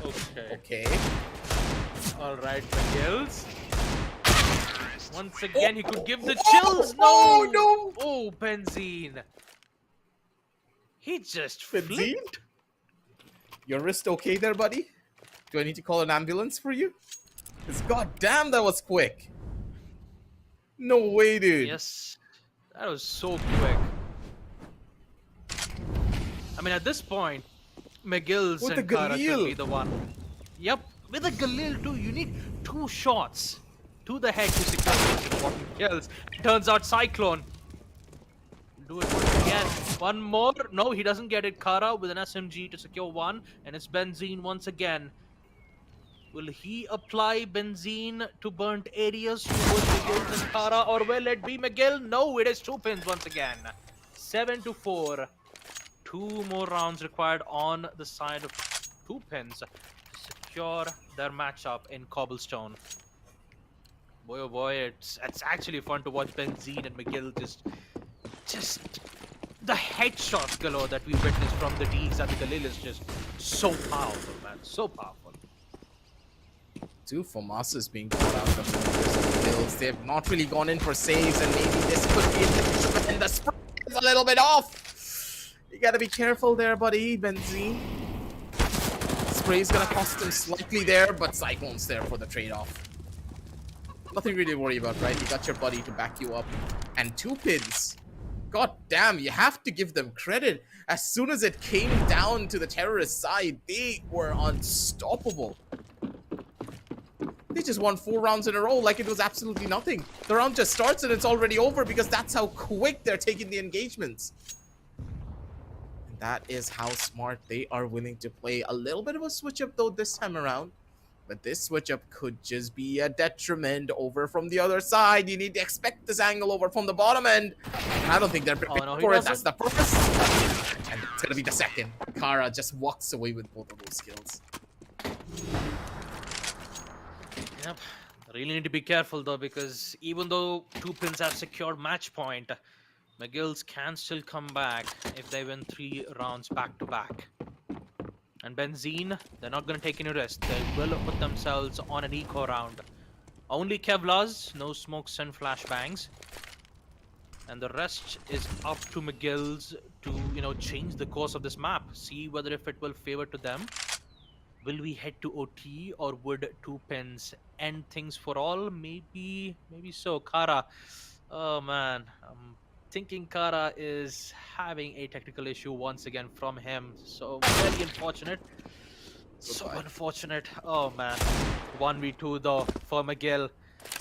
[SPEAKER 1] Okay.
[SPEAKER 4] Okay.
[SPEAKER 1] All right, McGills. Once again, he could give the
[SPEAKER 4] Oh,
[SPEAKER 1] chills.
[SPEAKER 4] oh,
[SPEAKER 1] No.
[SPEAKER 4] no.
[SPEAKER 1] Oh, Benzine. He just
[SPEAKER 4] Benzine?
[SPEAKER 1] flipped.
[SPEAKER 4] Your wrist okay there, buddy? Do I need to call an ambulance for you? Because goddamn, that was quick. No way, dude.
[SPEAKER 1] Yes, that was so quick. I mean, at this point, McGill's
[SPEAKER 4] With the
[SPEAKER 1] and Kara should
[SPEAKER 4] Galil.
[SPEAKER 1] be the one. Yep, with a Galil too, you need two shots to the head to secure those important kills. It turns out Cyclone do it once again. One more. No, he doesn't get it. Kara with an SMG to secure one, and it's Benzine once again. Will he apply benzene to burnt areas towards McGill and Kara, or will it be McGill? No, it is two pins once again. 7-4. Two more rounds required on the side of two pins to secure their matchup in Cobblestone. Boy, oh boy, it's actually fun to watch Benzine and McGill just the headshots galore that we witnessed from the Deeks and the Galil is just so powerful, man, so powerful.
[SPEAKER 4] Two FAMASas being called out the kills. They have not really gone in for saves, and maybe this could be a and the spray is a little bit off. You gotta be careful there, buddy. Benzine. Spray's gonna cost him slightly there, but Cyclone's there for the trade-off. Nothing really to worry about, right? You got your buddy to back you up. And two pins. God damn, you have to give them credit. As soon as it came down to the terrorist side, they were unstoppable. They just won 4 rounds in a row like it was absolutely nothing. The round just starts and it's already over because that's how quick they're taking the engagements. And that is how smart they are willing to play. A little bit of a switch up though this time around. But this switch up could just be a detriment over from the other side. You need to expect this angle over from the bottom end. I don't think they're prepared
[SPEAKER 1] no, he
[SPEAKER 4] for it. That's
[SPEAKER 1] doesn't.
[SPEAKER 4] the first. And it's going to be the second. Kara just walks away with both of those kills.
[SPEAKER 1] Yep. Really need to be careful though, because even though two pins have secured match point, McGill's can still come back if they win 3 rounds back to back. And Benzine, they're not going to take any risk. They will put themselves on an eco round. Only Kevlars, no smokes and flashbangs. And the rest is up to McGill's to, change the course of this map. See whether if it will favor to them. Will we head to OT, or would two pins end things for all? Maybe so. Kara, oh man, I'm thinking Kara is having a technical issue once again from him. So very unfortunate. So
[SPEAKER 4] Goodbye.
[SPEAKER 1] unfortunate. Oh man, 1v2 though for McGill.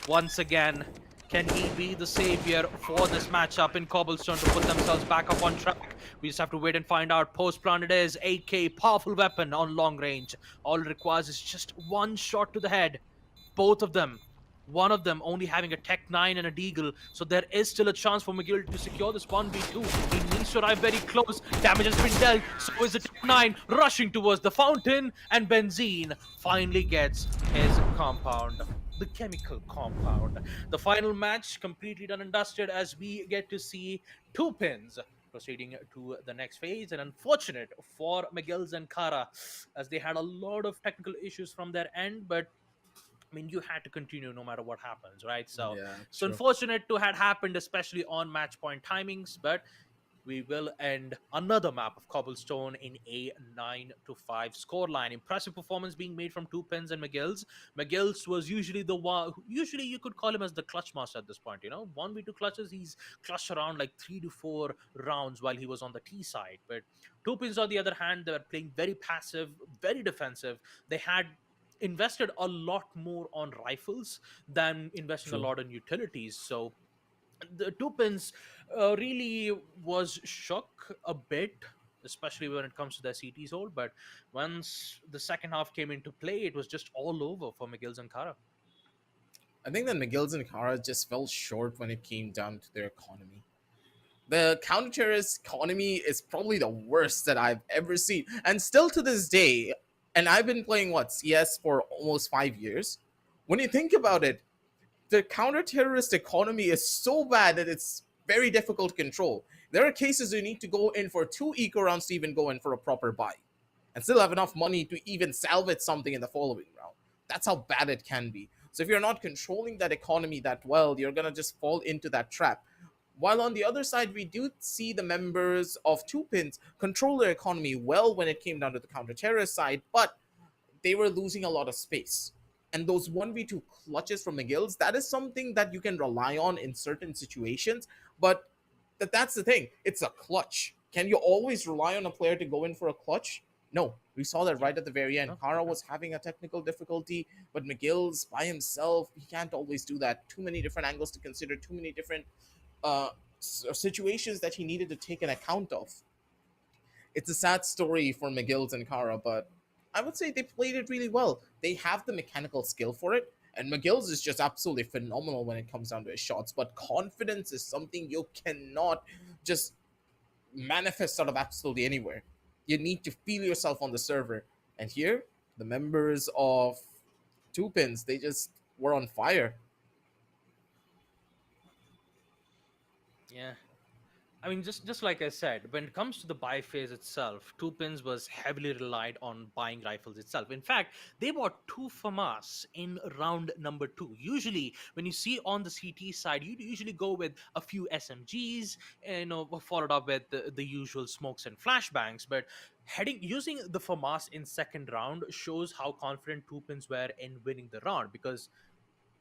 [SPEAKER 1] Once again, can he be the savior for this matchup in Cobblestone to put themselves back up on track? We just have to wait and find out. Post-plant it is. AK, powerful weapon on long range. All it requires is just one shot to the head. Both of them. One of them only having a Tech 9 and a Deagle. So there is still a chance for McGill to secure this 1v2. He needs to arrive very close. Damage has been dealt. So is the Tech 9 rushing towards the fountain. And Benzine finally gets his compound. The chemical compound. The final match completely done and dusted as we get to see two pins proceeding to the next phase. And unfortunate for McGill's and Kara, as they had a lot of technical issues from their end, but I mean, you had to continue no matter what happens, right? So
[SPEAKER 4] Yeah,
[SPEAKER 1] it's
[SPEAKER 4] true.
[SPEAKER 1] unfortunate to had happened, especially on match point timings, but we will end another map of Cobblestone in a 9-5 scoreline. Impressive performance being made from Two Pins and McGill's. McGill's was usually the one, usually you could call him as the clutch master at this point. 1v2 clutches, he's clutched around like 3 to 4 rounds while he was on the T side. But Two Pins, on the other hand, they were playing very passive, very defensive. They had invested a lot more on rifles than investing a
[SPEAKER 2] True.
[SPEAKER 1] lot on utilities. So the Two Pins really was shook a bit, especially when it comes to their CT's hold. But once the second half came into play, it was just all over for McGill's and Kara.
[SPEAKER 4] I think that McGill's and Kara just fell short when it came down to their economy. The counter-terrorist economy is probably the worst that I've ever seen, and still to this day. And I've been playing CS for almost 5 years. When you think about it, the counter-terrorist economy is so bad that it's very difficult to control. There are cases you need to go in for 2 eco rounds to even go in for a proper buy, and still have enough money to even salvage something in the following round. That's how bad it can be. So if you're not controlling that economy that well, you're gonna just fall into that trap. While on the other side, we do see the members of Two Pins control their economy well when it came down to the counter-terrorist side, but they were losing a lot of space. And those 1v2 clutches from McGill's, that is something that you can rely on in certain situations, but that's the thing. It's a clutch. Can you always rely on a player to go in for a clutch? No. We saw that right at the very end.
[SPEAKER 1] No,
[SPEAKER 4] Kara was having a technical difficulty, but McGill's by himself, he can't always do that. Too many different angles to consider, too many different situations that he needed to take an account of. It's a sad story for McGill's and Kara, but I would say they played it really well. They have the mechanical skill for it, and McGill's is just absolutely phenomenal when it comes down to his shots. But confidence is something you cannot just manifest out of absolutely anywhere. You need to feel yourself on the server. And here, the members of Two Pins, they just were on fire.
[SPEAKER 1] Yeah. I mean, just like I said, when it comes to the buy phase itself, Two Pins was heavily relied on buying rifles itself. In fact, they bought two FAMAS in round number 2. Usually, when you see on the CT side, you usually go with a few SMGs, followed up with the usual smokes and flashbangs. But using the FAMAS in second round shows how confident Two Pins were in winning the round, because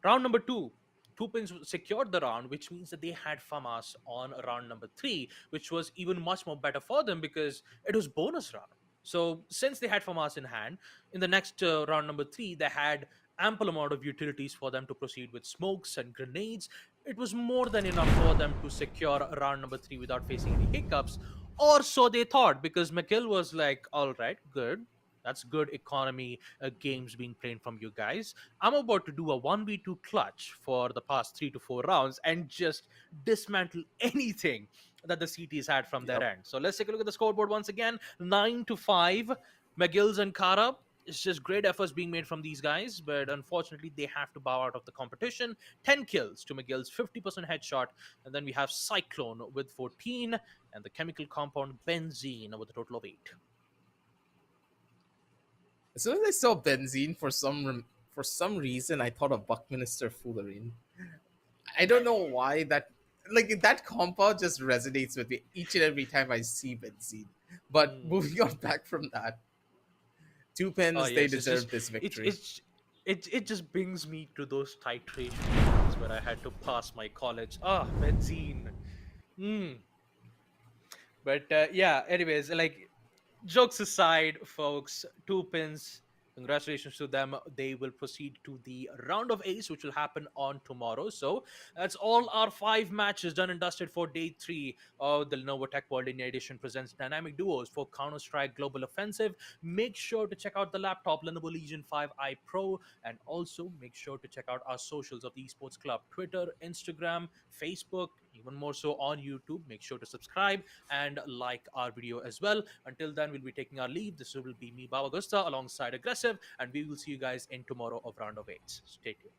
[SPEAKER 1] round number 2, Two Pins secured the round, which means that they had FAMAS on round number 3, which was even much more better for them because it was bonus round. So since they had FAMAS in hand, in the next round number 3, they had ample amount of utilities for them to proceed with smokes and grenades. It was more than enough for them to secure round number 3 without facing any hiccups, or so they thought, because McGill was like, all right, good. That's good economy games being played from you guys. I'm about to do a 1v2 clutch for the past 3 to 4 rounds and just dismantle anything that the CTs had from their
[SPEAKER 2] Yep.
[SPEAKER 1] end. So let's take a look at the scoreboard once again. 9-5. McGill's and Kara. It's just great efforts being made from these guys, but unfortunately they have to bow out of the competition. 10 kills to McGill's 50% headshot, and then we have Cyclone with 14, and the chemical compound Benzene with a total of 8.
[SPEAKER 4] As soon as I saw benzene, for some reason, I thought of Buckminster Fullerene. I don't know why that compound just resonates with me each and every time I see benzene. But
[SPEAKER 1] Mm.
[SPEAKER 4] moving on back from that, Two
[SPEAKER 1] Oh
[SPEAKER 4] Pins, they
[SPEAKER 1] yes, it's
[SPEAKER 4] deserve
[SPEAKER 1] just
[SPEAKER 4] this
[SPEAKER 1] it's
[SPEAKER 4] victory.
[SPEAKER 1] it's it just brings me to those titration days where I had to pass my college. Benzene. Mm. But yeah, anyways, like, jokes aside, folks, Two Pins, congratulations to them. They will proceed to the round of ace, which will happen on tomorrow. So that's all our 5 matches done and dusted for day 3 of the Lenovo Tech World India Edition presents Dynamic Duos for Counter-Strike Global Offensive. Make sure to check out the laptop, Lenovo Legion 5i Pro, and also make sure to check out our socials of the Esports Club, Twitter, Instagram, Facebook, even more so on YouTube. Make sure to subscribe and like our video as well. Until then, we'll be taking our leave. This will be me, Baba Gusta, alongside Aggressive, and we will see you guys in tomorrow of round of 8. Stay tuned.